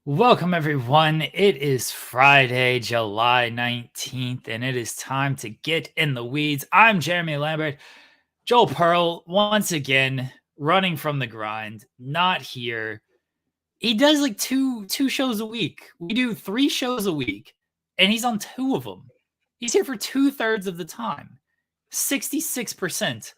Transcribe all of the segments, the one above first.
Welcome, everyone. It is Friday, July 19th, and it is time to get in the weeds. I'm Jeremy Lambert. Joel Pearl, once again, running from the grind, not here. He does like two shows a week. We do 3 shows a week, and he's on 2 of them. He's here for 2/3 of the time, 66%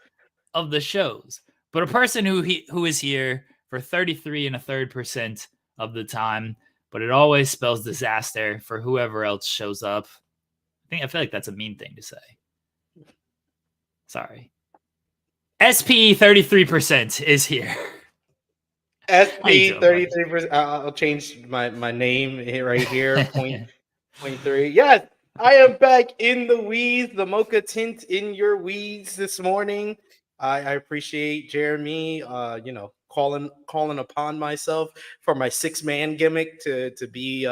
of the shows. But a person who is here for 33.33% of the time, but it always spells disaster for whoever else shows up. I feel like that's a mean thing to say. Sorry. SP 33% is here. SP 33%. I'll change my name right here. Point 3. Yes, I am back in the weeds, the mocha tint in your weeds this morning. I appreciate Jeremy, calling upon myself for my 6-man gimmick to be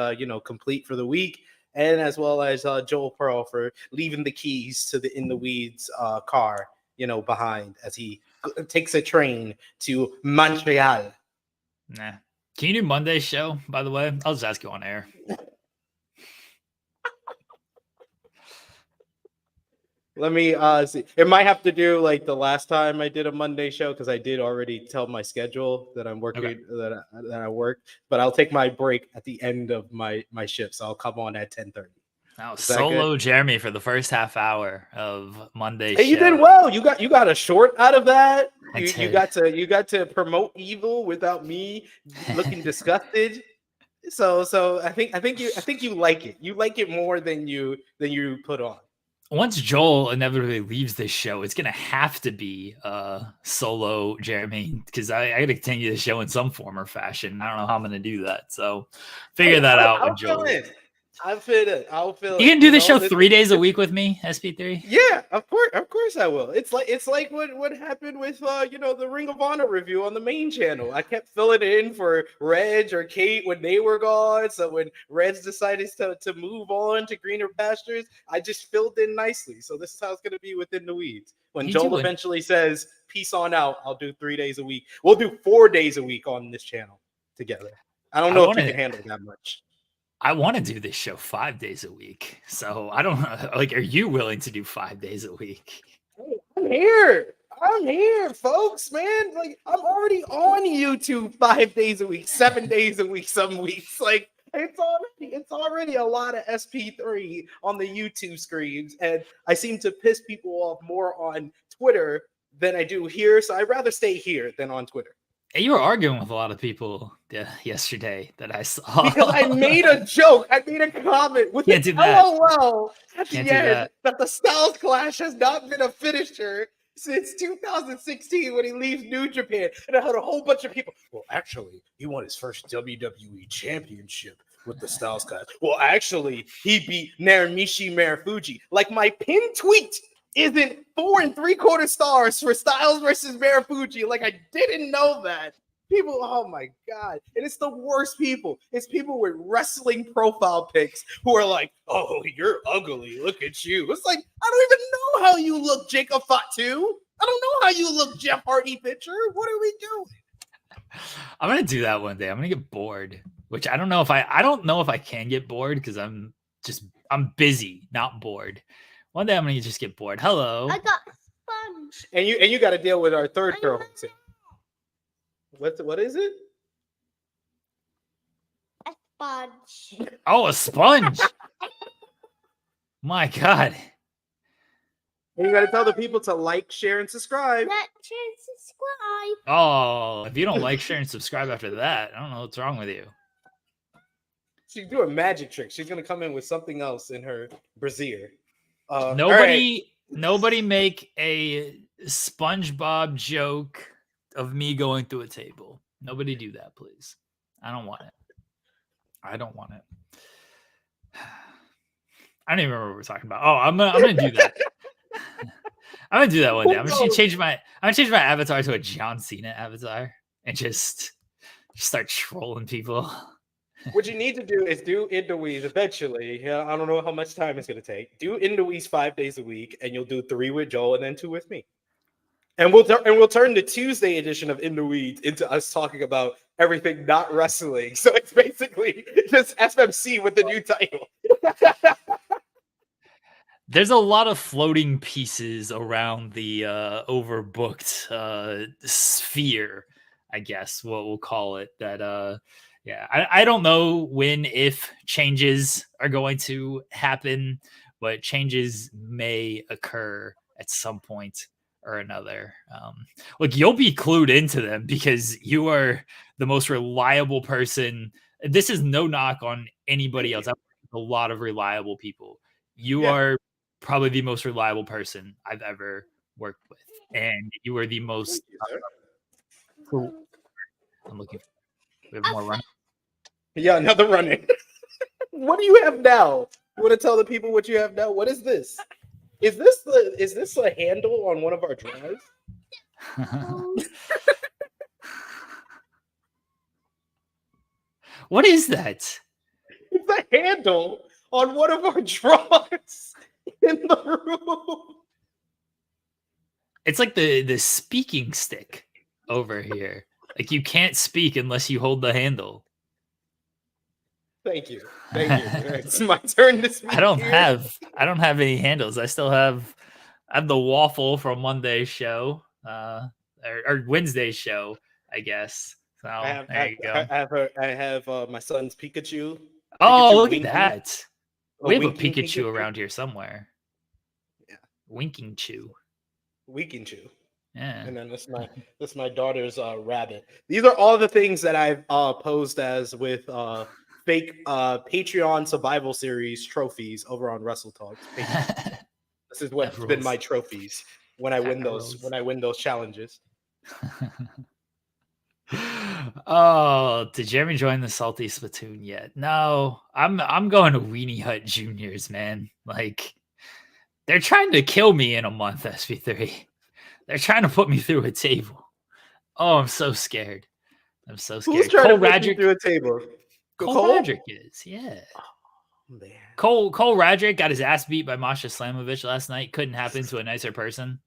complete for the week, and as well as Joel Pearl for leaving the keys to the In the Weeds car, behind as he takes a train to Montreal. Nah. Can you do Monday's show, by the way? I'll just ask you on air. Let me see. It might have to do like the last time I did a Monday show because I did already tell my schedule that I'm working, that I work. But I'll take my break at the end of my shift, so I'll come on at 10:30. Now solo Jeremy for the first half hour of Monday's show. You did well. You got a short out of that. You got to promote evil without me looking disgusted. So I think you like it. You like it more than you put on. Once Joel inevitably leaves this show, it's gonna have to be solo Jeremy, because I gotta continue the show in some form or fashion. I don't know how I'm gonna do that, so figure that out with Joel. I'll fit it. You can do the show 3 days a week with me, SP3. Yeah, of course I will. It's like what happened with the Ring of Honor review on the main channel. I kept filling in for Reg or Kate when they were gone. So when Reg decided to move on to greener pastures, I just filled in nicely. So this is how it's gonna be within the weeds. When Joel eventually says peace on out, I'll do 3 days a week. We'll do 4 days a week on this channel together. I don't know if you can handle that much. I want to do this show 5 days a week. So I don't know. Like, are you willing to do 5 days a week? I'm here, folks, man. Like, I'm already on YouTube 5 days a week, 7 days a week, some weeks. Like, it's already a lot of SP3 on the YouTube screens. And I seem to piss people off more on Twitter than I do here. So I'd rather stay here than on Twitter. You were arguing with a lot of people yesterday that I saw. Because I made a joke. I made a comment with an LOL at the end that the Styles Clash has not been a finisher since 2016 when he leaves New Japan. And I had a whole bunch of people. Well, actually, he won his first WWE championship with the Styles Clash. Well, actually, he beat Naramichi Marufuji. Like, my pinned tweet isn't 4 3/4 stars for Styles versus Marufuji. Like, I didn't know that. People, oh my God. And it's the worst people. It's people with wrestling profile pics who are like, oh, you're ugly. Look at you. It's like, I don't even know how you look, Jacob Fatu. I don't know how you look, Jeff Hardy picture. What are we doing? I'm going to do that one day. I'm going to get bored, which I don't know if I can get bored because I'm busy, not bored. One day I'm gonna just get bored. Hello. I got a sponge. And you got to deal with our third girl. What is it? A sponge. Oh, a sponge. My God. And you got to tell the people to like, share, and subscribe. Like, share, and subscribe. Oh, if you don't like, share, and subscribe after that, I don't know what's wrong with you. She's doing magic tricks. She's gonna come in with something else in her brassiere. Nobody make a SpongeBob joke of me going through a table. Nobody do that, please. I don't want it. I don't even remember what we're talking about. Oh, I'm gonna do that. I'm gonna do that one day. I'm gonna change my avatar to a John Cena avatar and just start trolling people. What you need to do is do In the Weeds eventually. Yeah, I don't know how much time it's going to take. Do In the Weeds 5 days a week, and you'll do 3 with Joel and then 2 with me. And we'll turn the Tuesday edition of In the Weeds into us talking about everything not wrestling. So it's basically just FMC with the new title. There's a lot of floating pieces around the overbooked sphere, I guess what we'll call it. That yeah, I don't know if changes are going to happen, but changes may occur at some point or another. Look, you'll be clued into them because you are the most reliable person. This is no knock on anybody else. I've worked with a lot of reliable people. You are probably the most reliable person I've ever worked with, and you are the most. Cool. I'm looking. We have more running. Yeah, another running. What do you have now? You want to tell the people what you have now? What is this? Is this a handle on one of our drives? What is that? It's a handle on one of our drawers in the room. It's like the speaking stick over here. Like you can't speak unless you hold the handle. Thank you. It's my turn to speak. I don't have any handles. I still have the waffle from Monday's show, or Wednesday's show, I guess. So there you go. I have my son's Pikachu. Oh, Pikachu look winking. at that. We have a Winking Pikachu around here somewhere. Yeah. Winking Chew. Yeah. And then this my daughter's rabbit. These are all the things that I've posed as with fake Patreon survival series trophies over on Wrestle Talks. This is what's been my trophies when I win those challenges. Oh, did Jeremy join the Salty Splatoon yet? No, I'm going to Weenie Hut Juniors, man. Like they're trying to kill me in a month, SP3. They're trying to put me through a table. Oh, I'm so scared. Who's trying to put you through a table? Cole Radrick is, yeah. Oh, man. Cole Radrick got his ass beat by Masha Slamovich last night. Couldn't happen to a nicer person.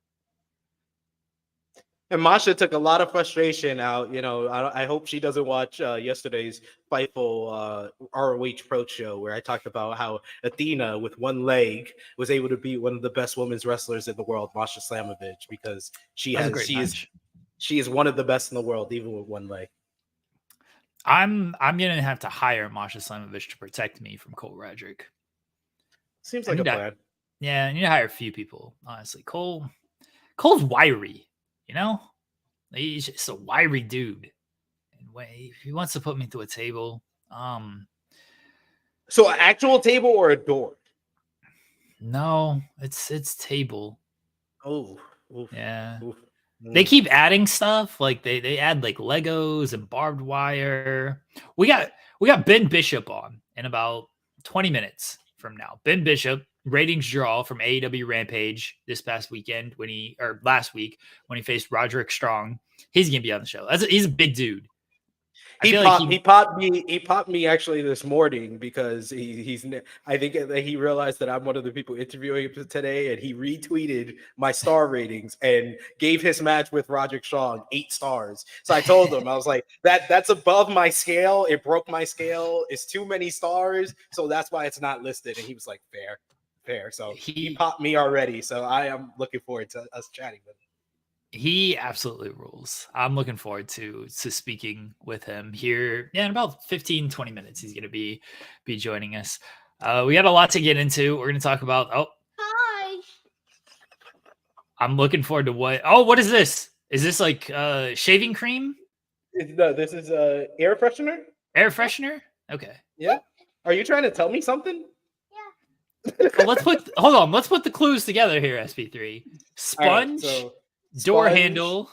And Masha took a lot of frustration out. You know, I hope she doesn't watch yesterday's Fightful ROH Pro show where I talked about how Athena with one leg was able to beat one of the best women's wrestlers in the world, Masha Slamovich, because she is one of the best in the world, even with one leg. I'm gonna have to hire Masha Slamovich to protect me from Cole Radrick. Seems like a plan. Yeah, I need to hire a few people. Honestly, Cole's wiry. You know, he's just a wiry dude. And he wants to put me through a table. So an actual table or a door? No, it's table. Oh, yeah. Oof. They keep adding stuff. Like they add like Legos and barbed wire. We got Ben Bishop on in about 20 minutes from now. Ben Bishop, ratings draw from AEW Rampage this past weekend last week when he faced Roderick Strong. He's gonna be on the show. He's a big dude. He popped me actually this morning because I think that he realized that I'm one of the people interviewing him today, and he retweeted my star ratings and gave his match with Roderick Strong 8 stars. So I told him, I was like, that's above my scale. It broke my scale. It's too many stars, so that's why it's not listed. And he was like, fair. So he popped me already. So I am looking forward to us chatting with him. He absolutely rules. I'm looking forward to speaking with him here. Yeah, in about 15-20 minutes, he's going to be joining us. We got a lot to get into. We're going to talk about. Hi. I'm looking forward to what is this? Is this like shaving cream? This is air freshener. Air freshener. Okay. Yeah. Are you trying to tell me something? Yeah. Well, hold on. Let's put the clues together here. SP3 sponge. Right, so drawer handle,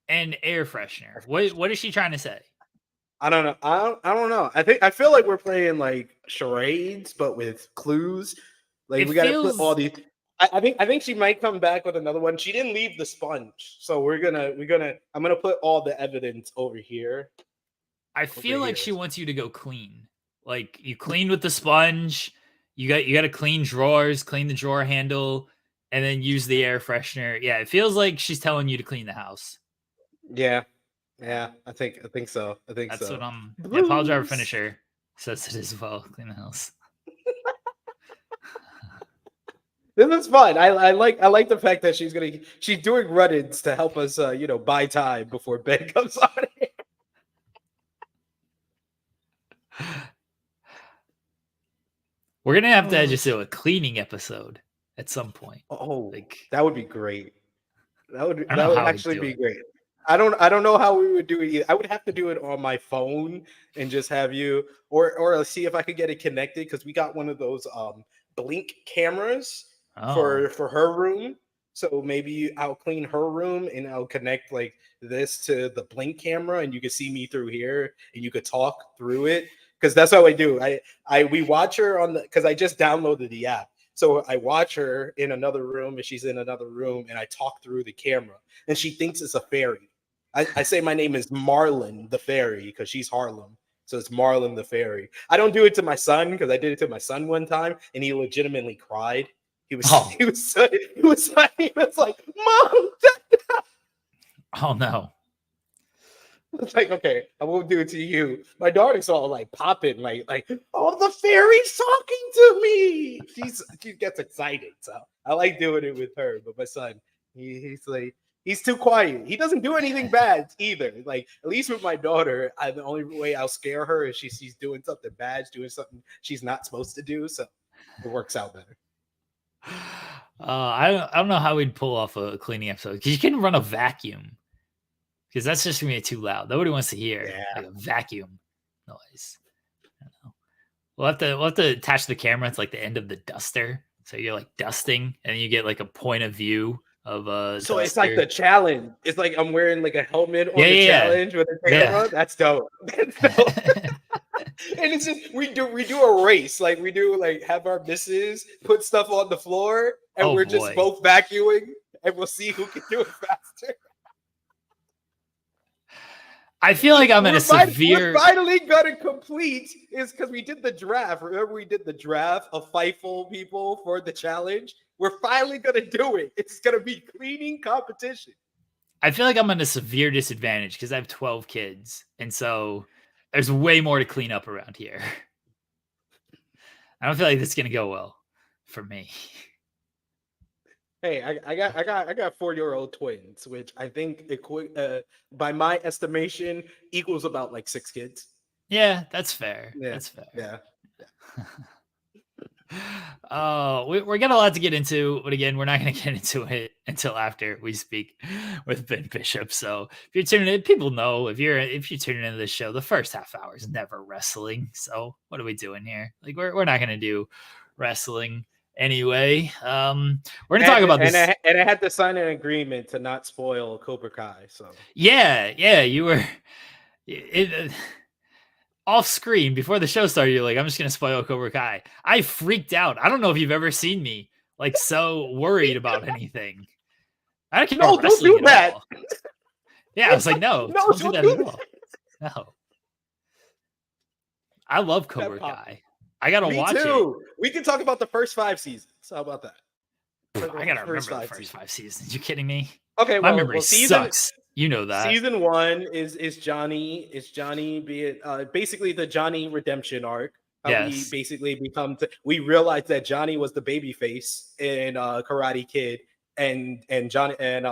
and air freshener. What is she trying to say? I don't know. I don't know. I feel like we're playing like charades, but with clues. Like we got to put all these. I think she might come back with another one. She didn't leave the sponge, so I'm gonna put all the evidence over here. I feel like she wants you to go clean. Like you cleaned with the sponge. You got to clean drawers, clean the drawer handle. And then use the air freshener. Yeah, it feels like she's telling you to clean the house. Yeah. Yeah, I think so. That's so. what I'm. Yeah, Pile Driver finisher says it as well. Clean the house. This is fun. I like the fact that she's doing run-ins to help us buy time before Ben comes on here. We're gonna have to just do a cleaning episode at some point. Oh, that would be great. That would actually be great. I don't know how we would do it either. I would have to do it on my phone and just have you or see if I could get it connected, because we got one of those blink cameras for her room. So maybe I'll clean her room and I'll connect like this to the blink camera, and you can see me through here and you could talk through it. Because that's how I do. We watch her on because I just downloaded the app. So I watch her in another room and she's in another room, and I talk through the camera, and she thinks it's a fairy. I say my name is Marlon the fairy because she's Harlem. So it's Marlon the fairy. I don't do it to my son because I did it to my son one time and he legitimately cried. He was like, Mom. Oh no. It's like, okay, I won't do it to you. My daughter's all like popping, like, oh, the fairy's talking to me. She gets excited. So I like doing it with her. But my son, he's like, he's too quiet. He doesn't do anything bad either. Like, at least with my daughter, the only way I'll scare her is she's doing something bad, doing something she's not supposed to do. So it works out better. I don't know how we'd pull off a cleaning episode, because you can run a vacuum. Because that's just gonna be too loud. Nobody wants to hear like a vacuum noise. I don't know. We'll have to attach the camera to like the end of the duster, so you're like dusting, and you get like a point of view of So duster. it's like the challenge. It's like I'm wearing like a helmet on the challenge with a camera. Yeah. That's dope. That's dope. And it's just we do a race. Like we do like have our missus put stuff on the floor, and we're just both vacuuming, and we'll see who can do it faster. I feel like I'm in a severe. We're finally gonna complete is because we did the draft. Remember, we did the draft of Fightful people for the challenge. We're finally gonna do it. It's gonna be cleaning competition. I feel like I'm in a severe disadvantage because I have 12 kids, and so there's way more to clean up around here. I don't feel like this is gonna go well for me. Hey, I got 4-year-old twins, which I think by my estimation equals about like 6 kids. Yeah, that's fair. Yeah, that's fair. Yeah. We got a lot to get into, but again, we're not going to get into it until after we speak with Ben Bishop. So if you're tuning in, people know if you're tuning into this show, the first half hour is never wrestling. So what are we doing here? Like we're not going to do wrestling anyway. We're going to talk about this, and I had to sign an agreement to not spoil Cobra Kai. So yeah, you were. Off screen before the show started, you're like, I'm just gonna spoil Cobra Kai. I freaked out. I don't know if you've ever seen me like so worried about anything. I don't care about wrestling don't do that. All. Yeah, I was like, no, don't do that at all. No, I love Cobra Kai. I gotta watch it. We can talk about the first 5 seasons. How about that? I gotta remember the first 5 seasons. You kidding me? Okay, my memory sucks. You know that. Season 1 is Johnny. Basically the Johnny redemption arc. He basically becomes. We realized that Johnny was the babyface in Karate Kid, and Johnny and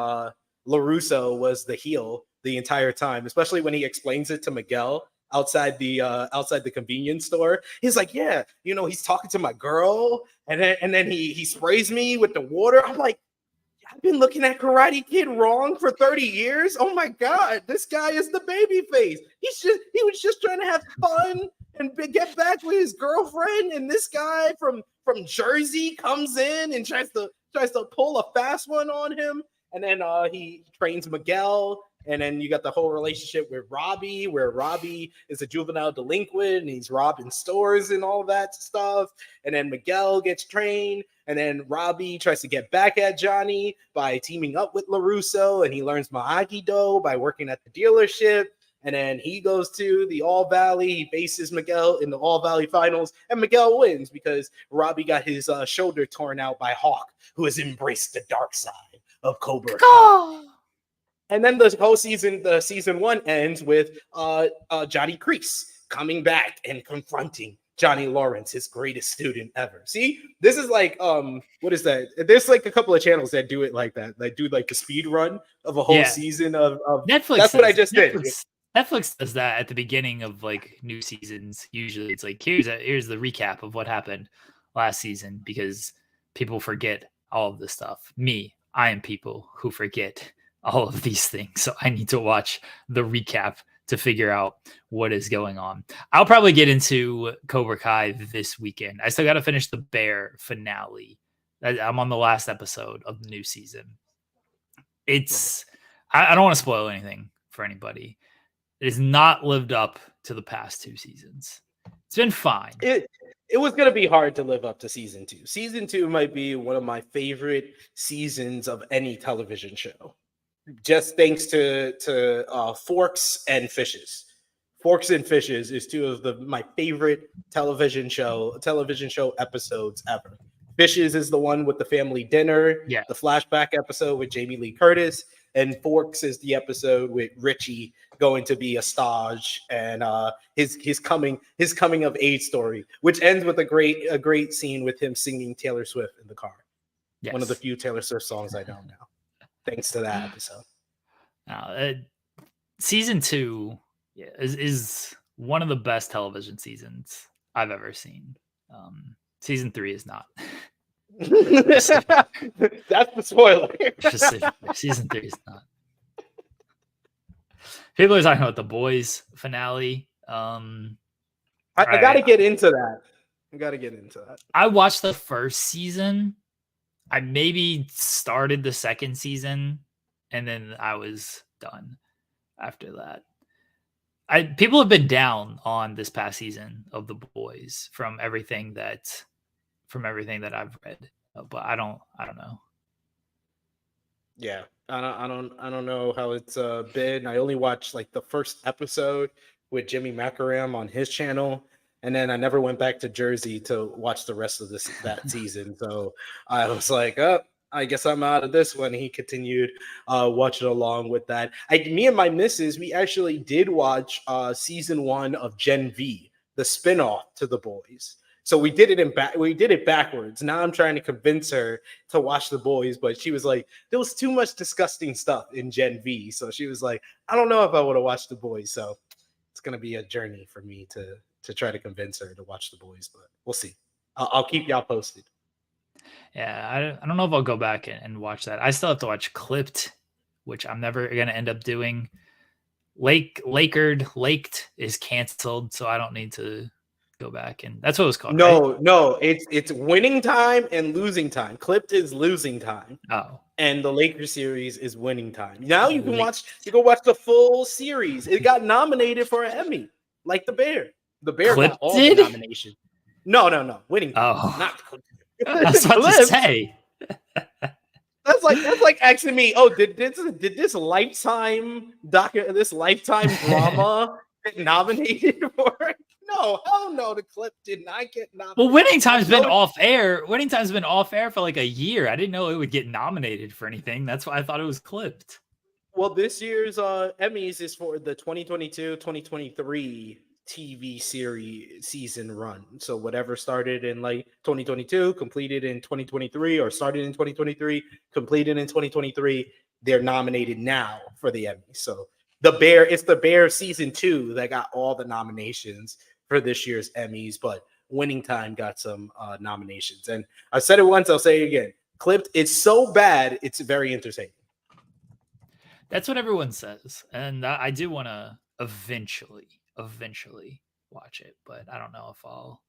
LaRusso was the heel the entire time. Especially when he explains it to Miguel outside the convenience store. He's like, yeah, he's talking to my girl, and then he sprays me with the water. I'm like, I've been looking at Karate Kid wrong for 30 years. Oh my God, this guy is the baby face. He was just trying to have fun and get back with his girlfriend. And this guy from Jersey comes in and tries to pull a fast one on him. And then he trains Miguel. And then you got the whole relationship with Robbie, where Robbie is a juvenile delinquent and he's robbing stores and all that stuff. And then Miguel gets trained. And then Robbie tries to get back at Johnny by teaming up with LaRusso. And he learns Miyagi-Do by working at the dealership. And then he goes to the All Valley. He faces Miguel in the All Valley finals. And Miguel wins because Robbie got his shoulder torn out by Hawk, who has embraced the dark side of Cobra Kai. And then the whole season, the season 1 ends with Johnny Kreese coming back and confronting Johnny Lawrence, his greatest student ever. See, this is like what is that? There's like a couple of channels that do it like that. They do like the speed run of a whole season of Netflix. That's what I just did. Netflix does that at the beginning of like new seasons. Usually it's like here's the recap of what happened last season, because people forget all of this stuff. I am people who forget all of these things. So I need to watch the recap to figure out what is going on. I'll probably get into Cobra Kai this weekend. I still got to finish the Bear finale. I'm on the last episode of the new season. I don't want to spoil anything for anybody. It has not lived up to the past 2 seasons. It's been fine. It was going to be hard to live up to season 2. Season 2 might be one of my favorite seasons of any television show. Just thanks to Forks and Fishes. Forks and Fishes is 2 of my favorite television show episodes ever. Fishes is the one with the family dinner, the flashback episode with Jamie Lee Curtis, and Forks is the episode with Richie going to be a stage and his coming of age story, which ends with a great scene with him singing Taylor Swift in the car. Yes. One of the few Taylor Swift songs I know now. Thanks to that episode. Season 2 is one of the best television seasons I've ever seen. Season 3 is not. That's the spoiler. Season 3 is not. People are talking about the Boys finale. I got to get into that. I watched the first season. I maybe started the second season, and then I was done after that. People have been down on this past season of The Boys from everything that I've read, but I don't know. Yeah, I don't know how it's been. I only watched like the first episode with Jimmy Macaram on his channel. And then I never went back to Jersey to watch the rest of that season. So I was like, oh, I guess I'm out of this one. He continued watching along with that. Me and my missus, we actually did watch season 1 of Gen V, the spinoff to The Boys. So we did it backwards. Now I'm trying to convince her to watch The Boys, but she was like, there was too much disgusting stuff in Gen V. So she was like, I don't know if I want to watch The Boys. So it's gonna be a journey for me to try to convince her to watch The Boys, but we'll see. I'll keep y'all posted. Yeah, I don't know if I'll go back and watch that. I still have to watch Clipped, which I'm never going to end up doing. Laked is canceled, so I don't need to go back. And that's what it was called. No, it's winning time and losing time. Clipped is losing time. Oh. And the Lakers series is winning time. Now you can watch the full series. It got nominated for an Emmy, like the Bear. The Bear got all the nominations. No. Winning. Oh, not. I was about to say. That's like asking me. Oh, did this Lifetime drama get nominated for? No, hell no. The clip did not get nominated. Well, Winning Time's been off air. Winning Time's been off air for like a year. I didn't know it would get nominated for anything. That's why I thought it was Clipped. Well, this year's Emmys is for the 2022-2023 TV series season run. So whatever started in like 2022, completed in 2023, or started in 2023, completed in 2023, they're nominated now for the Emmys. So it's the Bear season 2 that got all the nominations for this year's Emmys, but Winning Time got some nominations. And I said it once, I'll say it again. Clipped, it's so bad, it's very entertaining. That's what everyone says. And I do want to eventually watch it, but I don't know if I'll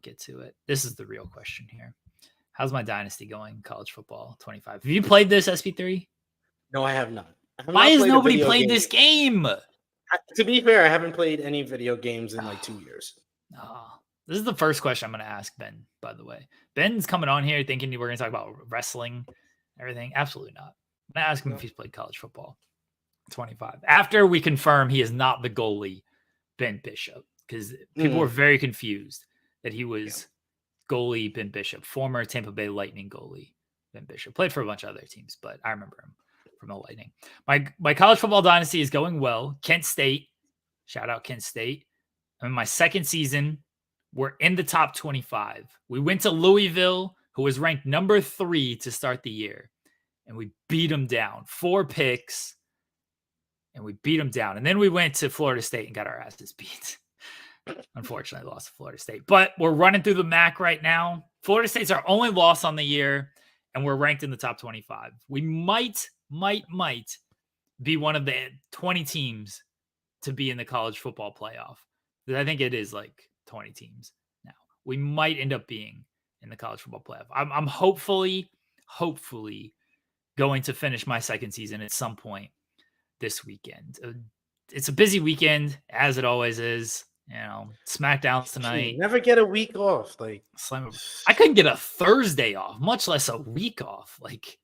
get to it. This is the real question here. How's my dynasty going? College football 25. Have you played this, SP3? No, I have not. Why has nobody played this game? To be fair, I haven't played any video games in like 2 years. This is the first question I'm going to ask Ben, by the way. Ben's coming on here thinking we're going to talk about wrestling, everything. Absolutely not. I'm going to ask him if he's played college football 25. After we confirm he is not the goalie, Ben Bishop, because people were very confused that he was goalie Ben Bishop, former Tampa Bay Lightning goalie Ben Bishop. Played for a bunch of other teams, but I remember him from the Lightning. My college football dynasty is going well. Kent State, shout out Kent State. I'm in my second season. We're in the top 25. We went to Louisville, who was ranked number 3 to start the year, and we beat them down. 4 picks, and we beat them down. And then we went to Florida State and got our asses beat. Unfortunately, lost to Florida State. But we're running through the MAC right now. Florida State's our only loss on the year, and we're ranked in the top 25. We might be one of the 20 teams to be in the college football playoff. I think it is like 20 teams now. We might end up being in the college football playoff. I'm hopefully going to finish my second season at some point this weekend. It's a busy weekend, as it always is. You know, SmackDown's tonight. You never get a week off. Like I couldn't get a Thursday off, much less a week off. Like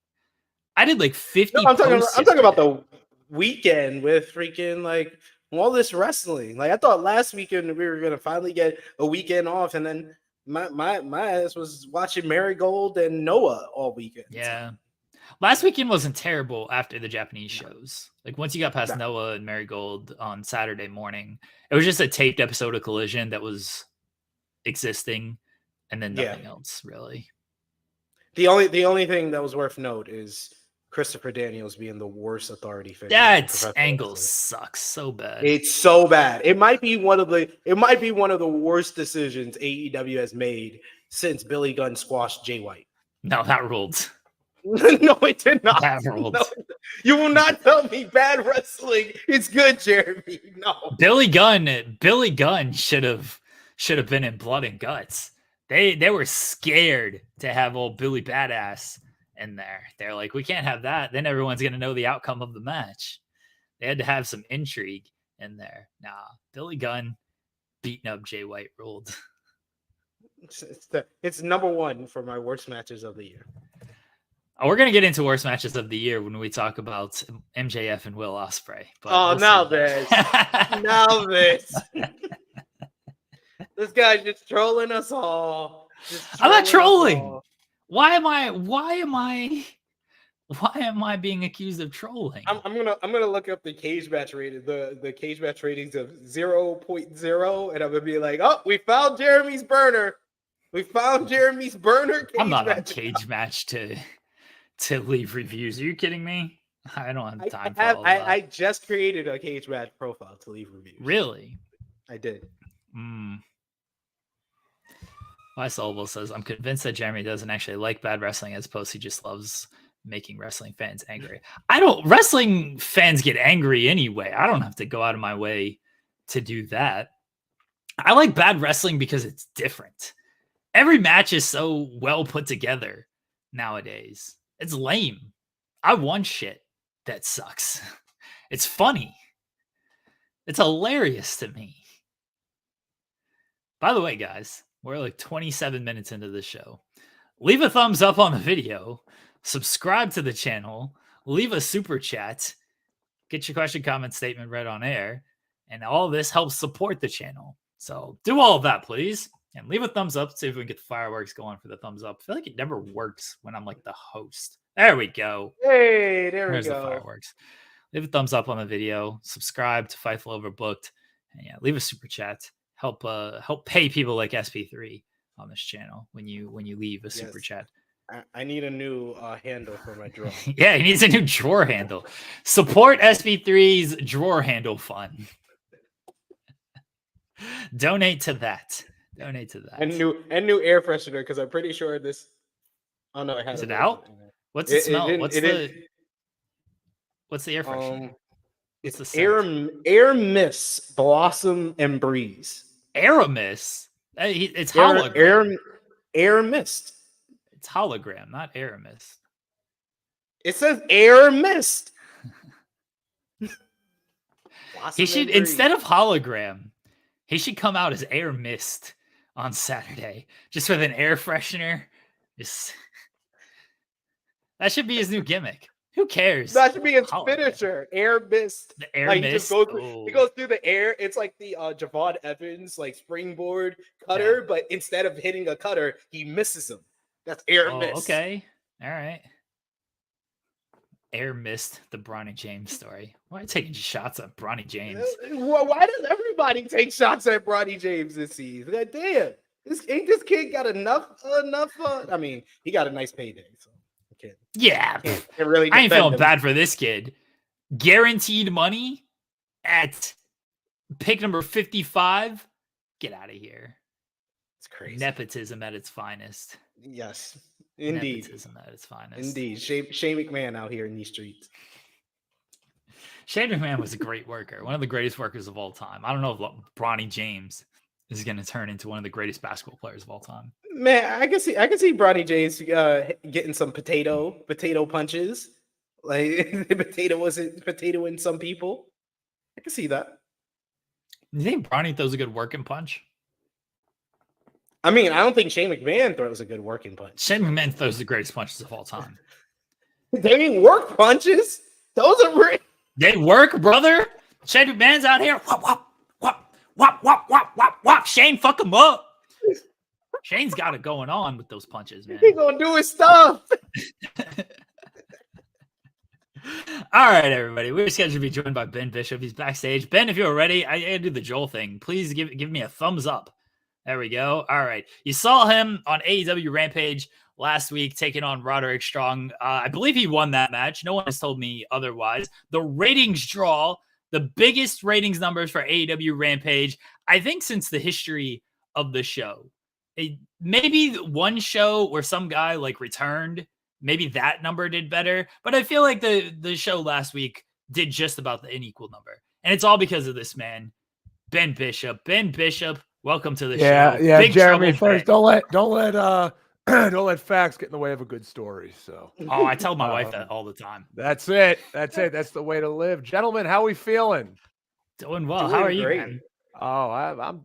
I did like 50. No, I'm talking about the weekend with freaking like all this wrestling. Like I thought last weekend we were gonna finally get a weekend off, and then my ass was watching Marigold and Noah all weekend. Yeah. Last weekend wasn't terrible after the Japanese shows. Like once you got past Noah and Marigold on Saturday morning, it was just a taped episode of Collision that was existing, and then nothing else really. The only thing that was worth note is Christopher Daniels being the worst authority figure. That angle sucks so bad. It's so bad. It might be one of the worst decisions AEW has made since Billy Gunn squashed Jay White. No, that ruled. No, it did not. That ruled. No, you will not tell me bad wrestling is good, Jeremy. No. Billy Gunn should have been in Blood and Guts. They were scared to have old Billy Badass in there. They're like, we can't have that. Then everyone's gonna know the outcome of the match. They had to have some intrigue in there. Nah, Billy Gunn beating up Jay White ruled. It's number 1 for my worst matches of the year. We're going to get into worst matches of the year when we talk about MJF and Will Ospreay. But now this. This guy's just trolling us all. I'm not trolling. Why am I being accused of trolling? I'm gonna look up the cage match rating, the cage match ratings of 0.0, and I'm gonna be like, oh, we found Jeremy's burner. I'm not on Cage Match to leave reviews. Are you kidding me? I don't have time for all that. I just created a Cage Match profile to leave reviews. Really? I did. My Soulable says, I'm convinced that Jeremy doesn't actually like bad wrestling as opposed to he just loves making wrestling fans angry. Wrestling fans get angry anyway. I don't have to go out of my way to do that. I like bad wrestling because it's different. Every match is so well put together nowadays. It's lame. I want shit that sucks. It's funny. It's hilarious to me. By the way, guys, we're like 27 minutes into the show. Leave a thumbs up on the video. Subscribe to the channel. Leave a super chat. Get your question, comment, statement read on air. And all this helps support the channel. So do all of that, please. And leave a thumbs up. See if we can get the fireworks going for the thumbs up. I feel like it never works when I'm like the host. There we go. Hey, There's the fireworks. Leave a thumbs up on the video. Subscribe to Fightful Overbooked. And yeah, leave a super chat. Help pay people like SP3 on this channel when you leave a super chat. I need a new handle for my drawer. Yeah, he needs a new drawer handle. Support SP3's drawer handle fund. Donate to that. And new air freshener, because I'm pretty sure this. Oh no, it has. Is it out? What's it smell? What's the air freshener? It's the air mist, blossom and breeze. Aramis. It's hologram. Air mist. It's hologram, not Aramis. It says air mist. He should, instead of hologram, he should come out as air mist on Saturday, just with an air freshener. That should be his new gimmick. Who cares? That should be his finisher. Air mist. The air mist. It goes through the air. It's like the Javon Evans like springboard cutter, but instead of hitting a cutter, he misses him. That's air mist. Okay. All right. air missed the Bronny James story. Why are you taking shots at Bronny James? Why does everybody take shots at Bronny James this season? God damn. Ain't this kid got enough? I mean, he got a nice payday, so Yeah, can't really. I ain't feeling him. bad for this kid. Guaranteed money at pick number 55. Get out of here. It's crazy. Nepotism at its finest. Yes, indeed. Nepotism at its finest. Indeed. Shane McMahon out here in these streets. Shane McMahon was a great worker, one of the greatest workers of all time. I don't know if Bronny James is going to turn into one of the greatest basketball players of all time. Man, I can see Bronny James getting some potato punches. Like potato in some people. I can see that. You think Bronny throws a good working punch? I mean, I don't think Shane McMahon throws a good working punch. Shane McMahon throws the greatest punches of all time. They ain't work punches. Those are they work, brother. Shane McMahon's out here. Whop, whop, whop, whop, whop, whop, whop, whop. Shane, fuck him up. Shane's got it going on with those punches, man. He gonna do his stuff. All right, everybody. We're scheduled to be joined by Ben Bishop. He's backstage. Ben, if you're ready, I gotta do the Joel thing. Please give me a thumbs up. There we go. All right. You saw him on AEW Rampage last week taking on Roderick Strong. I believe he won that match. No one has told me otherwise. The ratings draw, the biggest ratings numbers for AEW Rampage, I think, since the history of the show. Maybe one show where some guy like returned, maybe that number did better. But I feel like the show last week did just about the unequal number. And it's all because of this man, Ben Bishop. Ben Bishop, welcome to the show. Yeah, Big Jeremy. First, Ben. don't let facts get in the way of a good story. So, I tell my wife that all the time. That's it. That's the way to live, gentlemen. How we feeling? Doing well. How are you, great. man? Oh,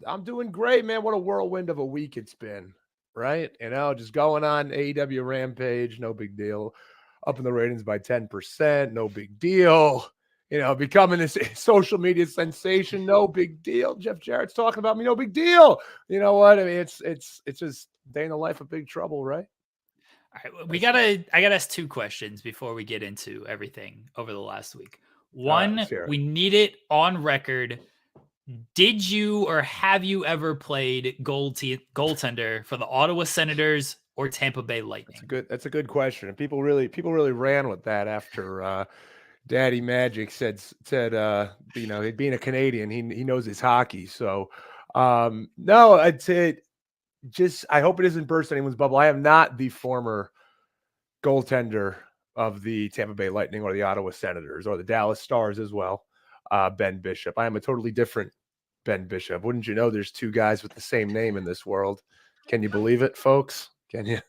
I'm doing great, man. What a whirlwind of a week it's been, right? Just going on AEW Rampage, no big deal. Up in the ratings by 10%, no big deal. Becoming this social media sensation, no big deal. Jeff Jarrett's talking about me, no big deal. You know what? I mean, it's just day in the life of Big Trouble, right? All right, I gotta ask two questions before we get into everything over the last week. One, we need it on record. Did you or have you ever played goaltender for the Ottawa Senators or Tampa Bay Lightning? That's a good question. And people really ran with that after Daddy Magic said being a Canadian, he knows his hockey. So no, I'd say I hope it doesn't burst anyone's bubble. I am not the former goaltender of the Tampa Bay Lightning or the Ottawa Senators or the Dallas Stars as well. Ben Bishop. I am a totally different Ben Bishop. Wouldn't you know there's two guys with the same name in this world? Can you believe it, folks? Can you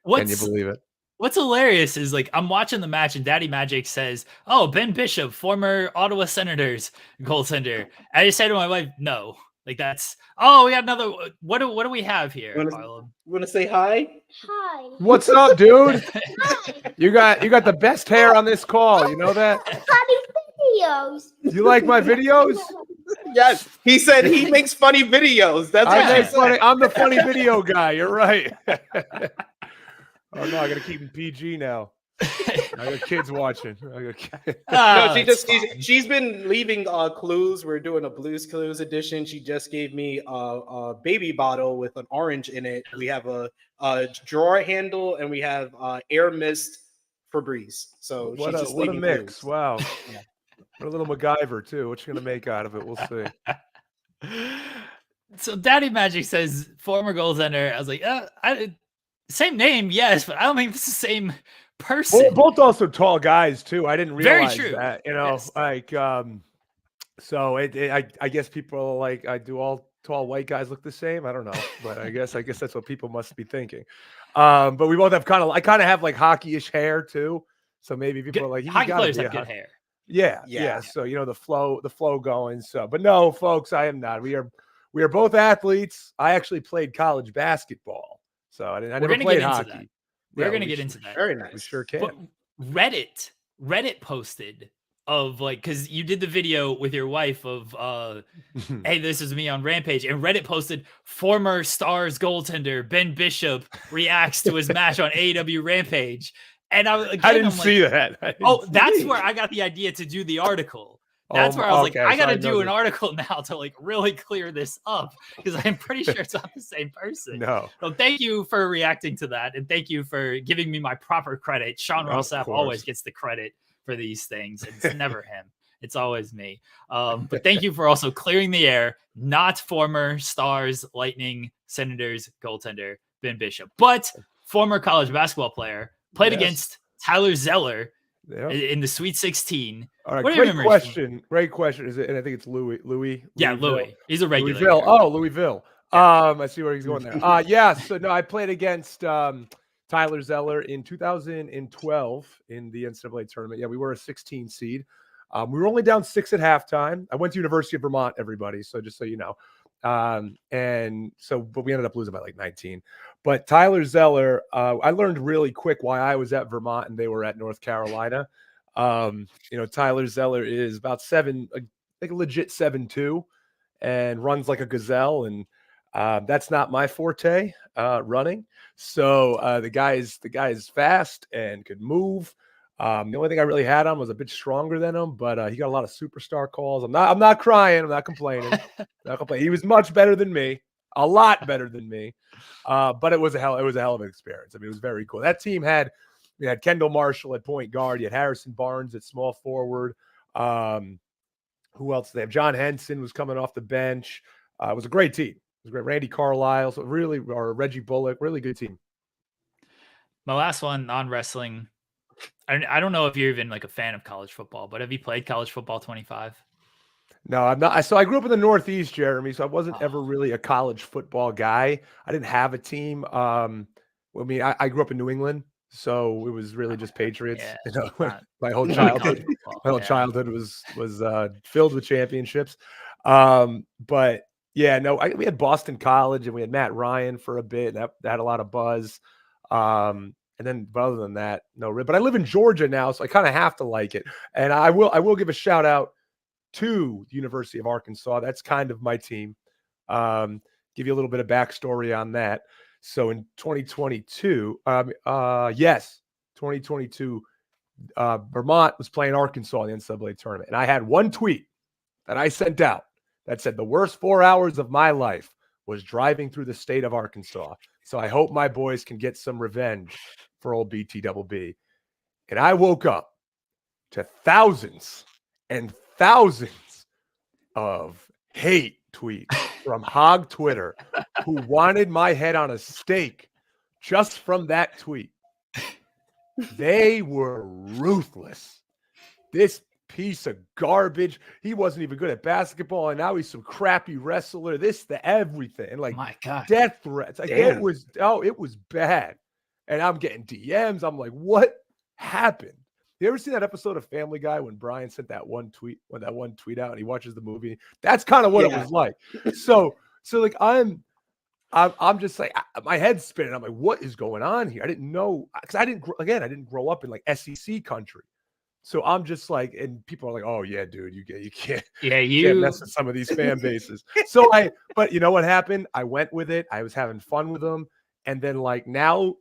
believe it? What's hilarious is like I'm watching the match and Daddy Magic says, "Oh, Ben Bishop, former Ottawa Senators goaltender." I just said to my wife, "No, like that's we got another. What do we have here?" You want to say hi? Hi. What's up, dude? Hi. You got the best hair on this call. You know that? Funny videos. You like my videos? Yes. He said he makes funny videos. That's what I'm the funny video guy. You're right. Oh no, I gotta keep him PG now. I got kids watching. No, she's been leaving clues. We're doing a Blues Clues edition. She just gave me a baby bottle with an orange in it. We have a drawer handle and we have air mist Febreze. So what a mix! Clues. Wow. Yeah. What a little MacGyver too. What you gonna make out of it? We'll see. So Daddy Magic says former goaltender. I was like, same name, yes, but I don't think it's the same person. Well, both also tall guys too. I didn't realize Very true. That. Yes. So I guess people like do all tall white guys look the same? I don't know, but I guess that's what people must be thinking. But we both have I kind of have like hockey-ish hair too. So maybe people are like, hockey players have good hair. Yeah. So the flow going. So, but no, folks, I am not. We are both athletes. I actually played college basketball. So I never played hockey. We're going to get into that. Very nice. We sure can. But Reddit posted of like, because you did the video with your wife of, hey, this is me on Rampage. And Reddit posted former Stars goaltender Ben Bishop reacts to his match on AEW Rampage. And I didn't see that. That's where I got the idea to do the article. That's where I was like, I got to do an article now to like really clear this up because I'm pretty sure it's not the same person. No. So thank you for reacting to that. And thank you for giving me my proper credit. Sean Rossap always gets the credit for these things. It's never him. It's always me. But thank you for also clearing the air. Not former Stars, Lightning, Senators, goaltender, Ben Bishop, but former college basketball player, played against Tyler Zeller in the Sweet 16. All right, great question. Great question. Is it? And I think it's Louis. Yeah, Louis. He's a regular. Louisville. Oh, Louisville. Yeah. I see where he's going there. Yeah. So no, I played against Tyler Zeller in 2012 in the NCAA tournament. Yeah, we were a 16 seed. We were only down 6 at halftime. I went to University of Vermont, everybody. So just so you know. But we ended up losing by like 19. But Tyler Zeller, I learned really quick why I was at Vermont and they were at North Carolina. Tyler Zeller is about like a legit 7'2", and runs like a gazelle, and that's not my forte, running. So the guy is fast and could move. The only thing I really had on was a bit stronger than him, but he got a lot of superstar calls. I'm not crying. I'm not complaining. He was much better than me, a lot better than me. But it was a hell of an experience. I mean, it was very cool. That team had Kendall Marshall at point guard. You had Harrison Barnes at small forward. Who else? They have John Henson was coming off the bench. It was a great team. It was great. Randy Carlisle, or Reggie Bullock, really good team. My last one, non-wrestling. I don't know if you're even like a fan of college football, but have you played college football 25? No, I'm not. So I grew up in the Northeast, Jeremy. So I wasn't ever really a college football guy. I didn't have a team. I grew up in New England, so it was really just Patriots. Yeah, my whole childhood, was filled with championships. But yeah, no, we had Boston College and we had Matt Ryan for a bit. That had a lot of buzz. But other than that, no. But I live in Georgia now, so I kind of have to like it. And I will give a shout out to the University of Arkansas. That's kind of my team. Give you a little bit of backstory on that. So in 2022, 2022, Vermont was playing Arkansas in the NCAA tournament. And I had one tweet that I sent out that said the worst 4 hours of my life was driving through the state of Arkansas. So I hope my boys can get some revenge for old BTBB. And I woke up to thousands and thousands of hate tweets from Hog Twitter who wanted my head on a stake just from that tweet. They were ruthless. This piece of garbage. He wasn't even good at basketball, and now he's some crappy wrestler. Everything. And like, my God, death threats. Like, it was bad. And I'm getting DMs. I'm like, what happened? You ever see that episode of Family Guy when Brian sent that one tweet out and he watches the movie? That's kind of what it was like. So like I'm just like, my head's spinning. I'm like, what is going on here? I didn't know, because I didn't grow up in like SEC country. So I'm just like, and people are like, oh yeah, dude, you can't mess with some of these fan bases. But you know what happened? I went with it. I was having fun with them. And then like now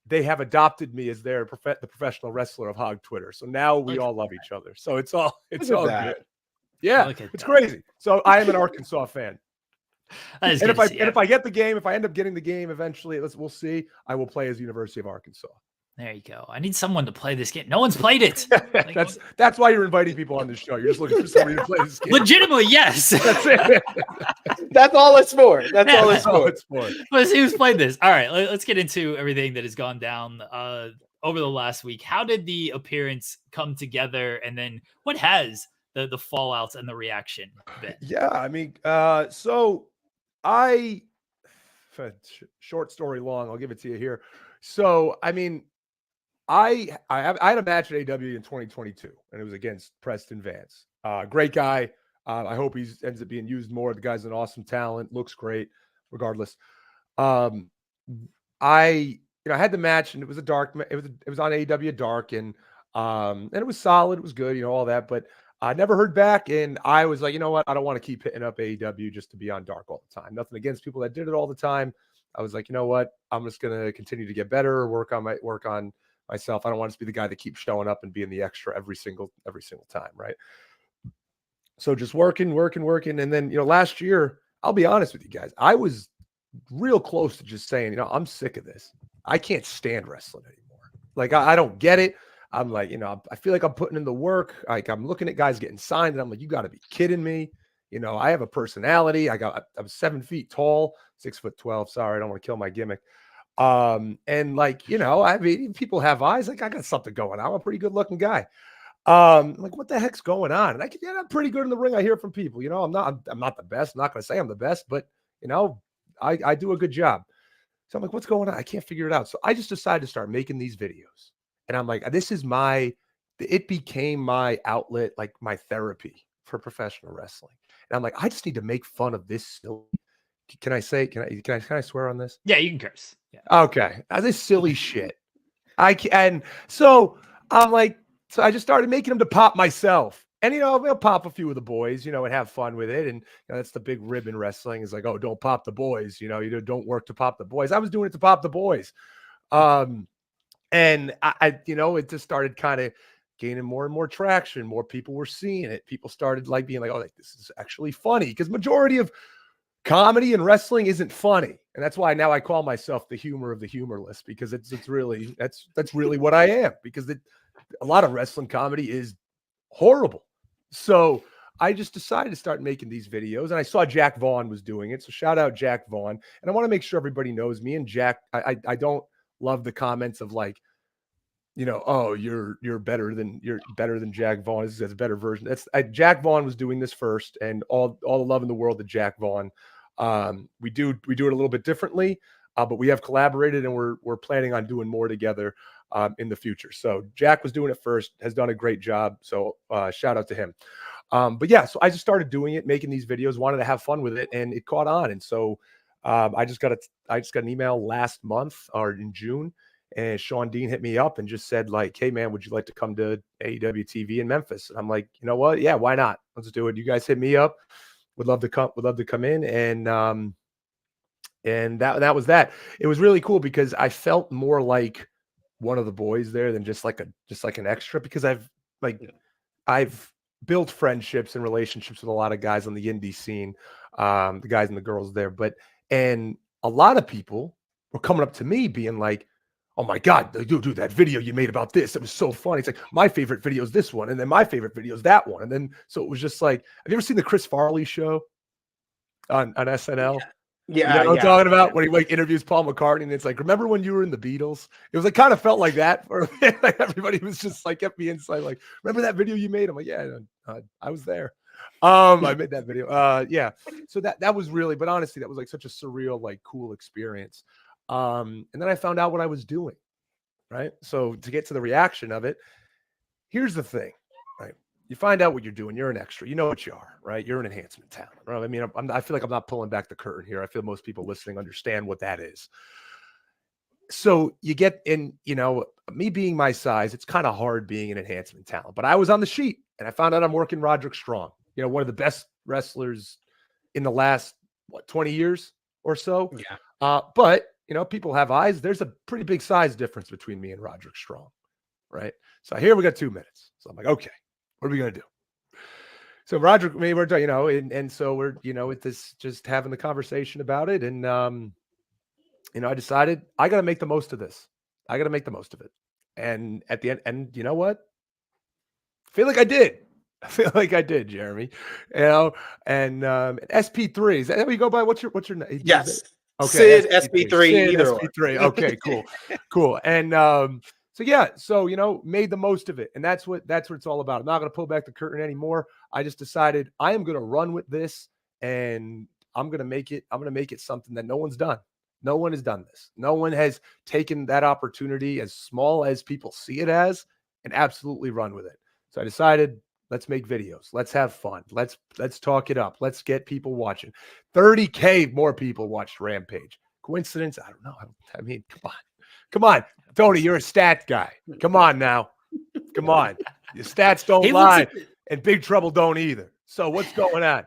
they have adopted me as the professional wrestler of Hog Twitter. So now we all love each other. So it's all good. Yeah, it's crazy. So I am an Arkansas fan. And if I get the game, if I end up getting the game eventually, we'll see. I will play as University of Arkansas. There you go. I need someone to play this game. No one's played it. That's why you're inviting people on this show. You're just looking for somebody to play this game. Legitimately, yes. That's it. That's all it's for. That's all it's for. Let's see who's played this. All right, let's get into everything that has gone down over the last week. How did the appearance come together, and then what has the fallouts and the reaction been? Yeah, I mean, short story long. I'll give it to you here. So, I mean, I had a match at AEW in 2022, and it was against Preston Vance. Great guy. I hope he ends up being used more. The guy's an awesome talent. Looks great, regardless. I had the match, and it was a dark. It was on AEW Dark, and it was solid. It was good, all that. But I never heard back, and I was like, you know what? I don't want to keep hitting up AEW just to be on Dark all the time. Nothing against people that did it all the time. I was like, you know what? I'm just gonna continue to get better, work on my myself. I don't want to be the guy that keeps showing up and being the extra every single time, right? So just working. And then, last year, I'll be honest with you guys, I was real close to just saying, I'm sick of this. I can't stand wrestling anymore. Like, I don't get it. I'm like, I feel like I'm putting in the work. Like, I'm looking at guys getting signed, and I'm like, you got to be kidding me. I have a personality. I'm 7 feet tall, 6'12". Sorry, I don't want to kill my gimmick. And like, I mean, people have eyes. Like, I got something going on. I'm a pretty good looking guy. Like, what the heck's going on? And I'm pretty good in the ring. I hear from people, I'm not the best. I'm not going to say I'm the best, but I do a good job. So I'm like, what's going on? I can't figure it out. So I just decided to start making these videos. And I'm like, it became my outlet, like my therapy for professional wrestling. And I'm like, I just need to make fun of this silly. Can I swear on this? Yeah, you can curse. Yeah. Okay. This silly shit. So I'm like, so I just started making them to pop myself. And, I'll pop a few of the boys, and have fun with it. And that's the big rib in wrestling is like, oh, don't pop the boys. You don't work to pop the boys. I was doing it to pop the boys. And I it just started kind of gaining more and more traction. More people were seeing it. People started like being like, oh, like, this is actually funny, because majority of comedy and wrestling isn't funny. And that's why now I call myself the humor of the humorless, because it's really, that's really what I am, because a lot of wrestling comedy is horrible. So I just decided to start making these videos, and I saw Jack Vaughn was doing it. So shout out Jack Vaughn. And I want to make sure everybody knows me and Jack. I don't love the comments of like, oh, you're better than Jack Vaughn. This is a better version. Jack Vaughn was doing this first, and all the love in the world to Jack Vaughn. We do it a little bit differently, but we have collaborated, and we're planning on doing more together in the future. So Jack was doing it first, has done a great job. So shout out to him. But yeah, so I just started doing it, making these videos, wanted to have fun with it, and it caught on. And so I just got an email last month, or in June, and Sean Dean hit me up and just said like, hey man, would you like to come to AEW TV in Memphis? And I'm like, you know what? Yeah, why not? Let's do it. You guys hit me up. Would love to come in. And that was that. It was really cool because I felt more like one of the boys there than just like an extra, because I've built friendships and relationships with a lot of guys on the indie scene, the guys and the girls there. And a lot of people were coming up to me being like, oh my God, dude, that video you made about this, it was so funny. It's like, my favorite video is this one, and then my favorite video is that one. And then, so it was just like, have you ever seen the Chris Farley show on SNL? Yeah. You know what I'm talking about? When he like interviews Paul McCartney, and it's like, remember when you were in the Beatles? It was like, kind of felt like that. For like, everybody was just like, kept me inside, like, remember that video you made? I'm like, yeah, I was there. I made that video. Yeah. So that was really, but honestly, that was like such a surreal, like cool experience. And then I found out what I was doing, right? So to get to the reaction of it, here's the thing, right? You find out what you're doing. You're an extra. You know what you are, right? You're an enhancement talent, right? I mean, I feel like I'm not pulling back the curtain here. I feel most people listening understand what that is. So you get in, me being my size, it's kind of hard being an enhancement talent. But I was on the sheet, and I found out I'm working Roderick Strong, one of the best wrestlers in the last, 20 years or so. Yeah. But people have eyes. There's a pretty big size difference between me and Roderick Strong, right? So here we got 2 minutes. So I'm like, okay, what are we going to do? So Roderick, we're done, and so we're, with this, just having the conversation about it. And, I decided I got to make the most of this. I got to make the most of it. And at the end, and you know what? I feel like I did, Jeremy, and SP3, is that how you go by? What's your name? Yes. Okay, Sid SP3, either SP3. Okay, cool. And so yeah, so made the most of it, and that's what it's all about. I'm not going to pull back the curtain anymore. I just decided I am going to run with this, and I'm going to make it something that no one's done. No one has done this. No one has taken that opportunity, as small as people see it as, and absolutely run with it. So I decided, let's make videos. Let's have fun. Let's talk it up. Let's get people watching. 30K more people watched Rampage. Coincidence? I don't know. I mean, come on, Tony, you're a stat guy. Come on now. Come on. Your stats don't lie, and Big Trouble don't either. So what's going on?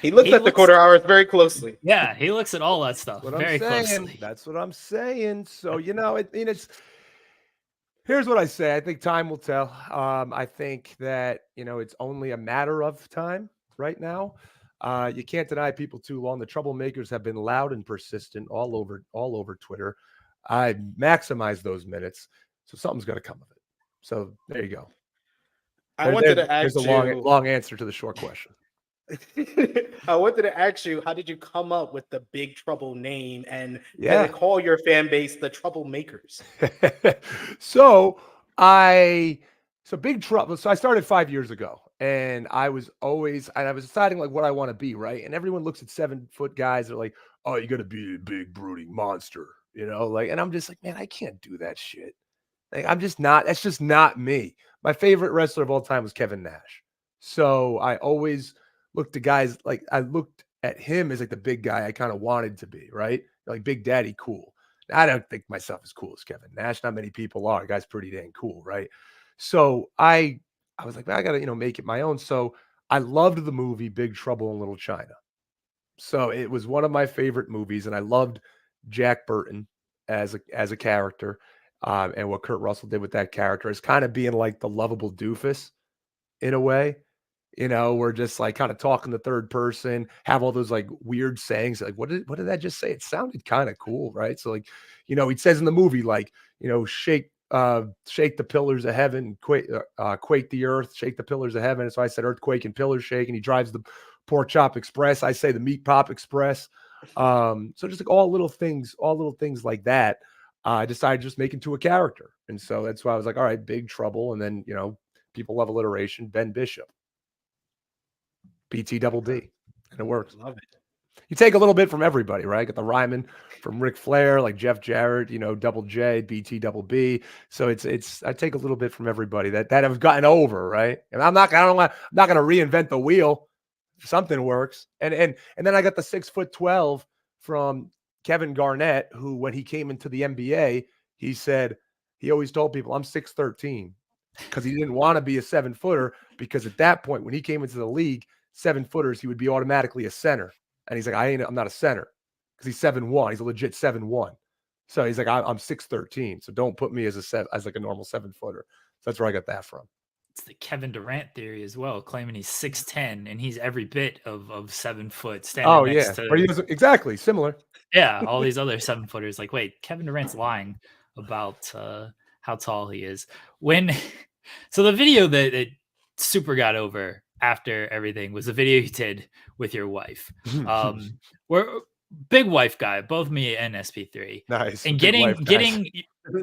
He looks at the quarter hours very closely. Yeah, he looks at all that stuff very closely. That's what I'm saying. So, Here's what I say. I think time will tell. I think that, it's only a matter of time right now. You can't deny people too long. The troublemakers have been loud and persistent all over Twitter. I maximize those minutes, so something's going to come of it. So there you go. I wanted to There's ask a you. long answer to the short question. I wanted to ask you, how did you come up with the Big Trouble name and Yeah. call your fan base the Troublemakers? So Big Trouble. So I started 5 years ago, and I was deciding like what I want to be, right? And everyone looks at 7-foot guys. They're like, "Oh, you got to be a big brooding monster," and I'm just like, man, I can't do that shit. Like, I'm just not. That's just not me. My favorite wrestler of all time was Kevin Nash. So I always looked at guys like I looked at him as like the big guy I kind of wanted to be, right? Like Big Daddy cool. I don't think myself as cool as Kevin Nash. Not many people are. The guy's pretty dang cool, right? So I was like, man, I gotta, make it my own. So I loved the movie Big Trouble in Little China. So it was one of my favorite movies, and I loved Jack Burton as a character, and what Kurt Russell did with that character is kind of being like the lovable doofus in a way. We're just like kind of talking the third person, have all those like weird sayings. Like, what did that just say? It sounded kind of cool, right? So like, he says in the movie, like, shake the pillars of heaven, quake the earth, shake the pillars of heaven. And so I said earthquake and pillars shake, and he drives the pork chop express. I say the meat pop express. So just like all little things like that. I decided to just make into a character. And so that's why I was like, all right, Big Trouble. And then, people love alliteration, Ben Bishop. BT double D, and it works. Love it. You take a little bit from everybody, right? Get the rhyming from Ric Flair, like Jeff Jarrett, Double J, BT double B. So it's I take a little bit from everybody that have gotten over, right? And I'm not going to reinvent the wheel. Something works. And then I got the 6'12" from Kevin Garnett, who when he came into the NBA, he said he always told people I'm 6'13" because he didn't want to be a 7-footer, because at that point when he came into the league, 7-footers, he would be automatically a center. And he's like, I'm not a center, because he's 7'1". He's a legit 7'1". So he's like, I'm 6'13". So don't put me as like a normal 7-footer. So that's where I got that from. It's the Kevin Durant theory as well, claiming he's 6'10" and he's every bit of 7 foot standing next to. But he doesn't, exactly similar. Yeah, all these other 7-footers. Like, wait, Kevin Durant's lying about how tall he is. So the video that super got over after everything was the video you did with your wife. We're big wife guy, both me and SP3. Nice. And getting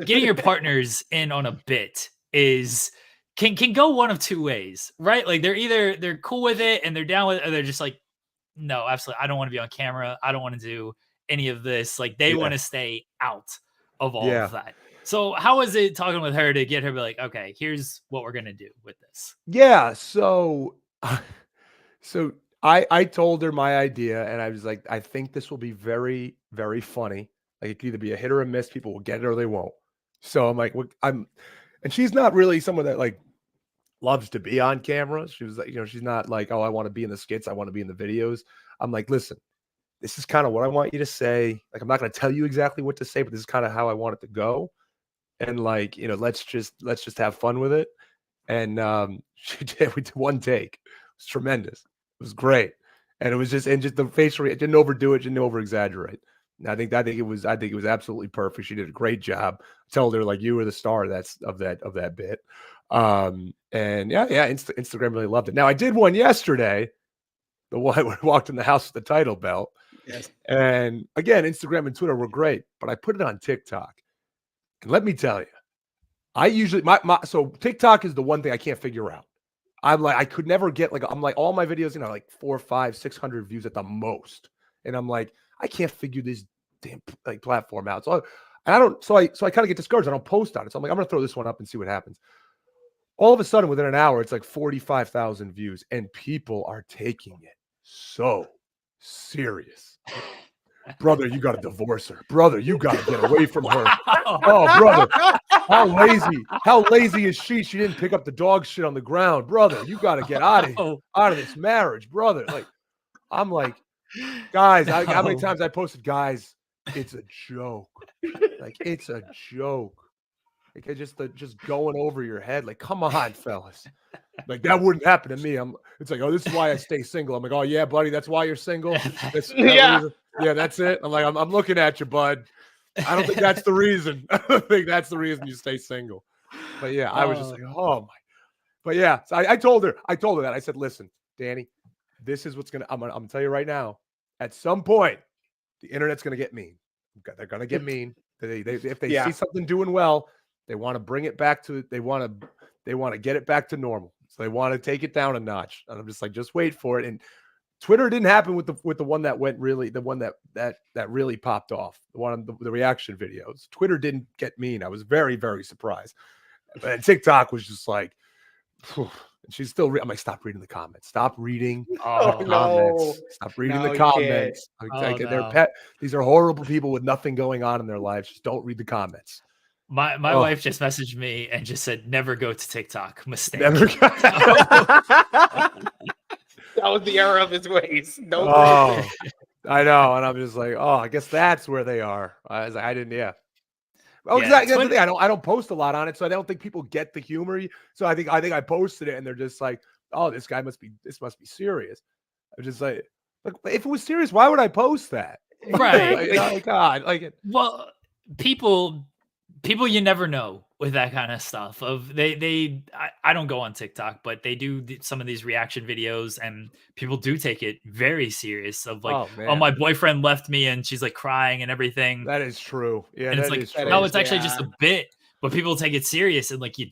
your partners in on a bit can go one of two ways, right? Like they're cool with it and they're down with it, or they're just like, no, absolutely, I don't want to be on camera. I don't want to do any of this. Like they want to stay out of all of that. So how is it talking with her to get her to be like, okay, here's what we're going to do with this? Yeah. So I told her my idea, and I was like, I think this will be very, very funny. Like it could either be a hit or a miss. People will get it or they won't. So I'm like, and she's not really someone that like loves to be on camera. She was like, she's not like, oh, I want to be in the skits. I want to be in the videos. I'm like, listen, this is kind of what I want you to say. Like, I'm not going to tell you exactly what to say, but this is kind of how I want it to go. And like, let's just have fun with it. And we did one take. It was tremendous. It was great. And it was just the facial reaction, didn't overdo it, didn't over exaggerate. I think it was absolutely perfect. She did a great job. I told her like, you were the star of that bit. And Instagram really loved it. Now I did one yesterday, the one where I walked in the house with the title belt. Yes. And again, Instagram and Twitter were great, but I put it on TikTok. And let me tell you, I usually so TikTok is the one thing I can't figure out. I'm like, I could never get all my videos, like 400, 500, 600 views at the most. And I'm like, I can't figure this damn platform out. So I kind of get discouraged. I don't post on it. So I'm like, I'm going to throw this one up and see what happens. All of a sudden, within an hour, it's like 45,000 views, and people are taking it so serious. Brother, you got to divorce her. Brother, you got to get away from her. Oh, brother, how lazy is she? She didn't pick up the dog shit on the ground. Brother, you got to get out of this marriage, brother. Like, I'm like, guys, how many times I posted, guys, it's a joke. Like, it's a joke. Like just going over your head. Like, come on, fellas. Like that wouldn't happen to me. It's like, oh, this is why I stay single. I'm like, oh yeah, buddy, that's why you're single. Yeah. Yeah, that's it. I'm like, I'm looking at you, bud. I don't think that's the reason. I don't think that's the reason you stay single. But yeah, I was just like, oh my. But yeah, so I told her that. I said, listen, Danny, this is what's I'm gonna tell you right now. At some point, the internet's gonna get mean. They're gonna get mean. If they see something doing well, they want to bring it back to. They want to get it back to normal. So they want to take it down a notch. And I'm just like, just wait for it. And Twitter didn't happen with the one that went really, the one that really popped off. The one on the reaction videos. Twitter didn't get mean. I was very, very surprised. And TikTok was just like, and she's still. I'm like, stop reading the comments. Stop reading the comments. No. Stop reading the comments. They're pet. These are horrible people with nothing going on in their lives. Just don't read the comments. My wife just messaged me and just said, "Never go to TikTok." Mistake. Never. That was the error of his ways. No. Oh, I know, and I'm just like, oh, I guess that's where they are. I was like, I didn't. Yeah. Oh, yeah, that's the thing. I don't post a lot on it, so I don't think people get the humor. So I think I posted it, and they're just like, "Oh, this must be serious." I'm just like, if it was serious, why would I post that? Right? Like, God, like, well, people you never know with that kind of stuff. I don't go on TikTok, but they do some of these reaction videos, and people do take it very serious. Of like, oh, my boyfriend left me, and she's like crying and everything. That is true. Yeah, and it's like, no, it's actually just a bit, but people take it serious, and like you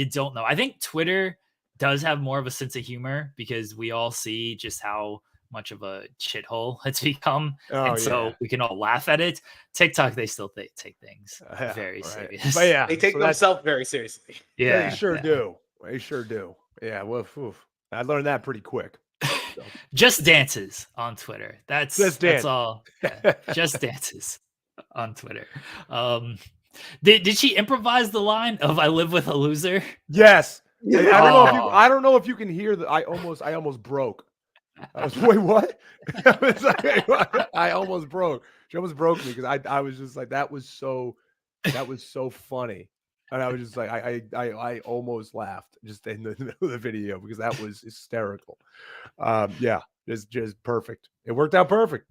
don't know. I think Twitter does have more of a sense of humor because we all see just how much of a shithole it's become, and so we can all laugh at it. TikTok, they still take things very serious. But yeah, they take themselves very seriously. Yeah, they sure do. They sure do. Yeah, well, I learned that pretty quick. So. Just dances on Twitter. That's all. Yeah, just dances on Twitter. Did she improvise the line of "I live with a loser"? Yes. I don't know if you can hear the. I almost broke. I was wait, what? I almost broke. She almost broke me because I was just like, that was so funny, and I was just like, I almost laughed just in the middle of the video because that was hysterical. Yeah, just perfect. It worked out perfect.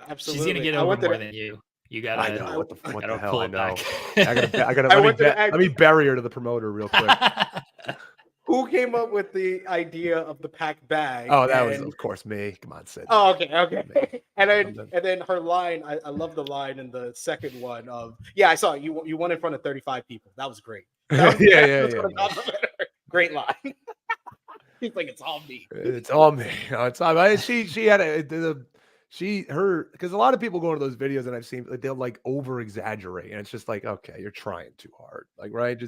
Absolutely. She's gonna get over more than you. You gotta. I know what the hell. I know. I gotta. Let me bury her to the promoter real quick. Who came up with the idea of the pack bag? Oh, that was, of course, me. Come on, Sid. Oh, okay. And then her line, I love the line in the second one of, yeah, I saw it. You won in front of 35 people. That was great. Yeah. Great line. He's like, it's all me. It's all me. No, it's all. She had because a lot of people go into those videos and I've seen they'll like over exaggerate, and it's just like, okay, you're trying too hard, like, right?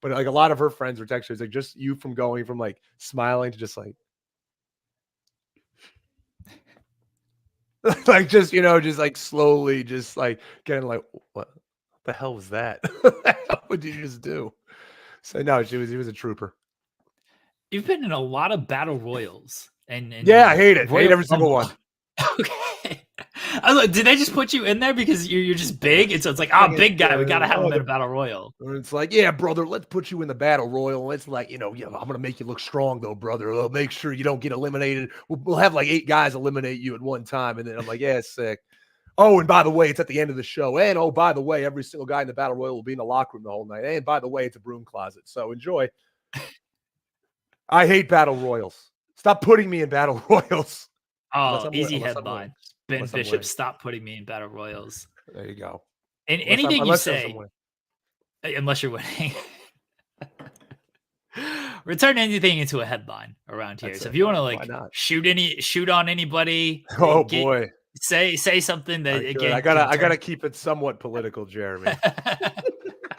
But like a lot of her friends are texting, it's like just you from going from like smiling to just like like just just like slowly just like getting like, what the hell was that? What did you just do? So no, he was a trooper. You've been in a lot of battle royals, and yeah, I hate it. Hate every single one. Okay. Did they just put you in there because you're just big? And so it's like, big guy, we gotta have him in a battle royal. It's like, yeah, brother, let's put you in the battle royal. It's like, I'm gonna make you look strong though, brother. I'll make sure you don't get eliminated. We'll have like 8 guys eliminate you at one time, and then I'm like, yeah, sick. Oh, and by the way, it's at the end of the show. And oh, by the way, every single guy in the battle royal will be in the locker room the whole night. And by the way, it's a broom closet. So enjoy. I hate battle royals. Stop putting me in battle royals. Oh, easy headline. Ben Bishop, stop putting me in battle royals. There you go. And anything you say, unless you're winning, return anything into a headline around here. So if you want to like shoot on anybody, boy, say something that again. I gotta keep it somewhat political, Jeremy.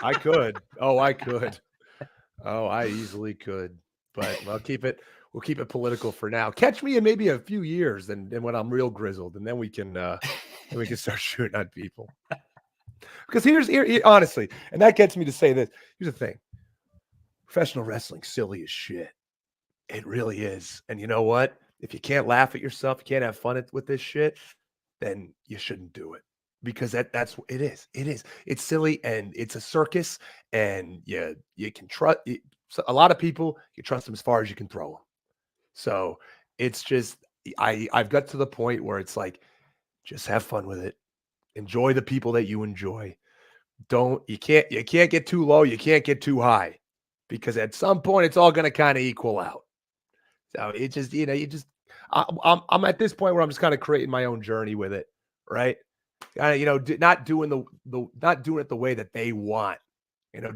I could. Oh, I could. Oh, I easily could. But we'll keep it political for now. Catch me in maybe a few years, and when I'm real grizzled, and then we can start shooting on people. Because here's honestly, and that gets me to say this. Here's the thing: professional wrestling's silly as shit. It really is. And you know what? If you can't laugh at yourself, you can't have fun with this shit, then you shouldn't do it. because that's what it is. It is. It's silly and it's a circus, and you can trust a lot of people. You trust them as far as you can throw them. So it's just I've got to the point where it's like, just have fun with it. Enjoy the people that you enjoy. You can't get too low. You can't get too high, because at some point it's all going to kind of equal out. So it just, I'm at this point where I'm just kind of creating my own journey with it. Right. Not doing it the way that they want,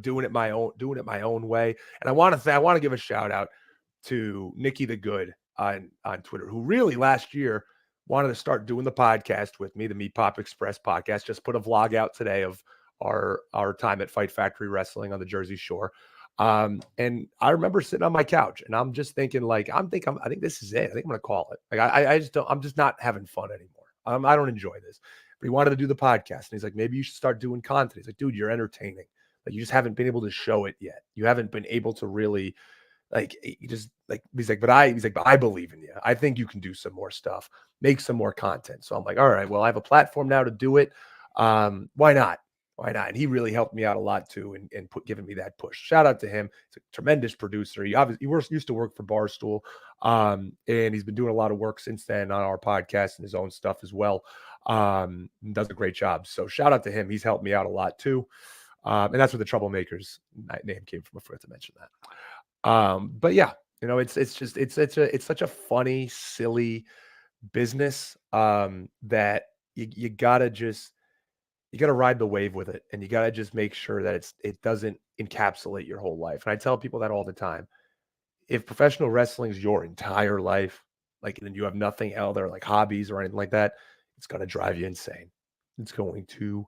doing it my own way. And I want to give a shout out to Nikki the Good on Twitter, who really last year wanted to start doing the podcast with me, the Meat Pop Express podcast. Just put a vlog out today of our time at Fight Factory Wrestling on the Jersey Shore. And I remember sitting on my couch and I'm just thinking, like, I think this is it. I think I'm going to call it. Like, I'm just not having fun anymore. I don't enjoy this. But he wanted to do the podcast, and he's like, maybe you should start doing content. He's like, dude, you're entertaining. Like, you just haven't been able to show it yet. You haven't been able to really, like, but I believe in you. I think you can do some more stuff, make some more content. So I'm like, all right, well, I have a platform now to do it. Why not? Why not? And he really helped me out a lot too, and giving me that push. Shout out to him. He's a tremendous producer. He used to work for Barstool, and he's been doing a lot of work since then on our podcast and his own stuff as well. And does a great job. So shout out to him. He's helped me out a lot too. And that's where the Troublemakers name came from. I forgot to mention that. But yeah, it's such a funny, silly business that you gotta ride the wave with it, and you gotta just make sure that it doesn't encapsulate your whole life. And I tell people that all the time. If professional wrestling is your entire life, like, and you have nothing else, or like hobbies or anything like that, it's gonna drive you insane. It's going to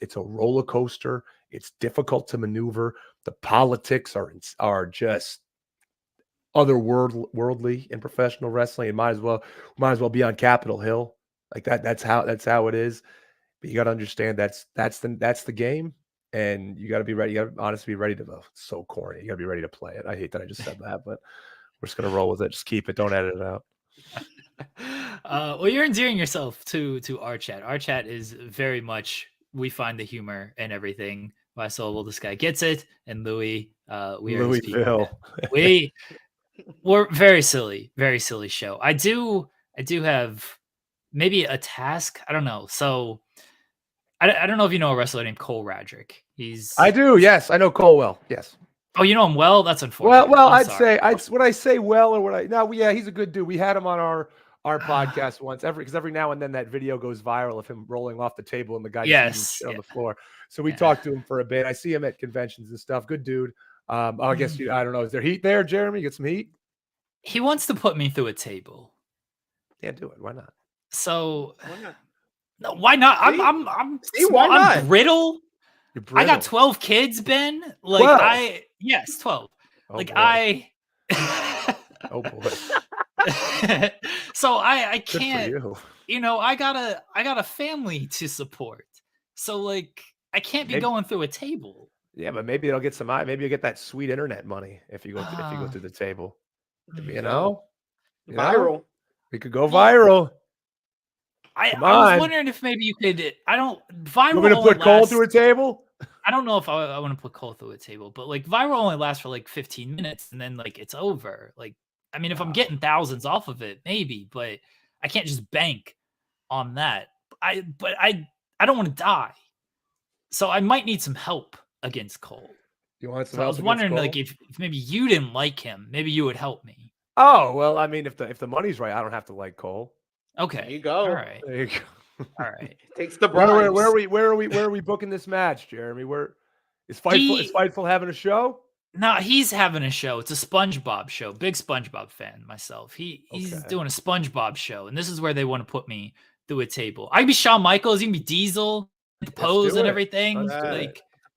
it's a roller coaster. It's difficult to maneuver. The politics are just otherworldly in professional wrestling. It might as well be on Capitol Hill. Like that. That's how it is. But you got to understand that's the game, and you got to be ready. You got to honestly be ready to. Oh, it's so corny. You got to be ready to play it. I hate that I just said that, but we're just gonna roll with it. Just keep it. Don't edit it out. Well, you're endearing yourself to our chat. Our chat is very much, we find the humor and everything. Why so well, this guy gets it, and Louis, we are Louisville. We're very silly show. I do have maybe a task. I don't know. So I don't know if you know a wrestler named Cole Radrick. I do. Yes, I know Cole well. Yes. Oh, you know him well? That's unfortunate. Well, when I say well, or yeah, he's a good dude. We had him on our podcast once. Every now and then that video goes viral of him rolling off the table and the guy just on the floor. So we talked to him for a bit. I see him at conventions and stuff. Good dude. I guess I don't know. Is there heat there, Jeremy? You get some heat? He wants to put me through a table. Yeah, do it. Why not? So why not? No, why not? I'm why not? I'm brittle. You're brittle. I got 12 kids, Ben. Like 12? 12. Oh, like boy. Oh boy. So I can't, I got a family to support. So like I can't be going through a table. Yeah, but maybe it'll get maybe you'll get that sweet internet money if you go through the table. Viral. We could go viral. I was wondering if maybe you could. Viral. We're gonna put Cole through a table. I don't know if I want to put Cole through a table, but like viral only lasts for like 15 minutes and then like it's over. Like, I mean, if I'm getting thousands off of it, maybe, but I can't just bank on that. I don't want to die, so I might need some help against Cole. You want some help? I was wondering, Cole? like, if maybe you didn't like him, maybe you would help me. Oh well, I mean, if the money's right, I don't have to like Cole. Okay, there you go. All right. There you go. All right. Takes the bribes. Where are we booking this match, Jeremy? Where is Fightful having a show? No, he's having a show. It's a SpongeBob show. Big SpongeBob fan myself. He's doing a SpongeBob show, and this is where they want to put me through a table. I can be Shawn Michaels. You can be Diesel, the pose and everything. I feel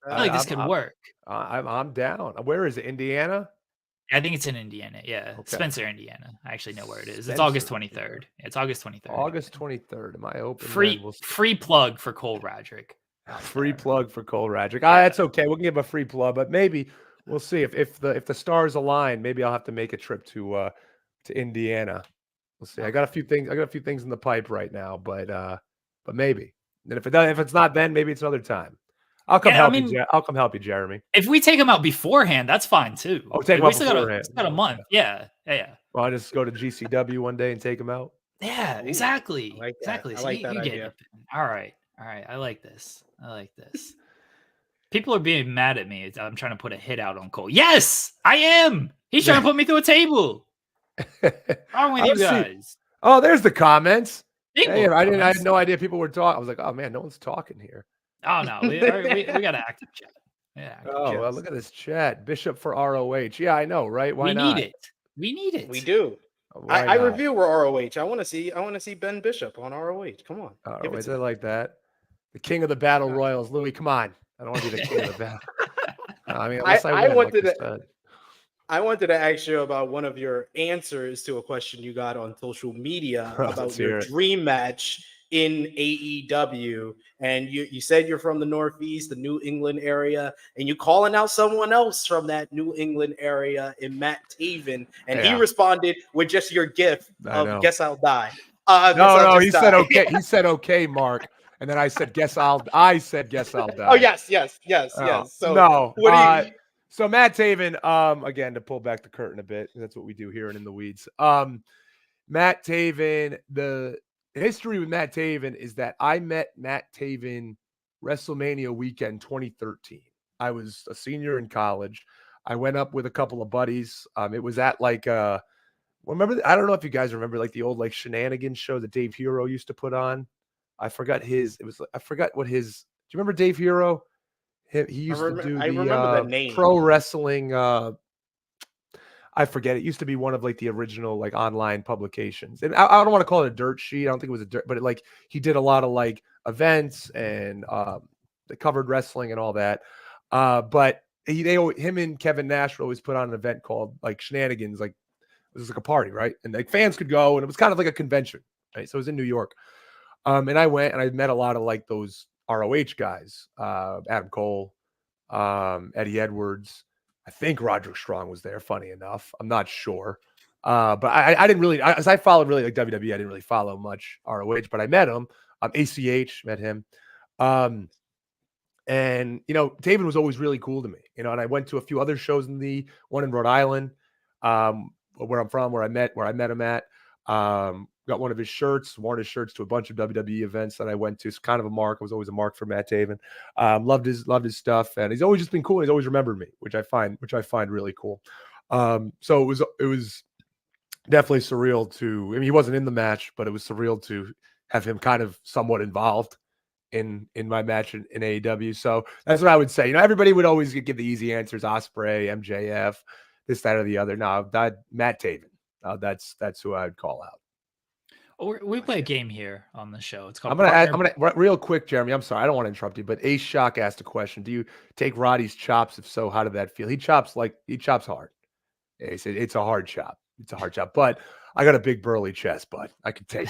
like this could work. I'm down. Where is it? Indiana? I think it's in Indiana. Yeah, okay. Spencer, Indiana. I actually know where it is. It's August 23rd. It's August 23rd. August 23rd. Am I open? Free plug for Cole Radrick. Free plug for Cole Radrick. That's okay. We can give a free plug, but maybe we'll see if the stars align. Maybe I'll have to make a trip to Indiana. We'll see. I got a few things in the pipe right now, but maybe And if it's not then, maybe it's another time. I'll come help you. I'll come help you, Jeremy. If we take him out beforehand, that's fine too. Oh, take him out beforehand. We got a month. Yeah. Well, I just go to GCW one day and take him out. Yeah, exactly. I like exactly. I like that idea. All right. I like this. People are being mad at me. I'm trying to put a hit out on Cole. Yes, I am. He's trying to put me through a table. What's wrong with you guys? Oh, there's the comments. Hey, I had no idea people were talking. I was like, oh man, no one's talking here. Oh no, we got an active chat. Yeah. Well, look at this chat. Bishop for ROH. Yeah, I know, right? Why not? We need it. We do. I review ROH. I want to see Ben Bishop on ROH. Come on. Is it like that? The king of the battle royals, Louis. Come on. I don't want to be the king of the battle. I mean, I wanted to ask you about one of your answers to a question you got on social media about your dream match in AEW. And you said you're from the Northeast, the New England area, and you calling out someone else from that New England area in Matt Taven. And he responded with just your gif of "Guess I'll Die." No, he said okay. He said okay, Mark. And then I said, guess I'll die. Oh, yes. So no. So Matt Taven, again, to pull back the curtain a bit, that's what we do here and In the Weeds. Matt Taven, the history with Matt Taven is that I met Matt Taven WrestleMania weekend 2013. I was a senior in college. I went up with a couple of buddies. It was at remember, I don't know if you guys remember the old shenanigans show that Dave Hero used to put on. I forgot what his. Do you remember Dave Hero? He used to do the name. Pro wrestling. I forget. It used to be one of the original online publications. And I don't want to call it a dirt sheet. I don't think it was a dirt, but he did a lot of events and they covered wrestling and all that. But him and Kevin Nash would always put on an event called Shenanigans. It was a party, right? And fans could go, and it was kind of like a convention, right? So it was in New York. And I went and I met a lot of those ROH guys, Adam Cole, Eddie Edwards. I think Roderick Strong was there. Funny enough, I'm not sure. But I didn't really, as I followed really WWE, I didn't really follow much ROH, but I met him. ACH, met him. And Taven was always really cool to me, and I went to a few other shows one in Rhode Island, where I'm from, where I met him at. Got one of his shirts, worn his shirts to a bunch of WWE events that I went to. It's kind of a mark. I was always a mark for Matt Taven. Loved his stuff, and he's always just been cool. He's always remembered me, which I find really cool. So it was definitely surreal to. I mean, he wasn't in the match, but it was surreal to have him kind of somewhat involved in my match in AEW. So that's what I would say. Everybody would always give the easy answers: Ospreay, MJF, this, that, or the other. No, Matt Taven. That's who I'd call out. We play a game here on the show. It's called. I'm gonna real quick, Jeremy. I'm sorry, I don't want to interrupt you, but Ace Shock asked a question. Do you take Roddy's chops? If so, how did that feel? He chops hard. Yeah, he said it's a hard chop. But I got a big burly chest, bud. I can take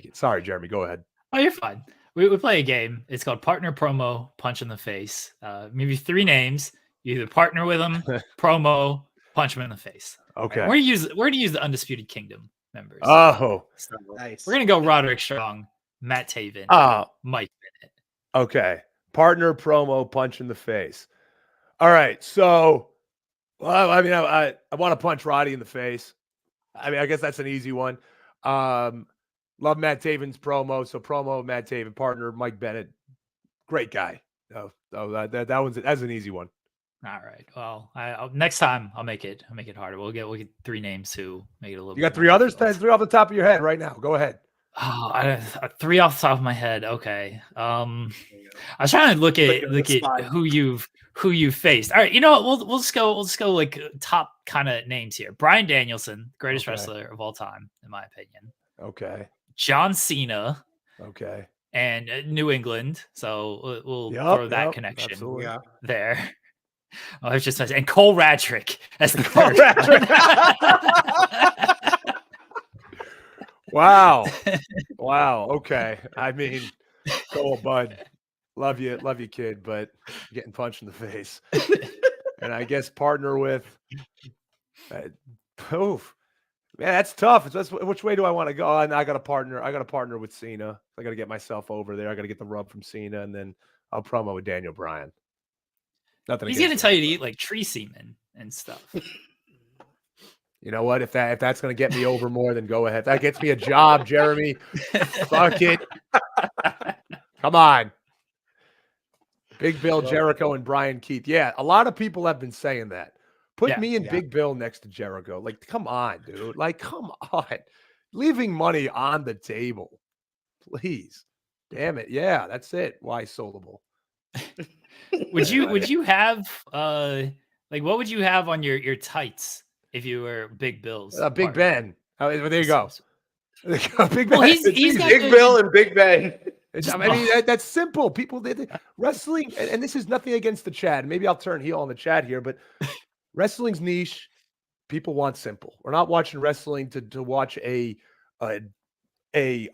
it. Sorry, Jeremy. Go ahead. Oh, you're fine. We play a game. It's called Partner Promo Punch in the Face. Maybe 3 names. You either partner with them, promo, punch them in the face. Okay. Right? We're gonna use the Undisputed Kingdom members. Oh, so nice. We're gonna go Roderick Strong, Matt Taven, Mike Bennett. Okay. Partner promo punch in the face. All right. So, I mean, I want to punch Roddy in the face. I mean, I guess that's an easy one. Love Matt Taven's promo. So promo, Matt Taven, partner, Mike Bennett. Great guy. That's an easy one. All right. Well, next time I'll make it harder. We'll get 3 names to make it a little. You got 3 others? 3 off the top of your head right now. Go ahead. Oh, 3 off the top of my head. Okay. I was trying to look at who you've faced. All right. You know what? We'll just go top kind of names here. Bryan Danielson, greatest wrestler of all time, in my opinion. Okay. John Cena. Okay. And New England. So we'll throw that connection there. Oh, it's just and Cole Radrick as the third. Wow. Okay. I mean, go bud. Love you, kid, but getting punched in the face. And I guess partner with Man, that's tough. Which way do I want to go? I got a partner. I got a partner with Cena. I got to get myself over there. I got to get the rub from Cena, and then I'll promo with Daniel Bryan. He's going to tell you to eat like tree semen and stuff. You know what? If that's going to get me over more, then go ahead. That gets me a job, Jeremy. Fuck it. Come on. Big Bill, Jericho, and Brian Keith. Yeah, a lot of people have been saying that. Put me and Big Bill next to Jericho. Like, come on, dude. Like, come on. Leaving money on the table. Please. Damn it. Yeah, that's it. Why soldable? Would you have like what would you have on your tights if you were Big Bill's Big Ben. Oh, there you go. Big Ben. Well, he's got Big Bill and Big Ben. I mean, that's simple. People wrestling, and this is nothing against the chat. Maybe I'll turn heel on the chat here, but wrestling's niche. People want simple. We're not watching wrestling to watch a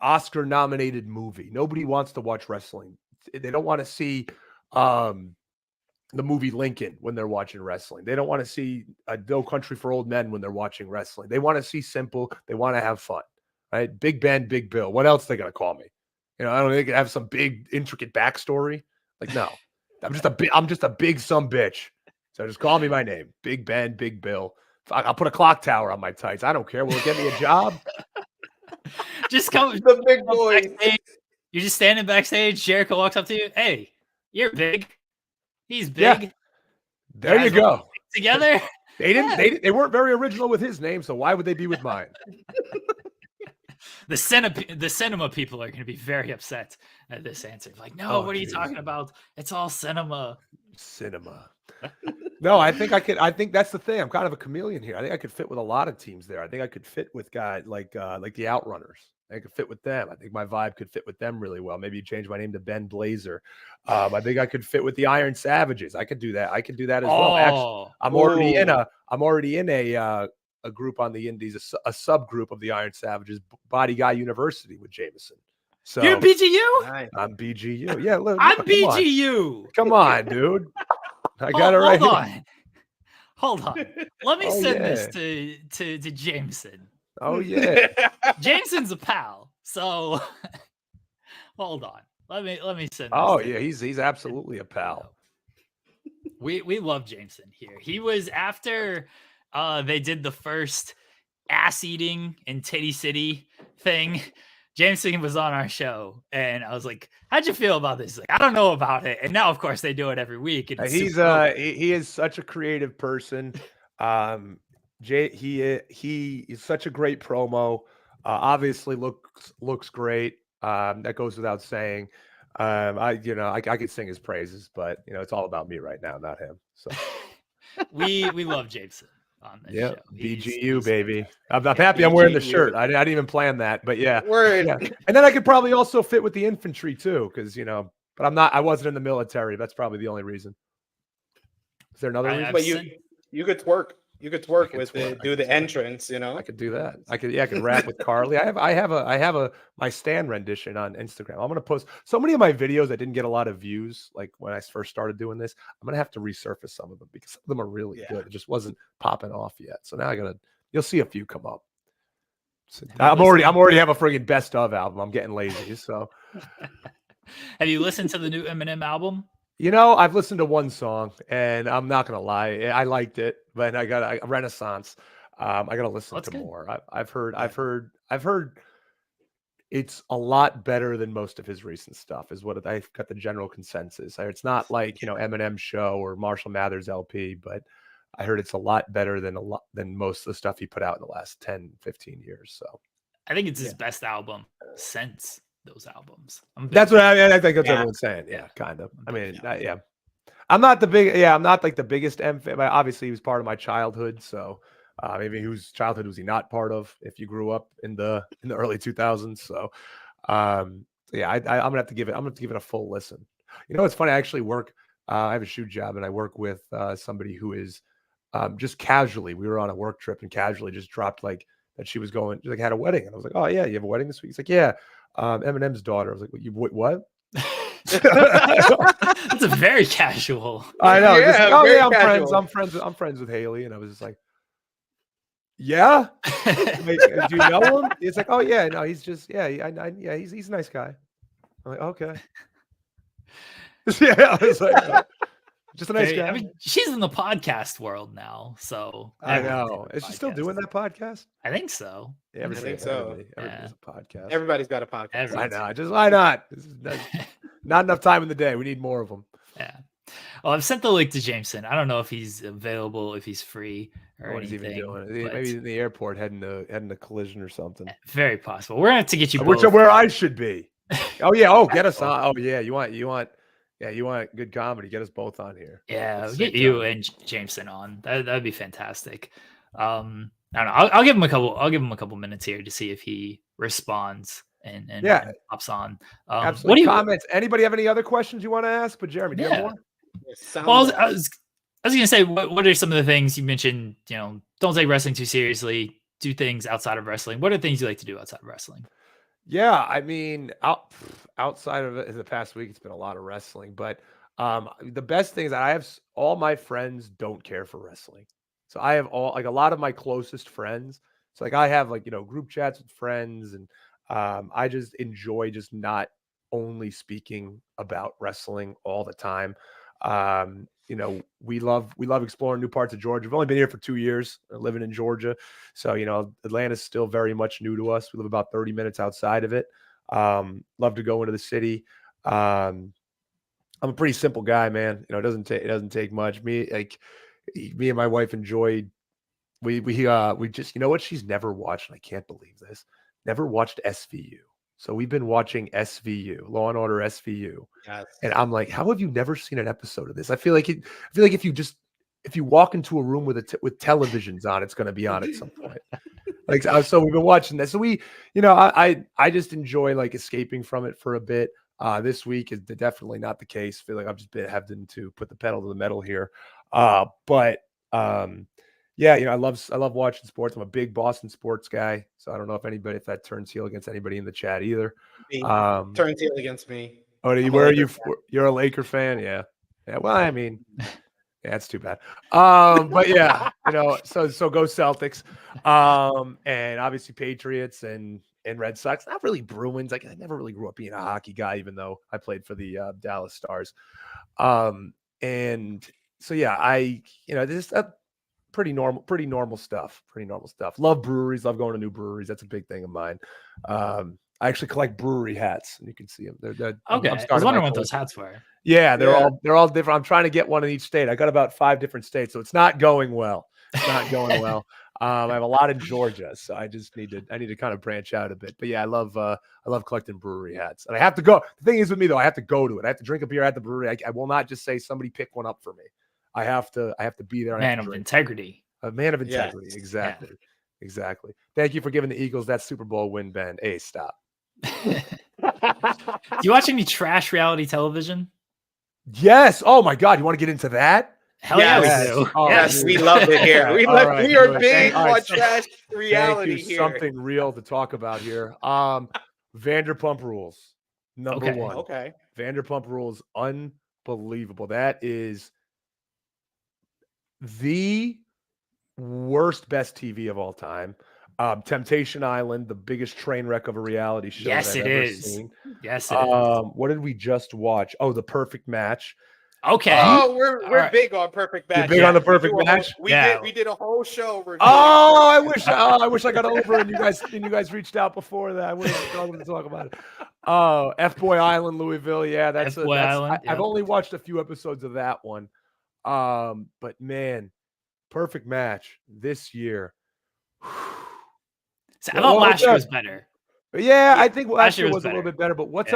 Oscar nominated movie. Nobody wants to watch wrestling. They don't want to see the movie Lincoln when they're watching wrestling. They don't want to see No Country for Old Men when they're watching wrestling. They want to see simple. They want to have fun. Right? Big Ben, Big Bill. What else they gonna call me? You know, I don't think they have some big intricate backstory. Like, no, I'm just a big some bitch. So just call me my name. Big Ben, Big Bill. I'll put a clock tower on my tights. I don't care. Will it get me a job? Just come. The big boys. You're just standing backstage. Jericho walks up to you. Hey, you're big. He's big. Yeah. There you go. Together. They weren't very original with his name, so why would they be with mine? The cinema people are going to be very upset at this answer. Like, no, what are you talking about? It's all cinema. No, I think that's the thing. I'm kind of a chameleon here. I think I could fit with a lot of teams there. I think I could fit with guys like the Outrunners. I could fit with them. I think my vibe could fit with them really well. Maybe change my name to Ben Blazer. I think I could fit with the Iron Savages. I could do that. I could do that as well. Actually, I'm already in a group on the Indies, a subgroup of the Iron Savages, Body Guy University with Jameson. So you're BGU? I'm BGU. Yeah, look, I'm BGU. Come on, dude. I got it right here. Hold on. Let me send this to Jameson. Oh yeah. Jameson's a pal. So hold on. Let me send this. Oh yeah, he's absolutely a pal. We love Jameson here. He was after they did the first ass eating in Titty City thing. Jameson was on our show, and I was like, "How'd you feel about this?" He's like, "I don't know about it." And now, of course, they do it every week. And he is such a creative person. He is such a great promo. Obviously, looks great. That goes without saying. I could sing his praises, but it's all about me right now, not him. So we love Jameson on this show. BGU, baby. I'm happy I'm wearing the shirt. I didn't even plan that, but yeah. Yeah. And then I could probably also fit with the infantry too, because but I wasn't in the military. That's probably the only reason. Is there another reason? But you could twerk. You could twerk with it, do the entrance, I could do that. I could rap with Carly. I have my Stan rendition on Instagram. I'm gonna post so many of my videos that didn't get a lot of views, like when I first started doing this. I'm gonna have to resurface some of them because some of them are really good. It just wasn't popping off yet. So now you'll see a few come up. So I'm already have a friggin' best of album. I'm getting lazy. So have you listened to the new Eminem album? I've listened to one song, and I'm not gonna lie, I liked it, but I got a Renaissance. I gotta listen to more. I've heard it's a lot better than most of his recent stuff. Is what I've got the general consensus. It's not like Eminem's show or Marshall Mathers LP, but I heard it's a lot better than most of the stuff he put out in the last 10, 15 years. So I think it's his best album since those albums. That's what I think that's what everyone's saying. Yeah, kind of. I mean, yeah. I'm not like the biggest M fan. Obviously, he was part of my childhood. So maybe whose childhood was he not part of? If you grew up in the early 2000s, so I'm gonna have to give it a full listen. It's funny. I actually work. I have a shoe job, and I work with somebody who is just casually. We were on a work trip, and casually just dropped like that she was going. She had a wedding, and I was like, "Oh yeah, you have a wedding this week?" He's like, "Yeah." Eminem's daughter. I was like, what? That's a very casual. I know. Yeah, I'm friends with Haley, and I was just like, Yeah. Wait, do you know him? It's like, oh yeah, no, he's just yeah, he's a nice guy. I'm like, okay. Yeah, I was like, just a nice guy. I mean, she's in the podcast world now, so I know. Is she still doing that podcast? I think so. I think so. Everybody's a podcast. Everybody's got a podcast. Why not? Just why not? This is not enough time in the day. We need more of them. Yeah. Well, I've sent the link to Jameson. I don't know if he's available, if he's free or what anything. What is he even doing? Maybe in the airport heading to collision or something. Very possible. We're gonna have to get you Which both. where I should be. Oh yeah. Oh, get us on. Oh yeah. You want good comedy. Get us both on here. Yeah, get you and Jameson on. That'd be fantastic. I don't know. I'll give him a couple. I'll give him a couple minutes here to see if he responds and pops on. Absolutely. What do you comments? Anybody have any other questions you want to ask? But Jeremy, do you have more? Well, I was gonna say, what are some of the things you mentioned? You know, don't take wrestling too seriously. Do things outside of wrestling. What are things you like to do outside of wrestling? Yeah, I mean, outside of it, in the past week, it's been a lot of wrestling. But the best thing is that I have all my friends don't care for wrestling, so I have a lot of my closest friends. So like I have group chats with friends, and I just enjoy just not only speaking about wrestling all the time. We love exploring new parts of Georgia. We've only been here for 2 years, living in Georgia. So, Atlanta's still very much new to us. We live about 30 minutes outside of it. Love to go into the city. I'm a pretty simple guy, man. It doesn't take much. Me and my wife enjoyed, we just, what she's never watched. And I can't believe this. Never watched SVU. So we've been watching SVU, Law and Order SVU, and I'm like, how have you never seen an episode of this? I feel like if you walk into a room with televisions on, it's going to be on at some point. So we've been watching this. So I just enjoy escaping from it for a bit. This week is definitely not the case. I feel like I've just been having to put the pedal to the metal here. Yeah, I love watching sports. I'm a big Boston sports guy, so I don't know if that turns heel against anybody in the chat either. Turns heel against me. Oh, where are you? You're a Laker fan, yeah. Well, I mean, yeah, that's too bad. But yeah, so go Celtics, and obviously Patriots and Red Sox. Not really Bruins. I never really grew up being a hockey guy, even though I played for the Dallas Stars. And so yeah, this. Pretty normal stuff. Love breweries. Love going to new breweries. That's a big thing of mine. I actually collect brewery hats, and you can see them. They're okay. I was wondering what those hats were. Yeah, they're all different. I'm trying to get one in each state. I got about 5 different states, so it's not going well. I have a lot in Georgia, so I need to kind of branch out a bit. But yeah, I love collecting brewery hats, and I have to go. The thing is with me though, I have to go to it. I have to drink a beer at the brewery. I will not just say somebody pick one up for me. I have to be there. Man of integrity. A man of integrity. Yeah. Exactly. Yeah. Exactly. Thank you for giving the Eagles that Super Bowl win, Ben. Hey, stop. Do you watch any trash reality television? Yes. Oh my God. You want to get into that? Hell yeah, we do. Oh, yes, we love it here. We are big on trash reality here. Something real to talk about here. Vanderpump Rules. Number one. Okay. Vanderpump Rules. Unbelievable. That is the worst, best TV of all time. Temptation Island, the biggest train wreck of a reality show. Yes, that I've it ever is. Seen. Yes, it is. What did we just watch? Oh, The Perfect Match. Okay. We're big on Perfect Match. You're big on The Perfect Match. We did a whole show review. Oh, I wish I got over and you guys reached out before that. I would have struggled to talk about it. Oh, F-Boy Island, Louisville. Yeah, that's Island. I've only watched a few episodes of that one. But man, Perfect Match this year. So I thought last year was better. Yeah, I think last year was a little bit better. But what's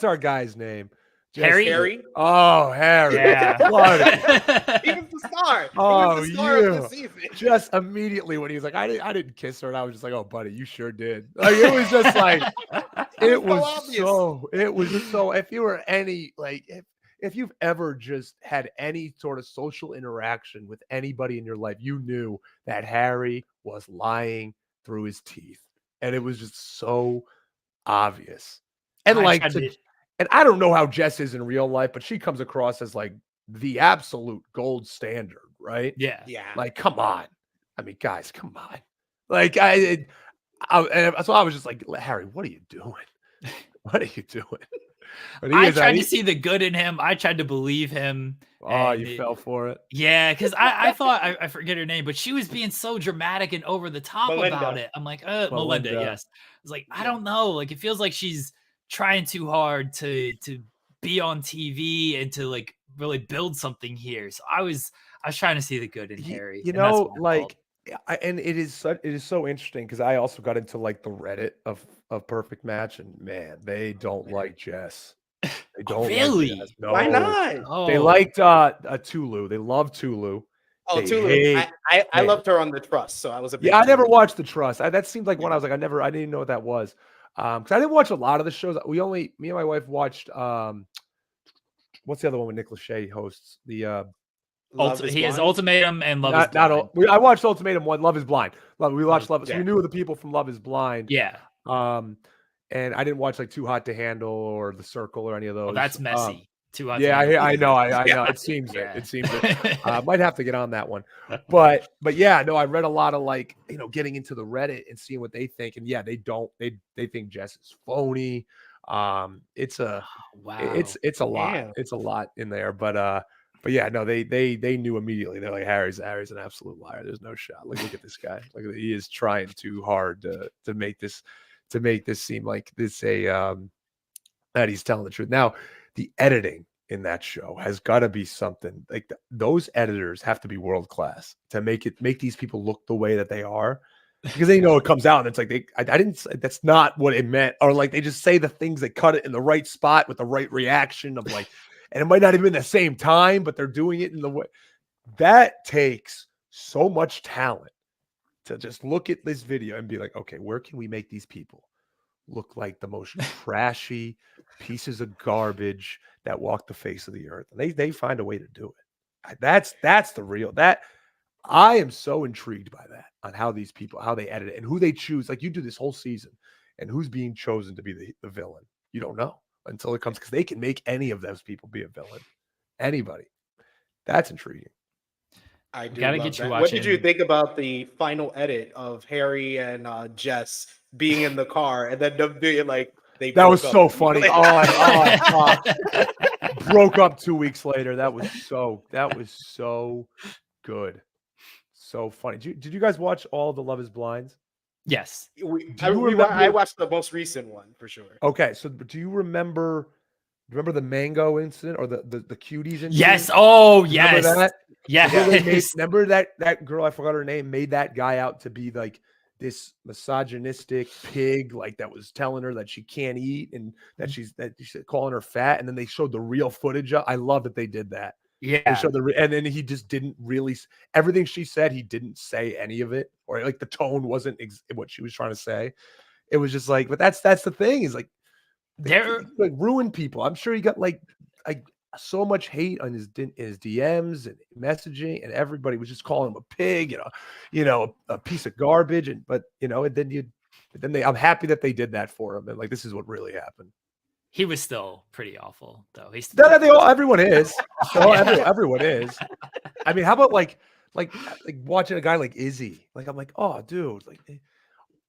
our guy's name? Harry. Oh, Harry. Yeah. He was the star. Oh, he was the star of the season. Just immediately when he was like, I didn't kiss her, and I was just like, oh, buddy, you sure did. Like it was just like it was so. If you were if you've ever just had any sort of social interaction with anybody in your life, you knew that Harry was lying through his teeth. And it was just so obvious. And and I don't know how Jess is in real life, but she comes across as like the absolute gold standard, right? Yeah. Yeah. Like, come on. I mean, guys, come on. Like and so I was just like, Harry, what are you doing? What are you doing? But I tried to see the good in him. I tried to believe him. Oh, you fell for it. Yeah, because I thought I forget her name, but she was being so dramatic and over the top Melinda. about it. I'm like, Melinda, yes. I was like, I don't know. Like, it feels like she's trying too hard to be on TV and to like really build something here. So I was trying to see the good in Harry. You and that's know, my like, fault. and it is so interesting because I also got into like the Reddit of Perfect Match, and man, they don't like Jess. They don't really? like Jess. No. Why not? Oh, They liked Tulu. They love Tulu. Oh, They Tulu. hate- I loved her on the Trust, so I was a big Yeah, I never Tulu. watched the Trust. That seemed like one I was like, I didn't even know what that was. Because I didn't watch a lot of the shows. Me and my wife watched what's the other one with Nick Lachey hosts? The he has Ultimatum and Love is Blind. I watched Ultimatum 1, Love is Blind. We watched Love. So yeah. we knew the people from Love is Blind. Yeah. And I didn't watch like Too Hot to Handle or The Circle or any of those. Well, that's messy. Too Hot. Yeah, I know. I know. It seems it. It seems it. Might have to get on that one. But yeah, no, I read a lot of like, getting into the Reddit and seeing what they think. And yeah, they think Jess is phony. It's a a lot. Damn. It's a lot in there. But yeah, no, they knew immediately. They're like, Harry's an absolute liar. There's no shot. Look at this guy. He is trying too hard to make this seem like this that he's telling the truth. Now, the editing in that show has got to be something like those editors have to be world class to make these people look the way that they are, because they know it comes out and it's like I didn't, that's not what it meant, or like they just say the things, they cut it in the right spot with the right reaction of like, and it might not even be the same time, but they're doing it in the way that takes so much talent to just look at this video and be like, okay, where can we make these people look like the most trashy pieces of garbage that walk the face of the earth? And they find a way to do it. That's the real, that I am so intrigued by that, on how these people, how they edit it and who they choose. Like, you do this whole season and who's being chosen to be the villain. You don't know until it comes, because they can make any of those people be a villain. Anybody. That's intriguing. I do gotta love get you that. watching. What did you think about the final edit of Harry and Jess being in the car and then them being like, that was so funny. Broke up 2 weeks later. That was so good. So funny. Did you guys watch all the Love is Blinds? Yes. I watched the most recent one for sure. Okay, so do you remember the mango incident or the cuties incident? Yes. Oh, yes. Remember that? Yes. Remember that girl, I forgot her name, made that guy out to be like this misogynistic pig, like that was telling her that she can't eat and that she's calling her fat. And then they showed the real footage. I love that they did that. Yeah. They showed and then he just didn't really, everything she said, he didn't say any of it, or like the tone wasn't what she was trying to say. It was just like, but that's the thing, is like, They're like ruined people. I'm sure he got like so much hate on his DMs and messaging, and everybody was just calling him a pig and a piece of garbage. And I'm happy that they did that for him, and like, this is what really happened. He was still pretty awful, though. Everyone is. Everyone is. I mean, how about like watching a guy like Izzy? Like, I'm like, oh, dude, like.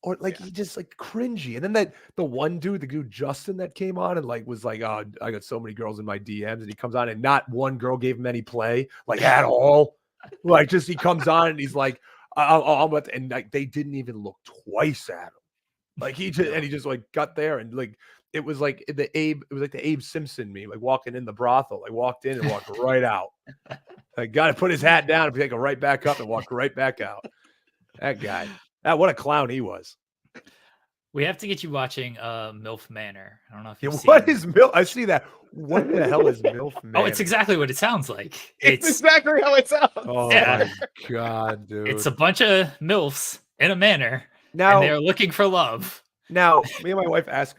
Or like, he just like cringy. And then the one dude, the dude Justin, that came on and like was like, oh, I got so many girls in my DMs, and he comes on and not one girl gave him any play, like at all. Like, just he comes on and he's like, and like they didn't even look twice at him. Like he just like got there, and like it was like the Abe Simpson meme, like walking in the brothel, like walked in and walked right out. Like, got to put his hat down and take it right back up and walk right back out. That guy. What a clown he was. We have to get you watching MILF Manor. I don't know if you've seen What is MILF? I see that. What the hell is MILF Manor? Oh, it's exactly what it sounds like. It's exactly how it sounds. Oh, yeah. My God, dude. It's a bunch of MILFs in a manor, now, and they're looking for love. Now, me and my wife ask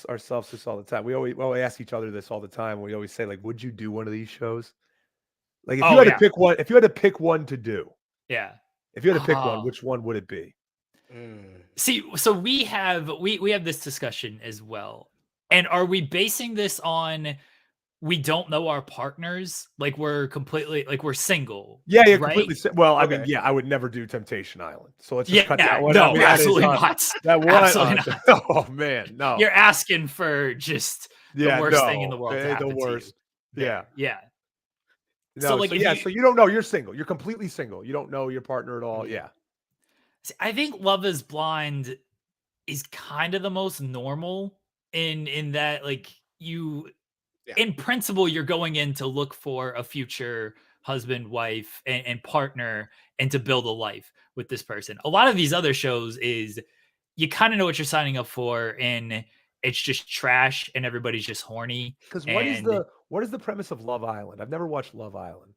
ourselves this all the time. We ask each other this all the time. We always say, like, would you do one of these shows? Like, if you had to pick one, to do. Yeah. If you had to pick one, which one would it be? See, so we have this discussion as well. And are we basing this on we don't know our partners. Like we're completely like we're single. Yeah, right? completely. Well, I mean, Okay. yeah, I would never do Temptation Island. So let's just cut Yeah, that one. no, I mean, that is, absolutely not. that one. Absolutely not. Oh man, no. You're asking for just the Yeah, worst thing in the no, world to happen the to you. worst. There. Yeah. Yeah. So No, like so if yeah, you, so you don't know, you're single. You're completely single. You don't know your partner at all. Yeah. I think Love is Blind is kind of the most normal in that like you in principle you're going in to look for a future husband, wife, and partner and to build a life with this person. A lot of these other shows is you kind of know what you're signing up for and it's just trash and everybody's just horny. Because And what is the premise of Love Island? I've never watched Love Island.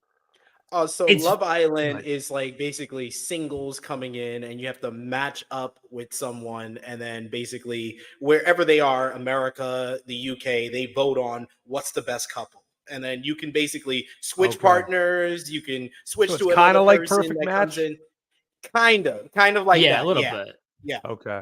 So it's Love Island is like basically singles coming in and you have to match up with someone and then basically wherever they are, America, the UK, they vote on what's the best couple. And then you can basically switch partners, you can switch So to it's another kind of like person Perfect that Match. comes in. Kind of like yeah, that. a little Yeah. bit. Yeah. Okay.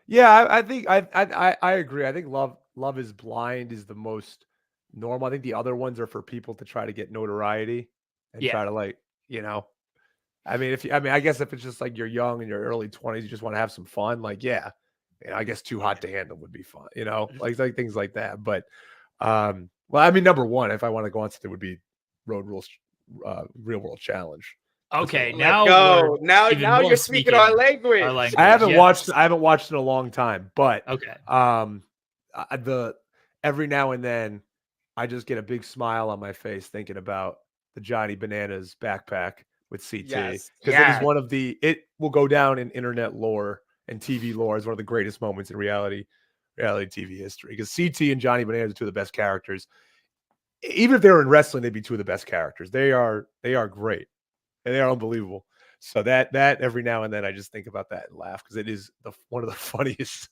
Yeah, I think I agree. I think Love is Blind is the most normal. I think the other ones are for people to try to get notoriety and Yeah. try to like, you know. I mean, I guess if it's just like you're young in your early 20s, you just want to have some fun, like, yeah. I guess Too Hot to Handle would be fun, like things like that. But well, I mean, number one, if I want to go on something, would be Road Rules Real World Challenge. Okay, Let's now go. Now more you're speaking our language. I haven't yes. watched it in a long time, but Okay. Every now and then I just get a big smile on my face thinking about the Johnny Bananas backpack with CT. Yes. Because it is one of it will go down in internet lore and TV lore as one of the greatest moments in reality TV history. Because CT and Johnny Bananas are two of the best characters. Even if they were in wrestling, they'd be two of the best characters. They are great. And they are unbelievable. So that every now and then I just think about that and laugh because it is one of the funniest.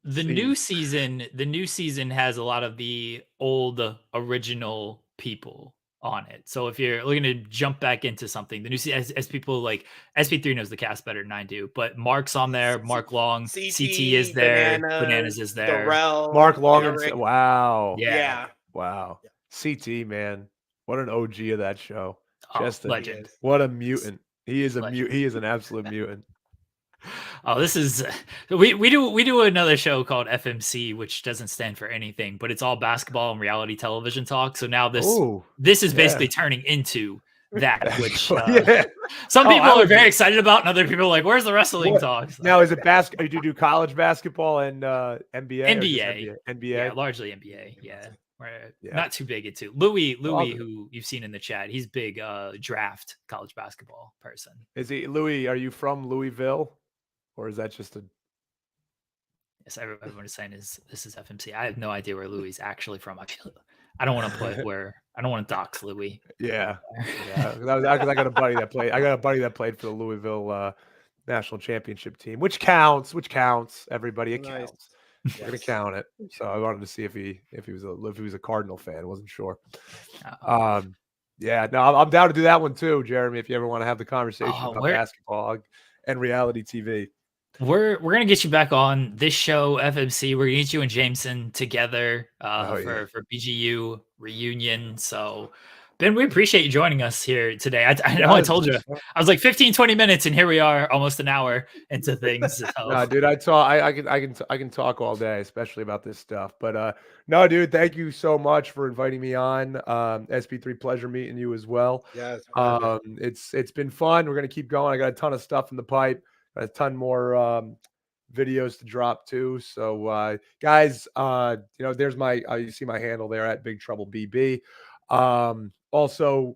The new season has a lot of the old original people on it. So if you're looking to jump back into something, the new season, as people like SP3 knows the cast better than I do, but Mark's on there, Mark Long, CT is there, Bananas is there, Darrell, Mark Long, wow, yeah, wow, CT, man, what an OG of that show. Just legend. What a mutant. He is He is an absolute mutant. Oh, this is we do another show called FMC, which doesn't stand for anything, but it's all basketball and reality television talk. So now this is basically turning into that, which some people are very excited about, and other people are like, "Where's the wrestling talk?" So, now is it basketball? Do you do college basketball and NBA? NBA, yeah, largely NBA. Yeah. Not too big into Louis, who you've seen in the chat. He's big draft college basketball person. Is he Louis? Are you from Louisville, or is that just a? Yes, everyone is saying this is FMC. I have no idea where Louis is actually from. I don't want to put where I don't want to dox Louis. Yeah, because I got a buddy that played. I got a buddy that played for the Louisville national championship team, which counts. Everybody, it counts. We're gonna count it. So I wanted to see if he was a Cardinal fan. I wasn't sure. Yeah, no, I'm down to do that one too, Jeremy. If you ever want to have the conversation about basketball and reality TV, we're gonna get you back on this show, FMC. We're gonna get you and Jameson together for BGU reunion. So Ben, we appreciate you joining us here today. I know I told you I was like 15, 20 minutes, and here we are almost an hour into things. So. No, dude, I can talk all day, especially about this stuff. But no, dude, thank you so much for inviting me on. SP3, pleasure meeting you as well. Yeah, it's been fun. We're gonna keep going. I got a ton of stuff in the pipe, got a ton more videos to drop too. So guys, there's you see my handle there at Big Trouble BB. Also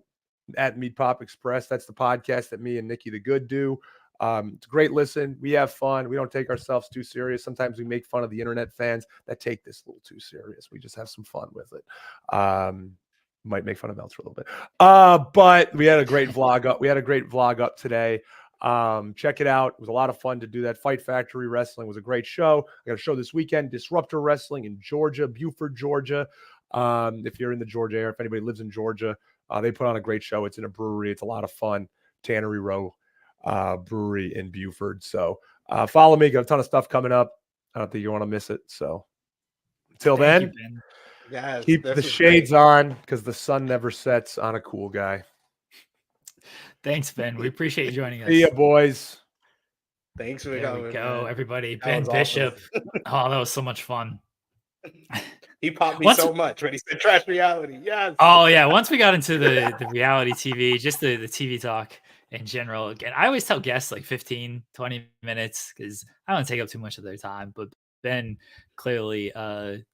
at Meat Pop Express. That's the podcast that me and Nikki the Good do. It's a great listen. We have fun. We don't take ourselves too serious. Sometimes we make fun of the internet fans that take this a little too serious. We just have some fun with it. Might make fun of Meltzer a little bit. But we had a great vlog up. We had a great vlog up today. Check it out. It was a lot of fun to do that. Fight Factory Wrestling was a great show. I got a show this weekend, Disruptor Wrestling in Georgia, Buford, Georgia. If you're in the Georgia area, if anybody lives in Georgia, they put on a great show. It's in a brewery. It's a lot of fun. Tannery Row Brewery in Buford. So follow me. Got a ton of stuff coming up. I don't think you want to miss it. So until then, Yes, Keep this the was shades great. on because the sun never sets on a cool guy. Thanks, Ben. We appreciate you joining us. See ya, boys. Thanks for There we coming, go, man. everybody. That Ben was awesome. Bishop. Oh, that was so much fun. He popped me Once- so much when he said trash reality. Yes. Oh yeah, once we got into the reality TV, just the TV talk in general, again, I always tell guests like 15, 20 minutes because I don't take up too much of their time. But Ben clearly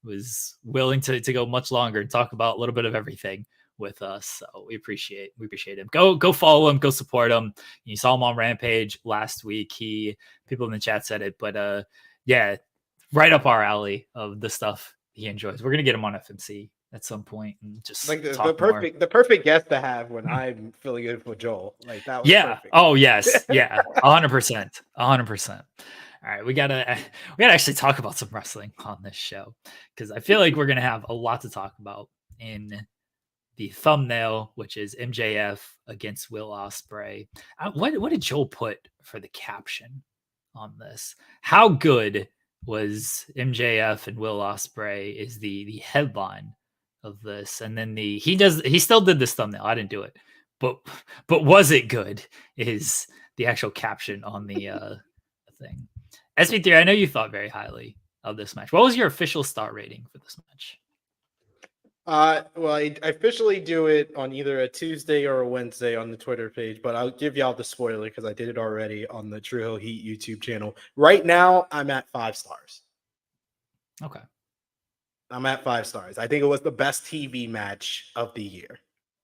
was willing to go much longer and talk about a little bit of everything with us. So we appreciate him. Go follow him, go support him. You saw him on Rampage last week. People in the chat said it, but yeah, right up our alley of the stuff he enjoys. We're gonna get him on FMC at some point and just Like the talk perfect guest to have when I'm filling in for Joel. Like that was yeah. perfect. Oh yes. Yeah. 100%. 100%. All right, we gotta actually talk about some wrestling on this show because I feel like we're gonna have a lot to talk about in the thumbnail, which is MJF against Will Ospreay. What did Joel put for the caption on this? How good was MJF and Will Ospreay is the headline of this, and then he still did this thumbnail. I didn't do it, but was it good? Is the actual caption on the thing? SP3, I know you thought very highly of this match. What was your official star rating for this match? Well, I officially do it on either a Tuesday or a Wednesday on the Twitter page, but I'll give y'all the spoiler because I did it already on the True Hill Heat YouTube channel. Right now, I'm at 5 stars. Okay. I'm at 5 stars. I think it was the best TV match of the year,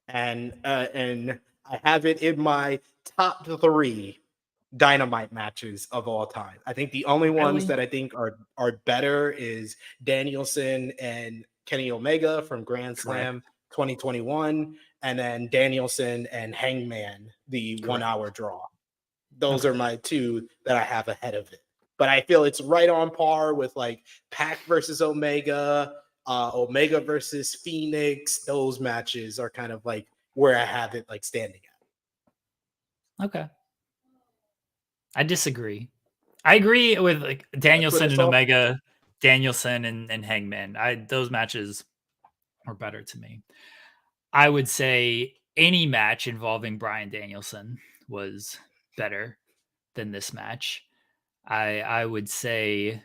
and I have it in my top 3 Dynamite matches of all time. I think the only ones that I think are better is Danielson and Kenny Omega from Grand Slam 2021, and then Danielson and Hangman, the 1 hour draw. Those are my 2 that I have ahead of it. But I feel it's right on par with like Pac versus Omega, Omega versus Phoenix. Those matches are kind of like where I have it like standing at. Okay. I disagree. I agree with like Danielson and Omega, Danielson and Hangman. Those matches were better to me. I would say any match involving Bryan Danielson was better than this match. I would say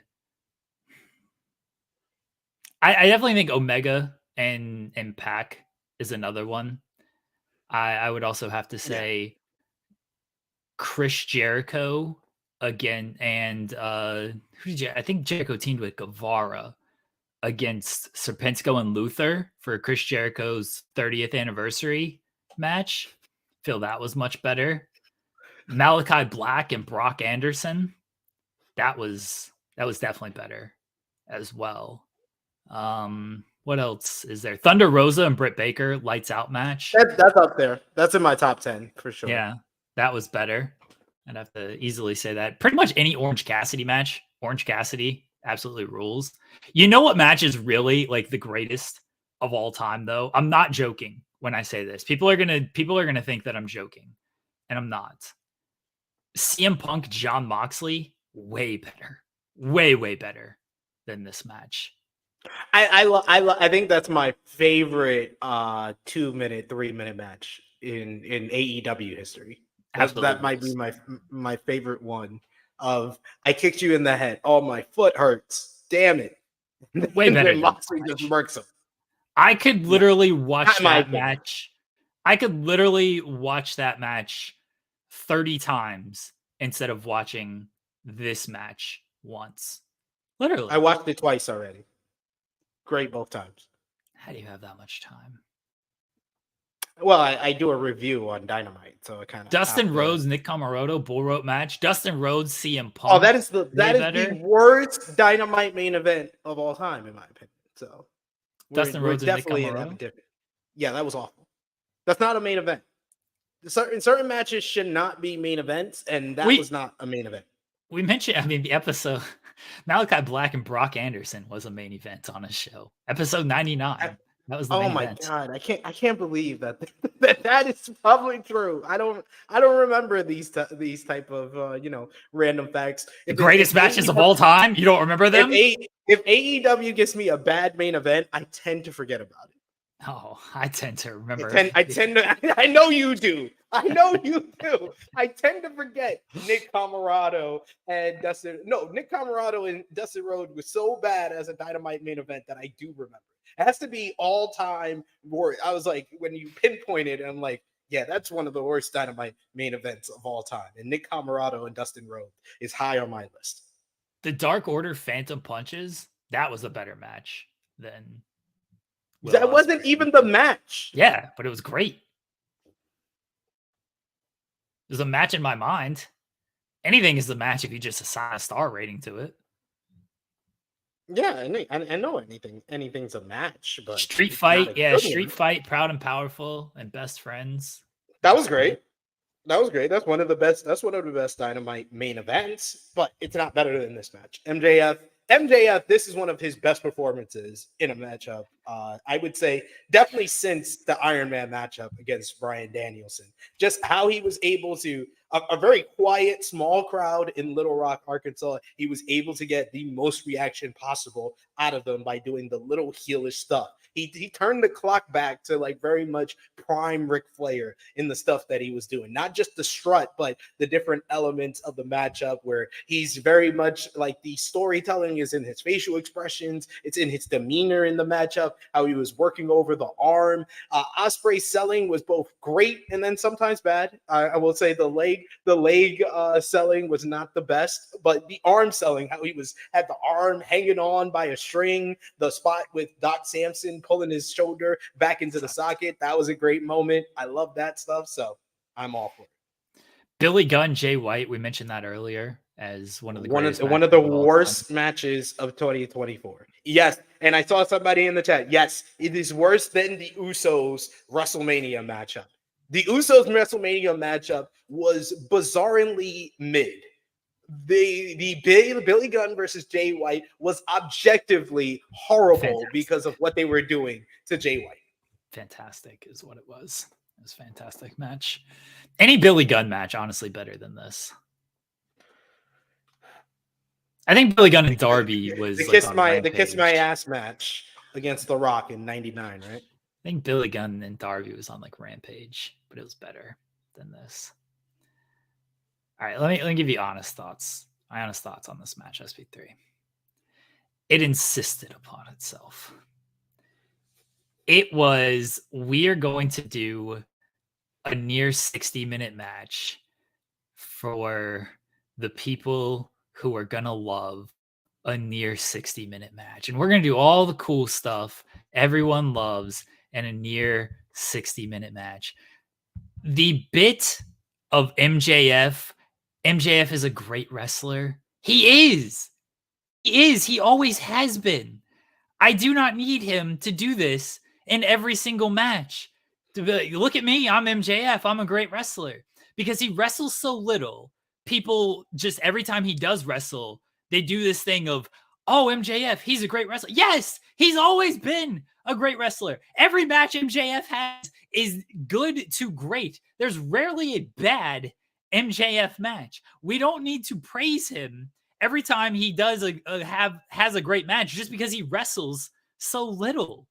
I definitely think Omega and Pac is another one. I would also have to say Chris Jericho again, and I think Jericho teamed with Guevara against Serpentico and Luther for Chris Jericho's 30th anniversary match. Feel that was much better. Malachi Black and Brock Anderson. That was definitely better as well. What else is there? Thunder Rosa and Britt Baker lights out match. That's up there. That's in my top 10 for sure. Yeah, that was better. I'd have to easily say that. Pretty much any Orange Cassidy match. Orange Cassidy absolutely rules. You know what match is really like the greatest of all time, though? I'm not joking when I say this. People are gonna think that I'm joking, and I'm not. CM Punk, John Moxley, way better, way better than this match. I think that's my favorite 2-minute, 3-minute match in AEW history. That might be my favorite one. Of I kicked you in the head. Oh, my foot hurts. Damn it! Way better. Moxley just murks him. I could literally watch that match. I could literally watch that match 30 times instead of watching this match once. Literally. I watched it twice already. Great both times. How do you have that much time? Well, I do a review on Dynamite, so it kind of Dustin Rhodes, Nick Comoroto, bull rope match. Dustin Rhodes, CM Punk. Oh, that is the worst Dynamite main event of all time, in my opinion. So Dustin Rhodes definitely and Nick Comoroto? Yeah, that was awful. That's not a main event. Certain matches should not be main events, and that was not a main event. We mentioned, the episode Malachi Black and Brock Anderson was a main event on a show. Episode 99. That was the Oh main my event. God, I can't believe that that is probably true. I don't remember these type of random facts. The greatest matches of all time. You don't remember them? If AEW gives me a bad main event, I tend to forget about it. Oh, I tend to remember. I tend to. I know you do. I know you do. I tend to forget Nick Camarado and Dustin. No, Nick Camarado and Dustin Rhodes was so bad as a Dynamite main event that I do remember. It has to be all time. I was like, when you pinpointed, I'm like, yeah, that's one of the worst Dynamite main events of all time. And Nick Camarado and Dustin Rhodes is high on my list. The Dark Order Phantom Punches, that was a better match than Will That wasn't Ospreay. even the match. Yeah, but it was great. It was a match in my mind. Anything is the match if you just assign a star rating to it. Yeah, I know anything's a match, but Street Fight, Street Fight, Proud and Powerful, and Best Friends. That was great. That was great. That's one of the best. That's one of the best Dynamite main events, but it's not better than this match. MJF, this is one of his best performances in a matchup. I would say definitely since the Iron Man matchup against Bryan Danielson. Just how he was able to, a very quiet, small crowd in Little Rock, Arkansas, he was able to get the most reaction possible out of them by doing the little heelish stuff. He turned the clock back to like very much prime Ric Flair in the stuff that he was doing. Not just the strut, but the different elements of the matchup where he's very much like the storytelling is in his facial expressions. It's in his demeanor in the matchup, how he was working over the arm. Ospreay selling was both great and then sometimes bad. I will say the leg selling was not the best, but the arm selling, how he had the arm hanging on by a string, the spot with Doc Samson pulling his shoulder back into the socket. That was a great moment. I love that stuff. So I'm all for it. Billy Gunn, Jay White, we mentioned that earlier as one of the worst matches of 2024. Yes, and I saw somebody in the chat. Yes, it is worse than the Usos WrestleMania matchup. The Usos WrestleMania matchup was bizarrely mid. The Billy Gunn versus Jay White was objectively horrible because of what they were doing to Jay White. Fantastic is what it was. It was a fantastic match. Any Billy Gunn match, honestly, better than this. I think Billy Gunn and Darby was the kiss my ass match against The Rock in '99, right? I think Billy Gunn and Darby was on like Rampage, but it was better than this. All right, let me give you honest thoughts. My honest thoughts on this match, SP3. It insisted upon itself. It was, we are going to do a near 60-minute match for the people who are going to love a near 60-minute match. And we're going to do all the cool stuff everyone loves in a near 60-minute match. The bit of MJF is a great wrestler. He is. He always has been. I do not need him to do this in every single match. To be like, look at me, I'm MJF. I'm a great wrestler. Because he wrestles so little, people just every time he does wrestle, they do this thing of, oh, MJF, he's a great wrestler. Yes, he's always been a great wrestler. Every match MJF has is good to great. There's rarely a bad MJF match. We don't need to praise him every time he does has a great match just because he wrestles so little.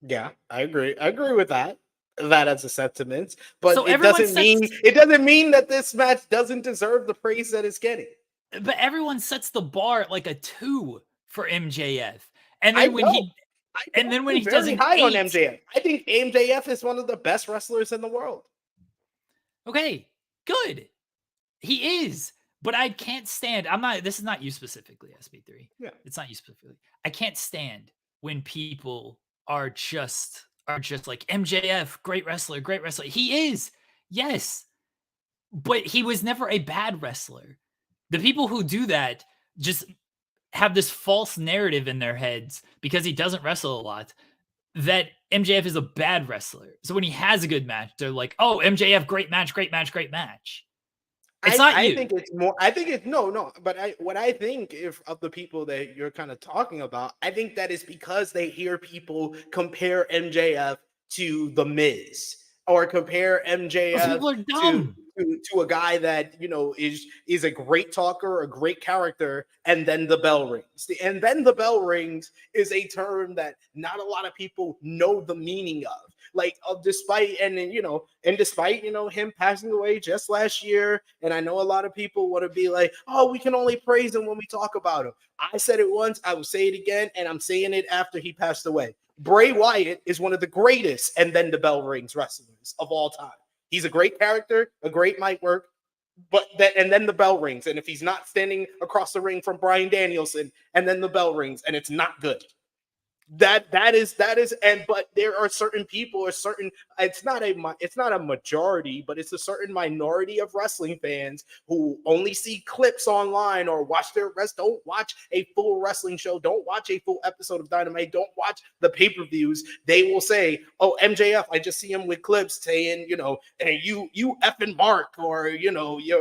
Yeah, I agree. I agree with that. That as a sentiment, but so it doesn't mean that this match doesn't deserve the praise that it's getting. But everyone sets the bar at like a 2 for MJF, and then when he does an high on MJF, I think MJF is one of the best wrestlers in the world. Okay, good, he is. But I can't stand. This is not you specifically, SP3. Yeah, it's not you specifically. I can't stand when people are just like MJF, great wrestler. He is, yes, but he was never a bad wrestler. The people who do that just have this false narrative in their heads because he doesn't wrestle a lot that MJF is a bad wrestler. So when he has a good match, they're like, oh, MJF, great match. It's not you. I think it's more. I think it's no. But what I think if of the people that you're kind of talking about, I think that is because they hear people compare MJF to The Miz or compare Those MJF people are to dumb. to a guy that is a great talker, a great character, and then the bell rings. And then the bell rings is a term that not a lot of people know the meaning of. Like despite him passing away just last year, and I know a lot of people want to be like, oh, we can only praise him when we talk about him. I said it once, I will say it again, and I'm saying it after he passed away. Bray Wyatt is one of the greatest and then the bell rings wrestlers of all time. He's a great character, a great mic work, and then the bell rings, and if he's not standing across the ring from Bryan Danielson, and then the bell rings, and it's not good. That is but there are certain people or certain it's not a majority, but it's a certain minority of wrestling fans who only see clips online or don't watch a full wrestling show, don't watch a full episode of Dynamite, don't watch the pay-per-views. They will say, oh, MJF, I just see him with clips saying, and you effing Mark, or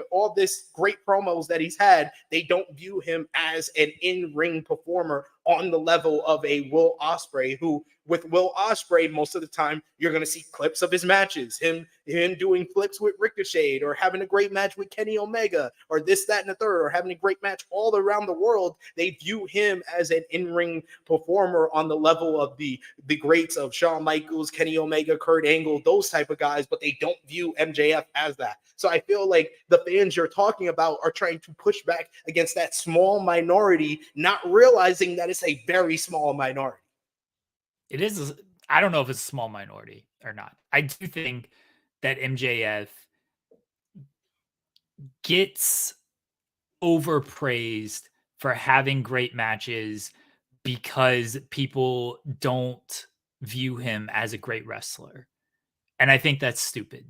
all this great promos that he's had. They don't view him as an in-ring performer on the level of a Will Ospreay, who with Will Ospreay, most of the time, you're going to see clips of his matches, him doing flips with Ricochet, or having a great match with Kenny Omega, or this, that, and the third, or having a great match all around the world. They view him as an in-ring performer on the level of the greats of Shawn Michaels, Kenny Omega, Kurt Angle, those type of guys, but they don't view MJF as that. So I feel like the fans you're talking about are trying to push back against that small minority, not realizing that it's a very small minority. It is. I don't know if it's a small minority or not. I do think that MJF gets overpraised for having great matches because people don't view him as a great wrestler. And I think that's stupid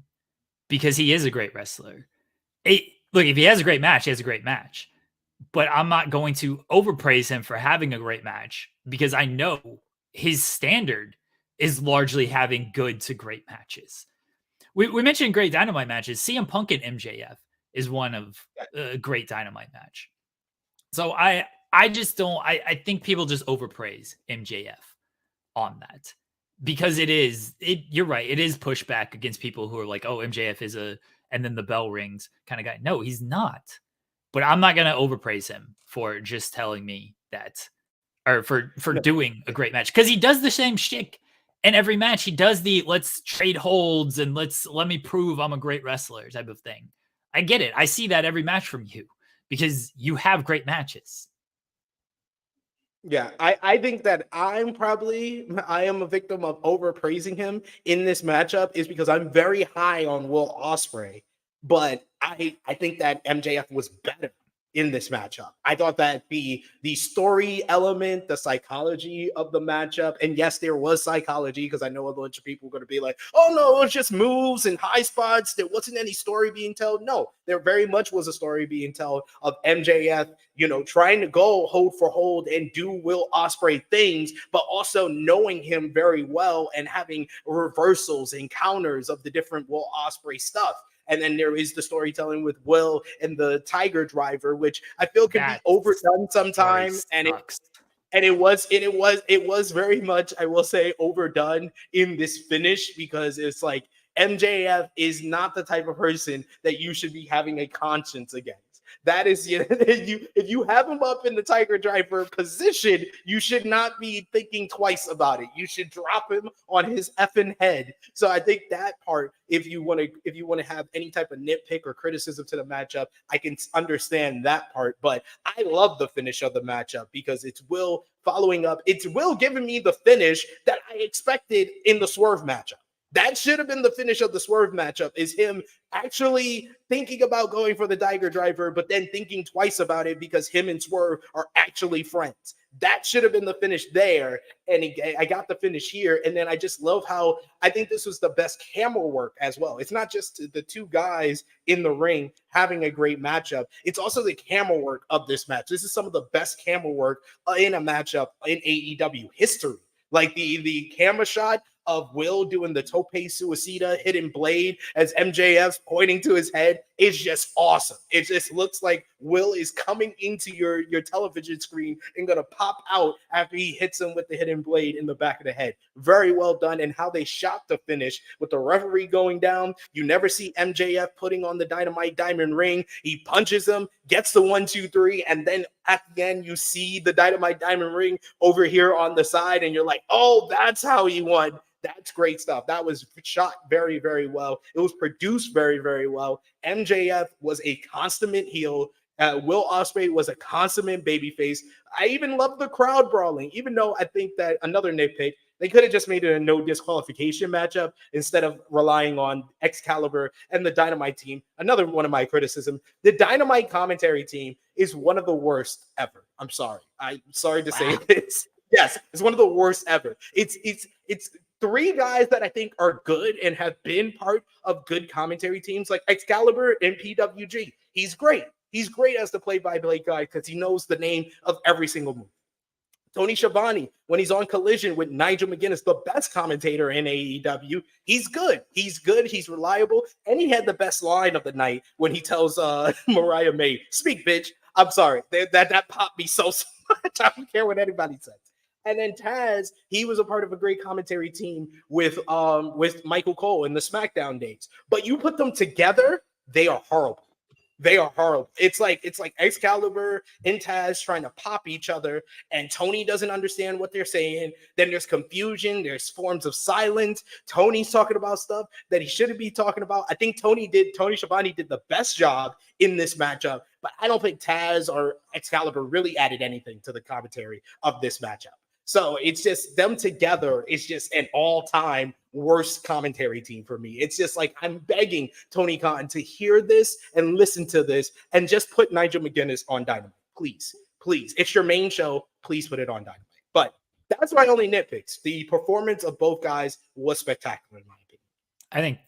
because he is a great wrestler. Look, if he has a great match, he has a great match. But I'm not going to overpraise him for having a great match because I know his standard is largely having good to great matches. We mentioned great Dynamite matches. CM Punk and MJF is one of a great Dynamite match. So I just don't. I think people just overpraise MJF on that because you're right. It is pushback against people who are like, oh, MJF is and then the bell rings kind of guy. No, he's not. But I'm not going to overpraise him for just telling me that, or for doing a great match, because he does the same shtick in every match. He does the let's trade holds and let me prove I'm a great wrestler type of thing. I get it. I see that every match from you because you have great matches. Yeah, I think that I am a victim of overpraising him in this matchup is because I'm very high on Will Ospreay, but I think that MJF was better in this matchup. I thought that the story element, the psychology of the matchup, and yes, there was psychology because I know a bunch of people are going to be like, oh no, it was just moves and high spots. There wasn't any story being told. No, there very much was a story being told of MJF, trying to go hold for hold and do Will Ospreay things, but also knowing him very well and having reversals and counters of the different Will Ospreay stuff. And then there is the storytelling with Will and the Tiger Driver, which I feel can be overdone sometimes. And it was very much, I will say, overdone in this finish because it's like MJF is not the type of person that you should be having a conscience against. That is, if you have him up in the Tiger Driver position, you should not be thinking twice about it. You should drop him on his effing head. So I think that part, if you want to have any type of nitpick or criticism to the matchup, I can understand that part. But I love the finish of the matchup because it's Will following up. It's Will giving me the finish that I expected in the Swerve matchup. That should have been the finish of the Swerve matchup, is him actually thinking about going for the Tiger Driver, but then thinking twice about it because him and Swerve are actually friends. That should have been the finish there. And I got the finish here. And then I just love how I think this was the best camera work as well. It's not just the two guys in the ring having a great matchup. It's also the camera work of this match. This is some of the best camera work in a matchup in AEW history. Like the camera shot of Will doing the tope suicida hidden blade as MJF's pointing to his head. is just awesome. It just looks like Will is coming into your television screen and gonna pop out after he hits him with the hidden blade in the back of the head. Very well done. And how they shot the finish with the referee going down. You never see MJF putting on the Dynamite Diamond ring. He punches him, gets the 1, 2, 3, and then at the end you see the Dynamite Diamond ring over here on the side, and you're like, oh, that's how he won. That's great stuff. That was shot very, very well. It was produced very, very well. MJF was a consummate heel. Will Ospreay was a consummate babyface. I even love the crowd brawling, even though I think that another nitpick, they could have just made it a no disqualification matchup instead of relying on Excalibur and the Dynamite team. Another one of my criticism, the Dynamite commentary team is one of the worst ever. I'm sorry. I'm sorry to say this. Yes, it's one of the worst ever. It's 3 guys that I think are good and have been part of good commentary teams, like Excalibur and PWG. He's great. He's great as the play-by-play guy because he knows the name of every single move. Tony Schiavone, when he's on Collision with Nigel McGuinness, the best commentator in AEW, he's good. He's good. He's reliable. And he had the best line of the night when he tells Mariah May, "Speak, bitch." I'm sorry. That popped me so much. I don't care what anybody says. And then Taz, he was a part of a great commentary team with Michael Cole in the SmackDown days. But you put them together, they are horrible. They are horrible. It's like Excalibur and Taz trying to pop each other, and Tony doesn't understand what they're saying. Then there's confusion. There's forms of silence. Tony's talking about stuff that he shouldn't be talking about. I think Tony Schiavone did the best job in this matchup, but I don't think Taz or Excalibur really added anything to the commentary of this matchup. So it's just them together. It's just an all-time worst commentary team for me. It's just like I'm begging Tony Khan to hear this and listen to this and just put Nigel McGuinness on Dynamite. Please, please. It's your main show. Please put it on Dynamite. But that's my only nitpicks. The performance of both guys was spectacular in my opinion. I think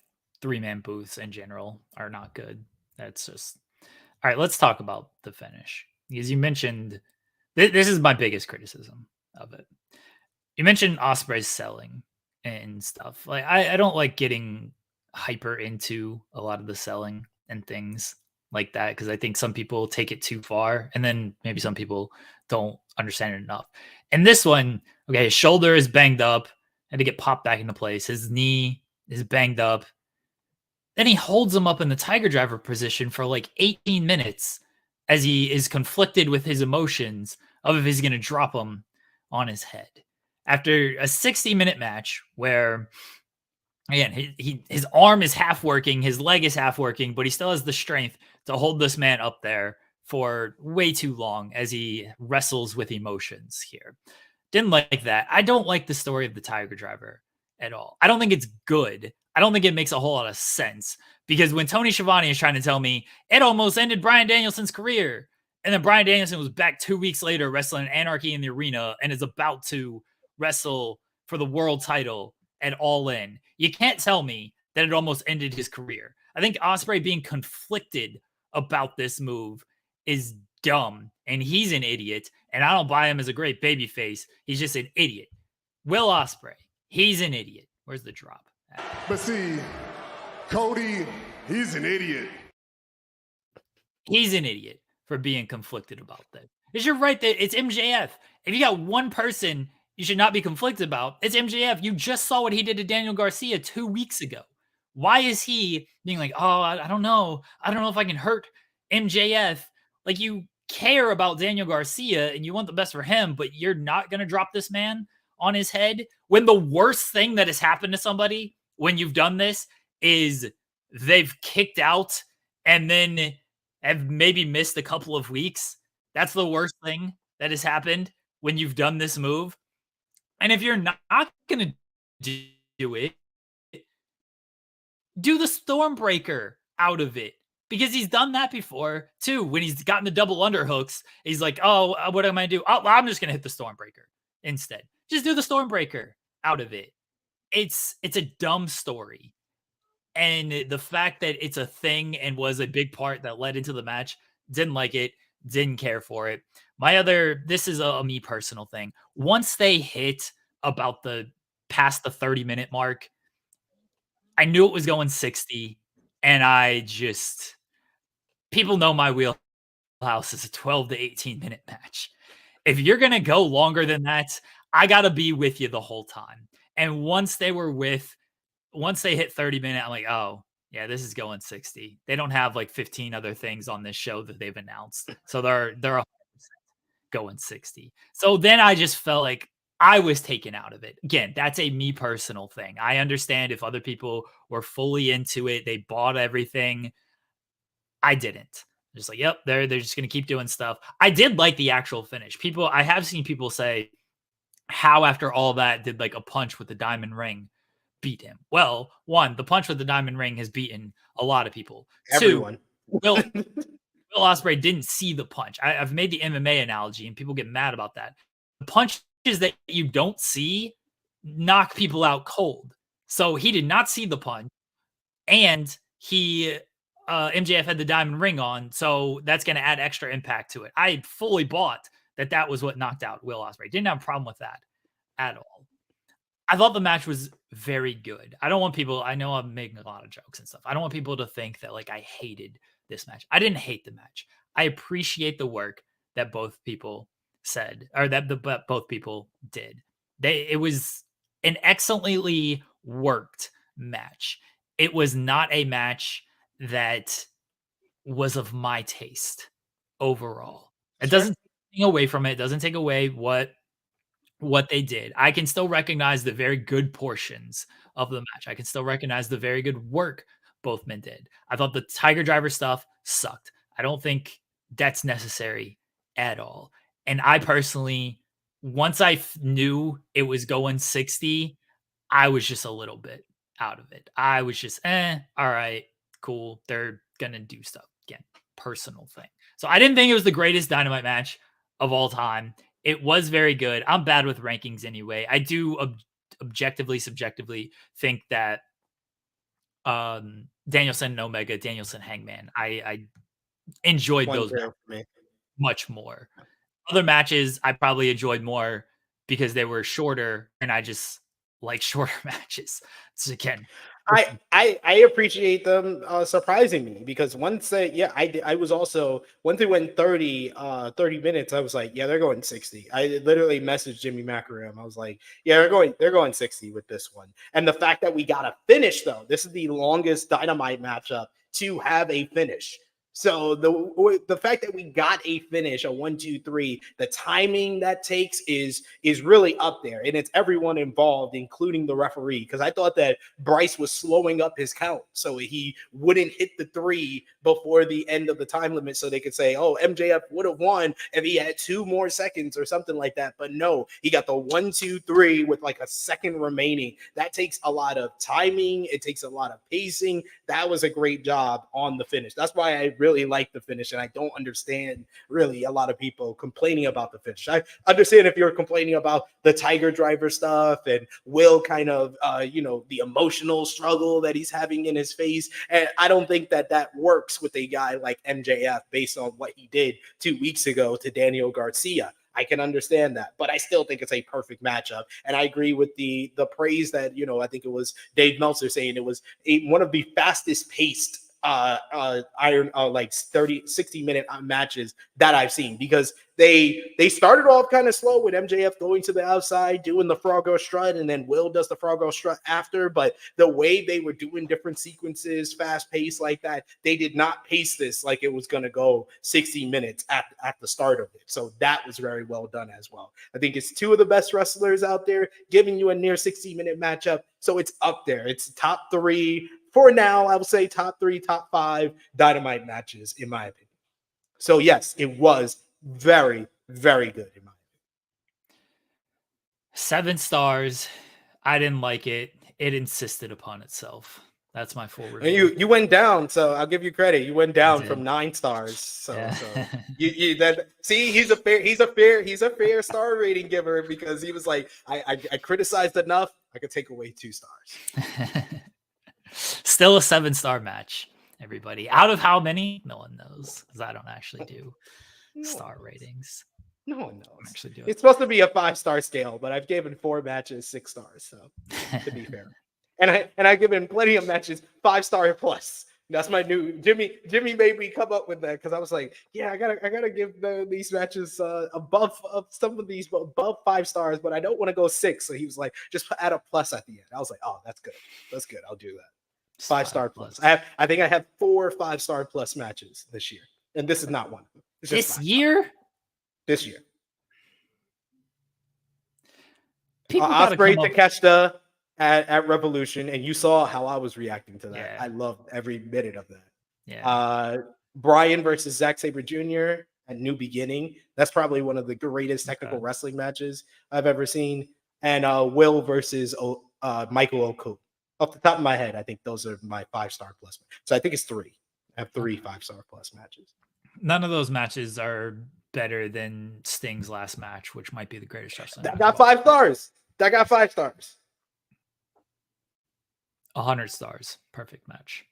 3-man booths in general are not good. That's just... All right, let's talk about the finish. Because you mentioned... This is my biggest criticism of it. You mentioned Ospreay's selling and stuff. Like I don't like getting hyper into a lot of the selling and things like that because I think some people take it too far and then maybe some people don't understand it enough. And this one, okay, his shoulder is banged up, had to get popped back into place. His knee is banged up. Then he holds him up in the Tiger Driver position for like 18 minutes as he is conflicted with his emotions of if he's going to drop him on his head. After a 60-minute match where, again, his arm is half working, his leg is half working, but he still has the strength to hold this man up there for way too long as he wrestles with emotions here. Didn't like that. I don't like the story of the Tiger Driver at all. I don't think it's good. I don't think it makes a whole lot of sense because when Tony Schiavone is trying to tell me it almost ended Bryan Danielson's career, and then Bryan Danielson was back 2 weeks later wrestling Anarchy in the Arena and is about to wrestle for the world title at All In. You can't tell me that it almost ended his career. I think Ospreay being conflicted about this move is dumb, and he's an idiot, and I don't buy him as a great babyface. He's just an idiot. Will Ospreay, he's an idiot. Where's the drop? But see, Cody, he's an idiot. He's an idiot for being conflicted about that. Because you're right that it's MJF. If you got one person you should not be conflicted about, it's MJF. You just saw what he did to Daniel Garcia 2 weeks ago. Why is he being like, oh, I don't know. I don't know if I can hurt MJF. Like, you care about Daniel Garcia and you want the best for him, but you're not going to drop this man on his head when the worst thing that has happened to somebody when you've done this is they've kicked out and then have maybe missed a couple of weeks. That's the worst thing that has happened when you've done this move. And if you're not going to do it, do the Stormbreaker out of it. Because he's done that before, too. When he's gotten the double underhooks, he's like, oh, what am I going to do? Oh, well, I'm just going to hit the Stormbreaker instead. Just do the Stormbreaker out of it. It's a dumb story. And the fact that it's a thing and was a big part that led into the match, didn't like it, didn't care for it. This is a me personal thing. Once they hit about past the 30-minute mark, I knew it was going 60, and I just people know my wheelhouse is a 12 to 18 minute match. If you're going to go longer than that, I got to be with you the whole time. And once they hit 30 minutes, I'm like, oh, yeah, this is going 60. They don't have like 15 other things on this show that they've announced. So they're 100% going 60. So then I just felt like I was taken out of it. Again, that's a me personal thing. I understand if other people were fully into it, they bought everything. I didn't. Just like, yep, they're just gonna keep doing stuff. I did like the actual finish. I have seen people say, how after all that did like a punch with the diamond ring beat him? Well, one, the punch with the diamond ring has beaten a lot of people. Everyone. Two, Will Ospreay didn't see the punch. I've made the MMA analogy, and people get mad about that. The punches that you don't see knock people out cold. So he did not see the punch, and MJF had the diamond ring on, so that's going to add extra impact to it. I fully bought that was what knocked out Will Ospreay. Didn't have a problem with that at all. I thought the match was very good. I don't want people, I know I'm making a lot of jokes and stuff. I don't want people to think that like I hated this match. I didn't hate the match. I appreciate the work that both people said, or that both people did. It was an excellently worked match. It was not a match that was of my taste overall. It doesn't take anything away from it. It doesn't take away what they did. I can still recognize the very good portions of the match. I can still recognize the very good work both men did. I thought the Tiger Driver stuff sucked. I don't think that's necessary at all. And I personally, once I knew it was going 60, I was just a little bit out of it. I was just, all right, cool. They're going to do stuff. Again, personal thing. So I didn't think it was the greatest Dynamite match of all time. It was very good. I'm bad with rankings anyway. I do objectively, subjectively think that Danielson and Omega, Danielson Hangman, I enjoyed those much more. Other matches I probably enjoyed more because they were shorter, and I just like shorter matches. So again, I appreciate them surprising me, because once I was also, once they went 30 minutes, I was like, yeah, they're going 60. I literally messaged Jimmy Macaram. I was like, yeah, they're going 60 with this one. And the fact that we got a finish, though, this is the longest Dynamite matchup to have a finish. So the fact that we got a finish, a 1, 2, 3, the timing that takes is really up there, and it's everyone involved, including the referee. Because I thought that Bryce was slowing up his count so he wouldn't hit the 3 before the end of the time limit, so they could say, "Oh, MJF would have won if he had 2 more seconds or something like that." But no, he got the 1, 2, 3 with like a second remaining. That takes a lot of timing. It takes a lot of pacing. That was a great job on the finish. That's why I really like the finish, and I don't understand really a lot of people complaining about the finish. I understand if you're complaining about the Tiger Driver stuff and Will kind of the emotional struggle that he's having in his face, and I don't think that works with a guy like MJF based on what he did 2 weeks ago to Daniel Garcia. I can understand that, but I still think it's a perfect matchup. And I agree with the praise that, I think it was Dave Meltzer saying it was one of the fastest paced like 60 minute matches that I've seen, because they started off kind of slow with MJF going to the outside, doing the Froggo strut, and then Will does the Froggo strut after. But the way they were doing different sequences, fast paced like that, they did not pace this like it was going to go 60 minutes at the start of it. So that was very well done as well. I think it's 2 of the best wrestlers out there giving you a near 60-minute matchup. So it's up there. It's top 3 for now. I would say top 3, top 5 Dynamite matches in my opinion. So yes, it was very, very good in my opinion. 7 stars. I didn't like it. It insisted upon itself. That's my full review. And you went down, so I'll give you credit. You went down from 9 stars. So, yeah. So he's a fair star rating giver, because he was like, I criticized enough, I could take away 2 stars. Still a 7-star match, everybody. Out of how many? No one knows, because I don't actually do star ratings. No one knows. Actually do it's supposed to be a 5-star scale, but I've given 4 matches 6 stars, so to be fair. And I've given plenty of matches 5-star plus. That's my new Jimmy. Jimmy made me come up with that because I was like, yeah, I gotta give these matches above some of these above 5 stars, but I don't want to go 6. So he was like, just add a plus at the end. I was like, oh, that's good. That's good. I'll do that. 5-star plus. I think I have 4 5-star plus matches this year, and this is not one of them. It's just this year. This year, Ospreay to catch the. At Revolution, and you saw how I was reacting to that. Yeah. I loved every minute of that. Yeah. Brian versus Zack Sabre Jr. at New Beginning. That's probably one of the greatest technical wrestling matches I've ever seen. And Will versus Michael Oku. Off the top of my head, I think those are my 5-star plus. So I think it's 3. I have 3 5-star plus matches. None of those matches are better than Sting's last match, which might be the greatest wrestling. That got 5 stars. That got 5 stars. 100 stars. Perfect match.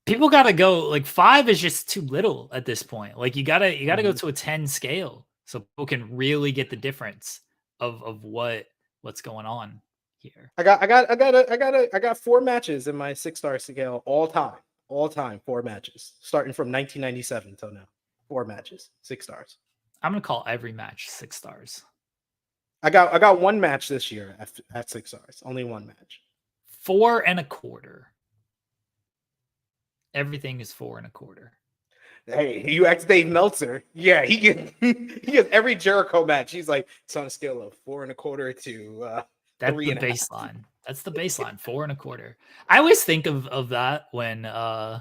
People gotta go like 5 is just too little at this point. Like you gotta go to a 10 scale so people can really get the difference of what's going on here. I got 4 matches in my 6-star scale all time 4 matches starting from 1997 until now. 4 matches, 6 stars. I'm gonna call every match 6 stars. I got 1 match this year at 6 stars. Only 1 match. 4.25. Everything is 4.25. Hey, you asked Dave Meltzer. Yeah, he gets every Jericho match. He's like, it's on a scale of 4.25 to that's 3 the baseline. That's the baseline. 4.25. I always think of that when the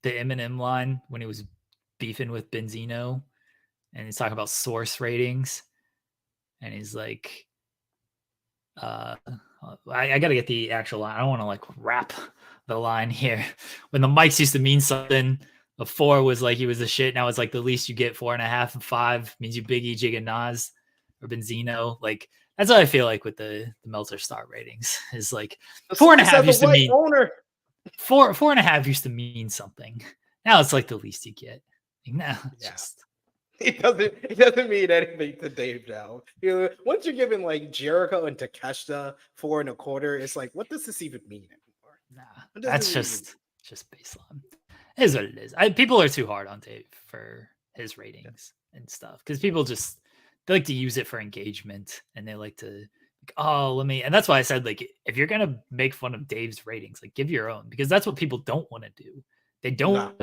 Eminem line when he was beefing with Benzino. And he's talking about source ratings. And he's like, I got to get the actual line. I don't want to like rap the line here. When the mics used to mean something, a 4 was like he was a shit. Now it's like the least you get 4.5 and 5 means you Biggie, Jig, and Nas or Benzino. Like that's what I feel like with the Meltzer star ratings is like 4.5 used to mean 4.5 used to mean something. Now it's like the least you get. Now just. It doesn't mean anything to Dave now. Once you're giving like Jericho and Takeshita 4.25, it's like, what does this even mean anymore? Nah, that's just baseline. It is what it is. People are too hard on Dave for his ratings and stuff because people just they like to use it for engagement and they like to and that's why I said like if you're gonna make fun of Dave's ratings, like give your own because that's what people don't want to do. They don't.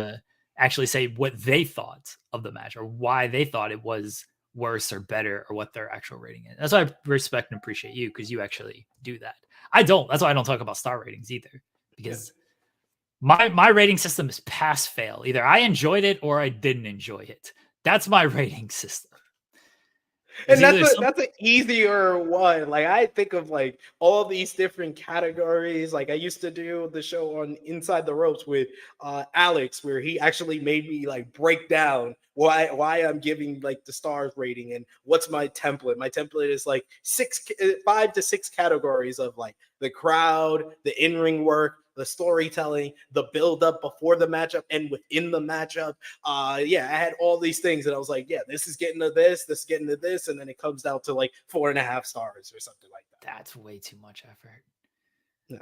Actually say what they thought of the match or why they thought it was worse or better or what their actual rating is. That's why I respect and appreciate you because you actually do that. I don't. That's why I don't talk about star ratings either because my rating system is pass fail. Either I enjoyed it or I didn't enjoy it. That's my rating system. And that's an easier one. Like I think of like all these different categories. Like I used to do the show on Inside the Ropes with Alex, where he actually made me like break down why I'm giving like the stars rating and what's my template. My template is like 5 to 6 categories of like the crowd, the in-ring work, the storytelling, the build-up before the matchup and within the matchup. I had all these things and I was like, yeah, this is getting to this is getting to this, and then it comes down to like 4.5 stars or something like that. That's way too much effort. No.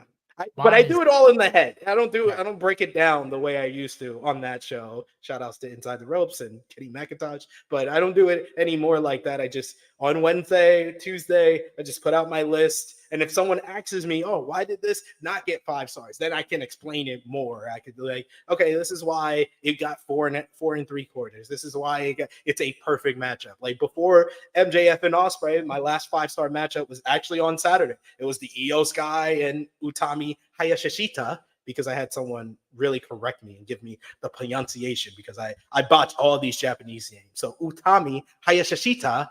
But I do it all in the head. I don't break it down the way I used to on that show. Shout outs to Inside the Ropes and Kenny McIntosh. But I don't do it anymore like that. I just on Wednesday, Tuesday, I just put out my list. And if someone asks me, oh, why did this not get 5 stars? Then I can explain it more. I could be like, okay, this is why it got 4.75. This is why it's a perfect matchup. Like before MJF and Ospreay, my last 5-star matchup was actually on Saturday. It was the Io Sky and Utami Hayashishita, because I had someone really correct me and give me the pronunciation because I botched all these Japanese names. So Utami Hayashishita,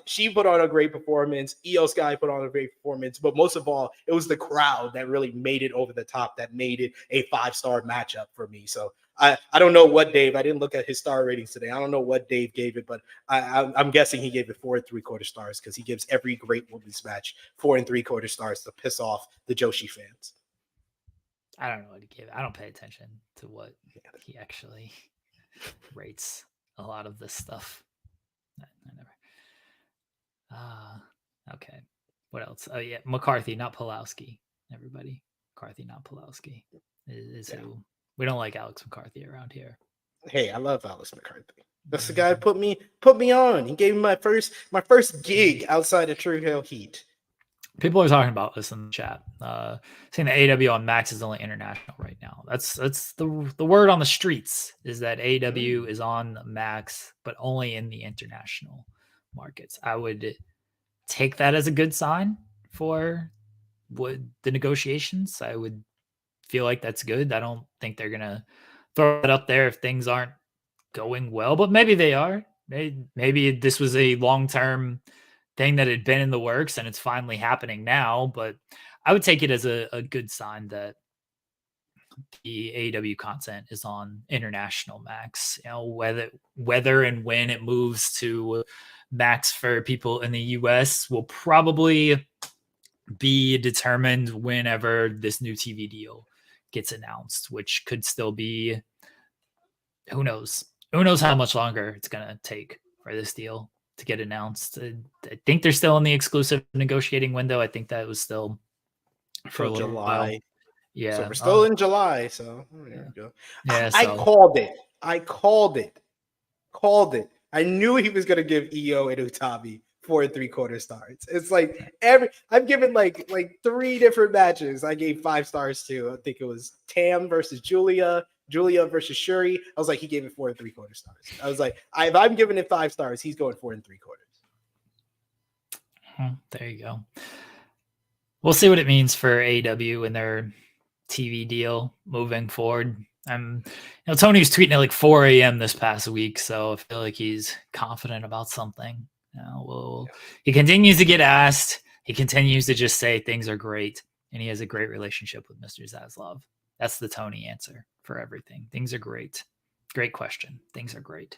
she put on a great performance. Io Sky put on a great performance. But most of all, it was the crowd that really made it over the top, that made it a 5-star matchup for me. So I don't know what Dave, I didn't look at his star ratings today. I don't know what Dave gave it, but I'm guessing he gave it 4.75 stars because he gives every great women's match 4.75 stars to piss off the Joshi fans. I don't know what he gave. I don't pay attention to what he actually rates a lot of this stuff. I never. Okay. What else? Oh yeah, McCarthy, not Pulowski. Everybody. McCarthy, not Pulowski. Is who we don't like Alex McCarthy around here. Hey, I love Alex McCarthy. That's the guy who put me on. He gave me my first gig outside of True Hill Heat. People are talking about this in the chat. Saying the AEW on Max is only international right now. That's the word on the streets is that AEW is on Max, but only in the international markets. I would take that as a good sign for the negotiations. I would feel like that's good. I don't think they're gonna throw it up there if things aren't going well, but maybe they are. Maybe this was a long-term thing that had been in the works and it's finally happening now. But I would take it as a good sign that the AEW content is on international Max. You know, whether and when it moves to Max for people in the US will probably be determined whenever this new TV deal gets announced, which could still be, who knows how much longer it's going to take for this deal to get announced. I think they're still in the exclusive negotiating window. I think that was still for a little July. while. Yeah. So we're still in July. So there we go. Yeah. I called it. I knew he was going to give Io and Utami 4 3/4 stars. It's like I've given like 3 different matches. I gave 5 stars to. I think it was Tam versus Julia versus Shuri. I was like, he gave it 4 3/4 stars. I was like, if I'm giving it 5 stars, he's going 4 3/4. There you go. We'll see what it means for AEW and their TV deal moving forward. Tony was tweeting at like 4 a.m. this past week, so I feel like he's confident about something. He continues to get asked. He continues to just say things are great, and he has a great relationship with Mr. Zaslav. That's the Tony answer for everything. Things are great. Great question. Things are great.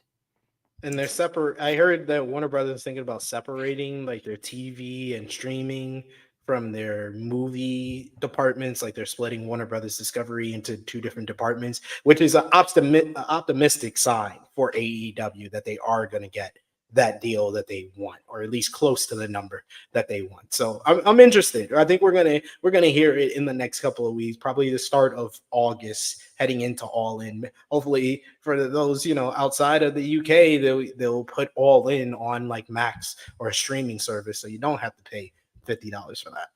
And they're separate. I heard that Warner Brothers is thinking about separating like their TV and streaming from their movie departments. Like they're splitting Warner Brothers Discovery into 2 different departments, which is an optimistic sign for AEW that they are going to get that deal that they want, or at least close to the number that they want. So I'm interested. I think we're gonna hear it in the next couple of weeks, probably the start of August, heading into All In. Hopefully, for those outside of the UK, they'll put All In on like Max or a streaming service, so you don't have to pay $50 for that.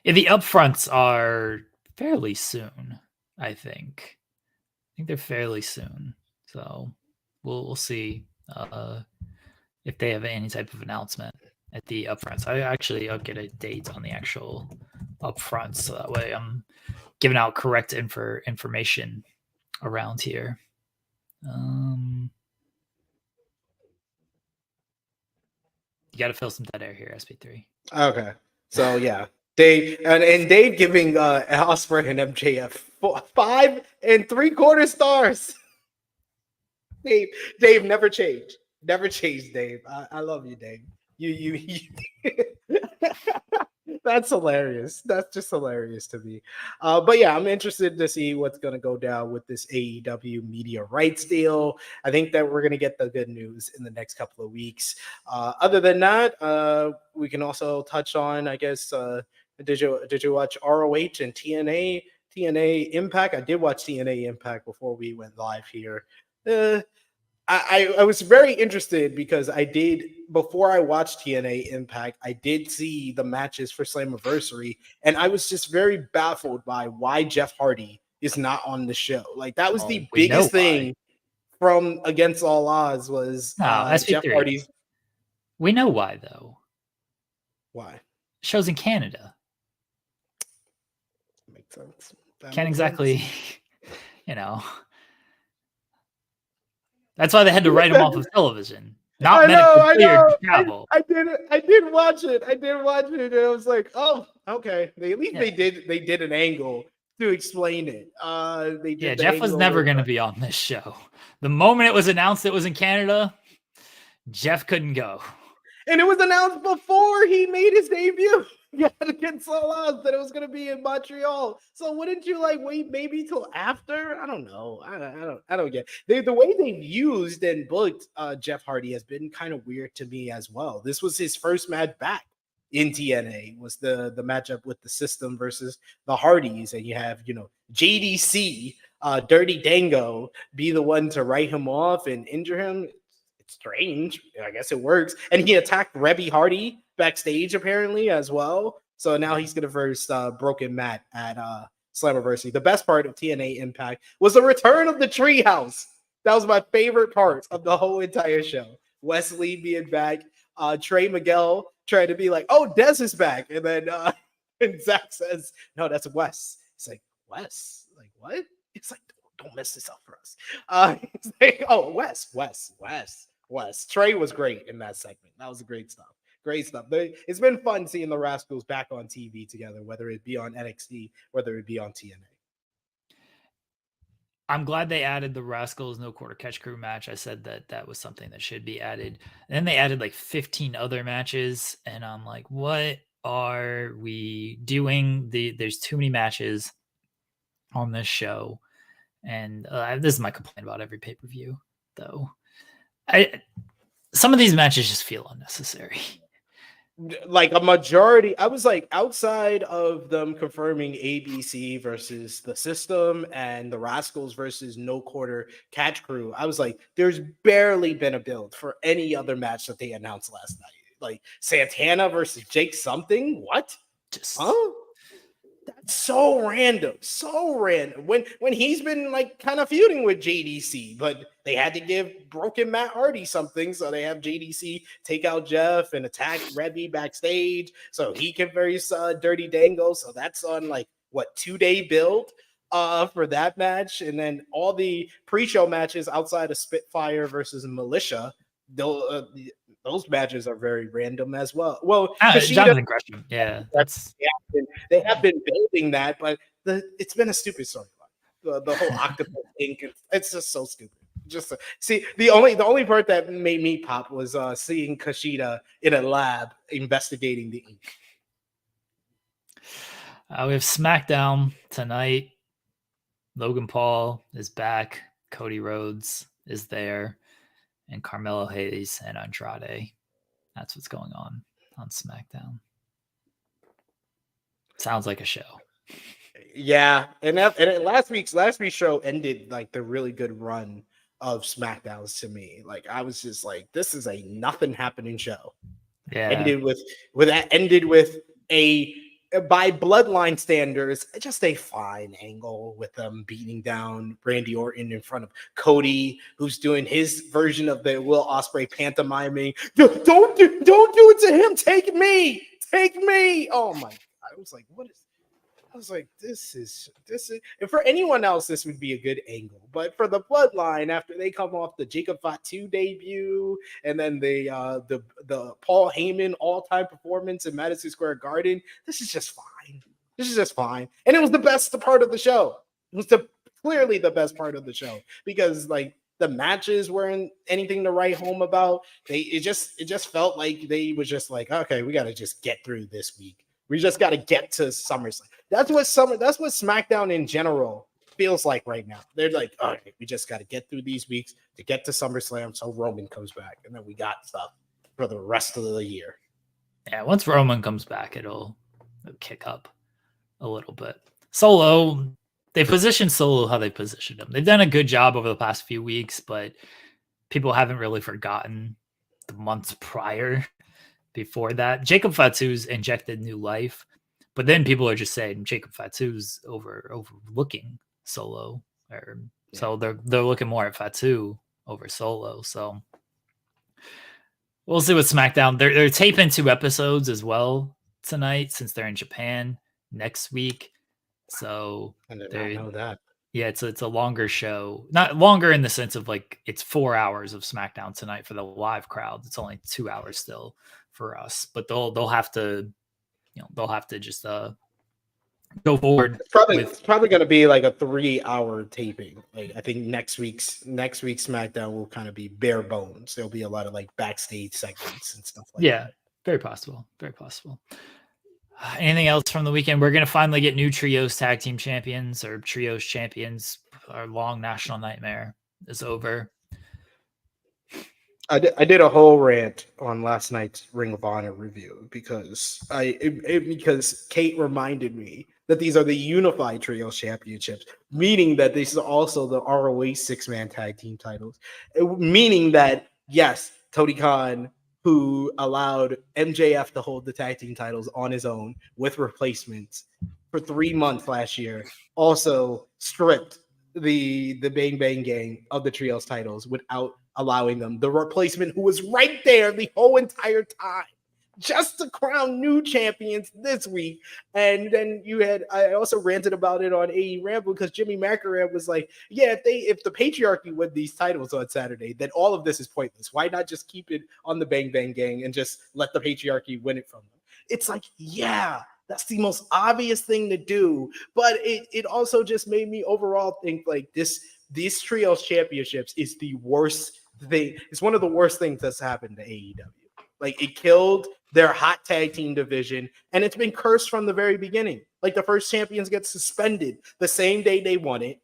Yeah, the upfronts are fairly soon. I think they're fairly soon. So we'll see. If they have any type of announcement at the upfronts. I'll get a date on the actual upfronts, so that way I'm giving out correct information around here. You got to fill some dead air here, SP3. Okay, so yeah, Dave and Dave giving Ospreay and MJF 5 3/4 stars. Dave never changed. Never changed, Dave. I love you, Dave. You That's hilarious. That's just hilarious to me. But yeah, I'm interested to see what's going to go down with this AEW media rights deal. I think that we're going to get the good news in the next couple of weeks. Other than that, we can also touch on, I guess, did you watch ROH and TNA Impact? I did watch TNA Impact before we went live here. I was very interested because before I watched TNA Impact, I did see the matches for Slammiversary, and I was just very baffled by why Jeff Hardy is not on the show. Like that was the biggest thing from Against All Odds was Jeff Hardy's. We know why though. Why? Show's in Canada. Makes sense. Can't exactly, That's why they had to write him off of television. Not medically cleared to travel. I did watch it. And I was like, oh, okay. They did an angle to explain it. Jeff was never going to be on this show. The moment it was announced it was in Canada, Jeff couldn't go. And it was announced before he made his debut. Against All Odds that it was going to be in Montreal. So wouldn't you wait maybe till after? I don't know. I don't get it. The way they've used and booked Jeff Hardy has been kind of weird to me as well. This was his first match back in TNA was the matchup with the System versus the Hardys, and you have JDC, Dirty Dango, be the one to write him off and injure him. It's strange. I guess it works. And he attacked Rebby Hardy backstage apparently as well. So now he's gonna verse Broken Matt at Slammiversary. The best part of TNA Impact was the return of the Treehouse. That was my favorite part of the whole entire show. Wesley being back, Trey Miguel trying to be like, "Oh, Dez is back," and then and Zach says, "No, that's Wes." It's like, "Wes? Like what?" It's like, "Don't mess this up for us." It's like, "Oh, Wes." Trey was great in that segment. That was great stuff. Great stuff. It's been fun seeing the Rascals back on TV together, whether it be on NXT, whether it be on TNA. I'm glad they added the Rascals No Quarter Catch Crew match. I said that was something that should be added. And then they added like 15 other matches. And I'm like, what are we doing? There's too many matches on this show. And this is my complaint about every pay-per-view, though. Some of these matches just feel unnecessary. Like a majority, I was like, outside of them confirming ABC versus the System and the Rascals versus No Quarter Catch Crew, I was like, there's barely been a build for any other match that they announced last night. Like Santana versus Jake something? What? That's so random. When he's been like kind of feuding with JDC, but they had to give Broken Matt Hardy something, so they have JDC take out Jeff and attack Rebby backstage, so he can verse Dirty Dango. So that's on like what 2-day build for that match, and then all the pre-show matches outside of Spitfire versus Militia. Those matches are very random as well. Well, Jonathan Gresham, yeah, they have been building that, but it's been a stupid storyline. The whole octopus thing, it's just so stupid. See, the only part that made me pop was seeing Kushida in a lab investigating the ink. We have SmackDown tonight. Logan Paul is back. Cody Rhodes is there. And Carmelo Hayes and Andrade. That's what's going on SmackDown. Sounds like a show. Yeah, and last week's show ended like the really good run of SmackDowns to me. Like I was just like, this is a nothing happening show. Yeah, ended with a, by Bloodline standards, just a fine angle with them beating down Randy Orton in front of Cody, who's doing his version of the Will Ospreay pantomiming. Don't do it to him. Take me. Oh my God. I was like, this is, and for anyone else, this would be a good angle. But for the Bloodline, after they come off the Jacob Fatu debut, and then the Paul Heyman all-time performance in Madison Square Garden, this is just fine. And it was the best part of the show. It was clearly the best part of the show, because like the matches weren't anything to write home about. It just felt like they was just like, okay, we got to just get through this week. We just got to get to SummerSlam. That's what SmackDown in general feels like right now. They're like, all right, we just got to get through these weeks to get to SummerSlam so Roman comes back, and then we got stuff for the rest of the year. Yeah, once Roman comes back, it'll kick up a little bit. Solo, they positioned Solo how they positioned him. They've done a good job over the past few weeks, but people haven't really forgotten the months prior. Before that, Jacob Fatu's injected new life, but then people are just saying Jacob Fatu's overlooking Solo, so they're looking more at Fatu over Solo. So we'll see what SmackDown. They're taping 2 episodes as well tonight since they're in Japan next week. So I did not know that. Yeah, it's a longer show. Not longer in the sense of like it's 4 hours of SmackDown tonight for the live crowd. It's only 2 hours still for us, but they'll have to just go forward. It's probably going to be like a 3-hour taping. Like I think next week's SmackDown will kind of be bare bones. There'll be a lot of like backstage segments and stuff like that. Yeah, very possible. Anything else from the weekend? We're going to finally get new trios tag team champions or trios champions. Our long national nightmare is over. I did a whole rant on last night's Ring of Honor review because because Kate reminded me that these are the Unified Trios Championships, meaning that this is also the ROH 6-man tag team titles, meaning that yes, Tony Khan, who allowed MJF to hold the tag team titles on his own with replacements for 3 months last year, also stripped the Bang Bang Gang of the trios titles without allowing them the replacement who was right there the whole entire time just to crown new champions this week. And then I also ranted about it on AEW Rampage because Jimmy McIlrath was like, yeah, if the patriarchy win these titles on Saturday, then all of this is pointless. Why not just keep it on the Bang Bang Gang and just let the patriarchy win it from them? It's like, yeah, that's the most obvious thing to do. But it also just made me overall think like these trios championships is the worst thing. It's one of the worst things that's happened to AEW. Like, it killed their hot tag team division, and it's been cursed from the very beginning. Like, the first champions get suspended the same day they won it.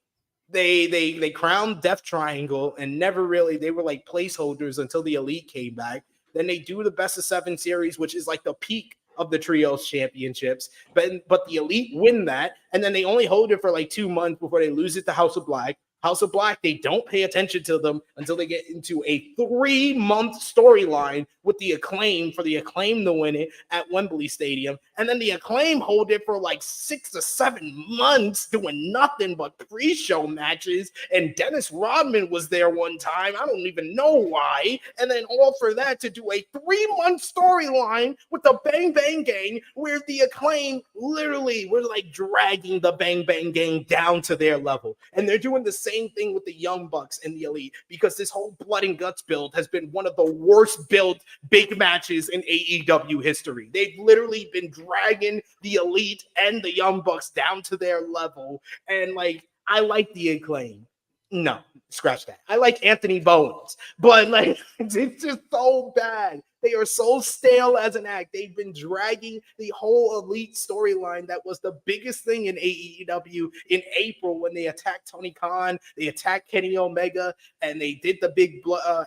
They crowned Death Triangle and never really, they were like placeholders until the Elite came back. Then they do the best of 7 series, which is like the peak of the trios championships, but the Elite win that, and then they only hold it for like 2 months before they lose it to House of Black. House of Black, they don't pay attention to them until they get into a 3-month storyline with the Acclaim for the Acclaim to win it at Wembley Stadium. And then the Acclaim hold it for like 6 to 7 months doing nothing but pre-show matches. And Dennis Rodman was there one time. I don't even know why. And then all for that to do a 3-month storyline with the Bang Bang Gang where the Acclaim literally were like dragging the Bang Bang Gang down to their level. And they're doing the same thing with the Young Bucks and the Elite because this whole Blood and Guts build has been one of the worst built big matches in AEW history. They've literally been dragging the Elite and the Young Bucks down to their level. And like, I like the Acclaim. No, scratch that. I like Anthony Bowens, but like, it's just so bad. They are so stale as an act. They've been dragging the whole Elite storyline that was the biggest thing in AEW in April when they attacked Tony Khan, they attacked Kenny Omega, and they did the big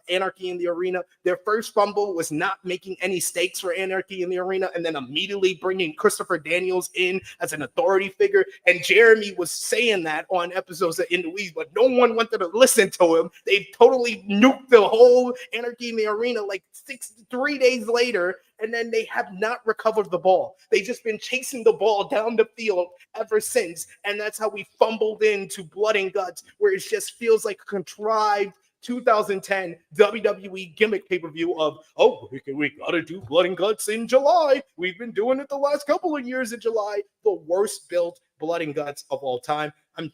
Anarchy in the Arena. Their first fumble was not making any stakes for Anarchy in the Arena, and then immediately bringing Christopher Daniels in as an authority figure. And Jeremy was saying that on episodes of In the Weeds, but no one wanted to listen to him. They totally nuked the whole Anarchy in the Arena like 3 days later, and then they have not recovered the ball. They've just been chasing the ball down the field ever since, and that's how we fumbled into Blood and Guts, where it just feels like a contrived 2010 WWE gimmick pay-per-view of, oh, we gotta do Blood and Guts in July. We've been doing it the last couple of years in July. The worst built Blood and Guts of all time. I'm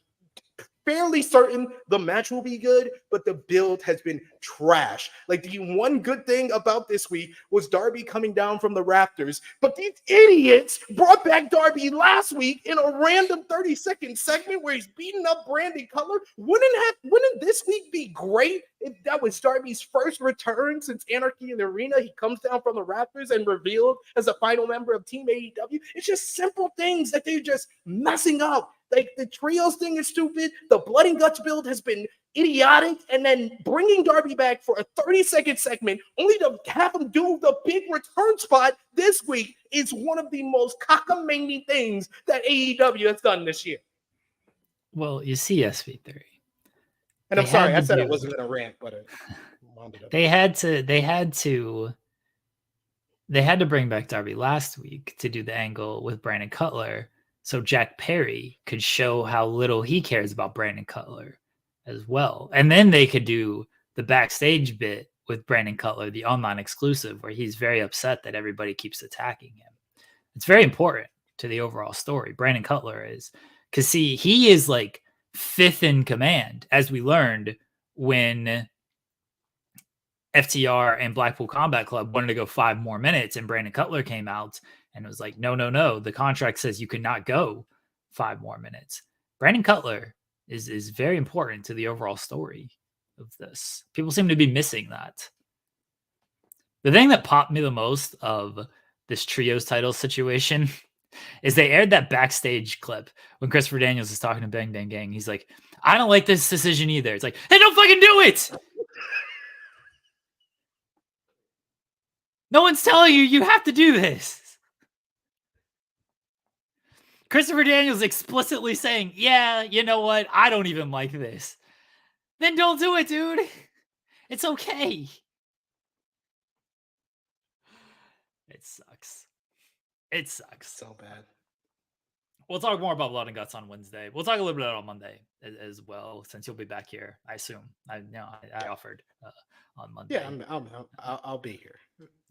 fairly certain the match will be good, but the build has been trash. Like, the one good thing about this week was Darby coming down from the rafters, but these idiots brought back Darby last week in a random 30-second segment where he's beating up Brandon Cutler. Wouldn't this week be great if that was Darby's first return since Anarchy in the Arena? He comes down from the rafters and revealed as a final member of Team AEW. It's just simple things that they're just messing up. Like, the trios thing is stupid. The Blood and Guts build has been idiotic. And then bringing Darby back for a 30-second segment, only to have him do the big return spot this week, is one of the most cockamamie things that AEW has done this year. Well, you see SP3. And I'm sorry, I said I wasn't going to rant, but they had to bring back Darby last week to do the angle with Brandon Cutler, so Jack Perry could show how little he cares about Brandon Cutler as well. And then they could do the backstage bit with Brandon Cutler, the online exclusive, where he's very upset that everybody keeps attacking him. It's very important to the overall story. Brandon Cutler is, because see, he is like 5th in command, as we learned when FTR and Blackpool Combat Club wanted to go 5 more minutes, and Brandon Cutler came out and was like, no, the contract says you cannot go 5 more minutes. Brandon Cutler is very important to the overall story of this. People seem to be missing that. The thing that popped me the most of this trios title situation is they aired that backstage clip when Christopher Daniels is talking to Bang Bang Gang. He's like, I don't like this decision either. It's like, hey, don't fucking do it. No one's telling you have to do this. Christopher Daniels explicitly saying, yeah, you know what? I don't even like this. Then don't do it, dude. It's okay. It sucks. It sucks. So bad. We'll talk more about Blood and Guts on Wednesday. We'll talk a little bit on Monday as well, since you'll be back here, I assume. I offered on Monday. Yeah, I'll be here.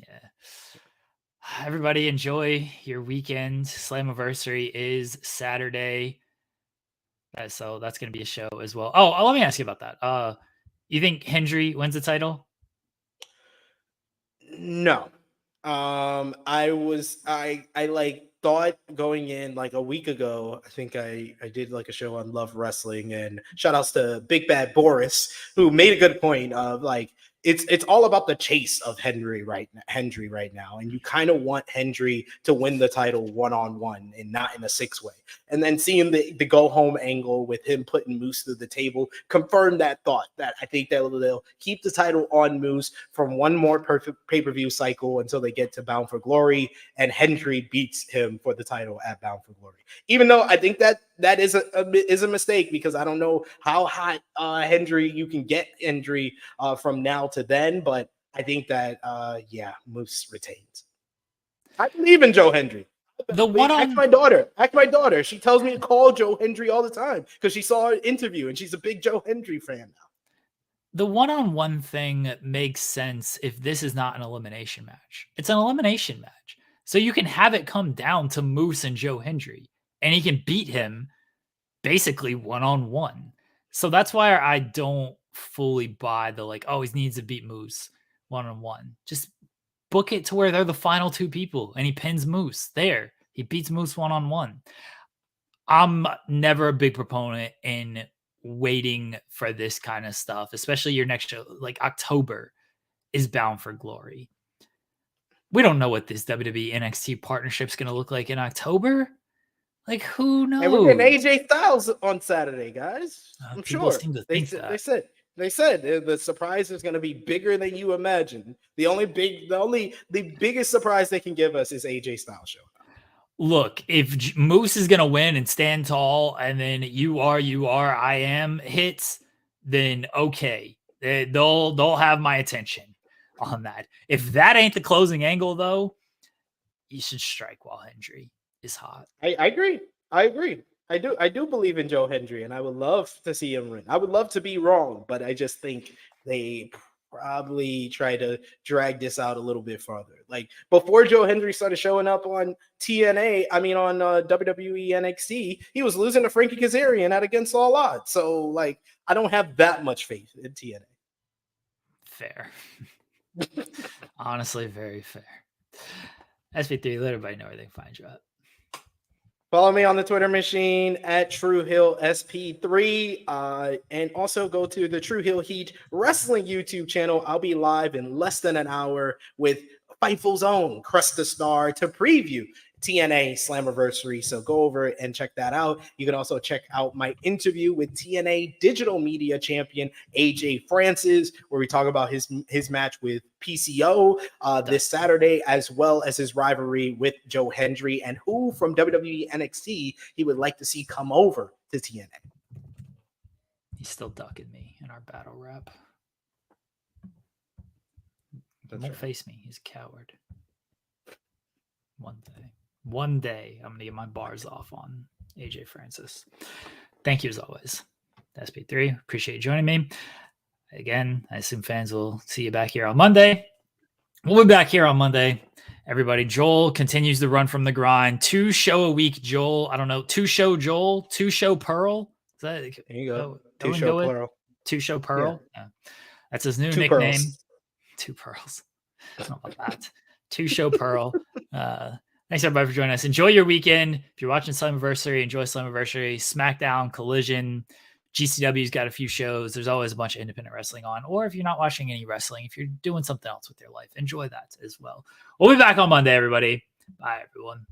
Yeah. Everybody enjoy your weekend. Slammiversary is Saturday. So that's going to be a show as well. Oh, let me ask you about that. You think Hendry wins the title? No. I thought going in like a week ago, I think I did like a show on Love Wrestling, and shout outs to Big Bad Boris, who made a good point of like, it's all about the chase of Hendry right now. And you kind of want Hendry to win the title one-on-one and not in a 6-way. And then seeing the go home angle with him putting Moose through the table confirmed that thought, that I think that they'll keep the title on Moose from one more perfect pay-per-view cycle until they get to Bound for Glory, and Hendry beats him for the title at Bound for Glory. Even though I think that is a mistake, because I don't know how hot Hendry you can get Hendry from now to then, but I think that Moose retains. I believe in Joe Hendry. Ask my daughter. She tells me to call Joe Hendry all the time because she saw an interview and she's a big Joe Hendry fan now. The one-on-one thing makes sense if this is not an elimination match. It's an elimination match. So you can have it come down to Moose and Joe Hendry, and he can beat him basically one-on-one. So that's why I don't fully buy the like, oh, he needs to beat Moose one-on-one. Just book it to where they're the final two people and he pins Moose. There, he beats Moose one-on-one. I'm never a big proponent in waiting for this kind of stuff, especially your next show. Like October is Bound for Glory. We don't know what this WWE NXT partnership is going to look like in October. Like, who knows? And we're getting AJ Styles on Saturday, guys. I'm sure. They said the surprise is going to be bigger than you imagine. The biggest surprise they can give us is AJ Styles show. Look, if Moose is going to win and stand tall, and then you are, I am hits, then okay, they'll have my attention on that. If that ain't the closing angle, though, you should strike while Hendry is hot. I agree. I do believe in Joe Hendry, and I would love to see him win. I would love to be wrong, but I just think they probably try to drag this out a little bit farther. Like before Joe Hendry started showing up on WWE NXT, he was losing to Frankie Kazarian at Against All Odds. So like, I don't have that much faith in TNA. Fair. Honestly, very fair. SP3, let everybody know where they can find you at. Follow me on the Twitter machine at TrueHillSP3, and also go to the True Hill Heat Wrestling YouTube channel. I'll be live in less than an hour with Fightful's own Cresta Star to preview TNA Slammiversary. So go over and check that out. You can also check out my interview with TNA Digital Media Champion AJ Francis, where we talk about his match with PCO this Saturday, as well as his rivalry with Joe Hendry and who from WWE NXT he would like to see come over to TNA. He's still ducking me in our battle rap. He won't face me. He's a coward. One day, I'm going to get my bars off on AJ Francis. Thank you as always, SP3. Appreciate you joining me. Again, I assume fans will see you back here on Monday. We'll be back here on Monday. Everybody, Joel continues to run from the grind. 2 show a week, Joel. I don't know. 2 show Joel, 2 show Pearl. Is that, there you go. 2 show Pearl. 2 show Pearl. Yeah. That's his new nickname. Pearls. 2 pearls. I don't know about that. 2 show Pearl. Thanks everybody for joining us. Enjoy your weekend. If you're watching Slammiversary, enjoy Slammiversary. SmackDown, Collision, GCW's got a few shows. There's always a bunch of independent wrestling on. Or if you're not watching any wrestling, if you're doing something else with your life, enjoy that as well. We'll be back on Monday, everybody. Bye, everyone.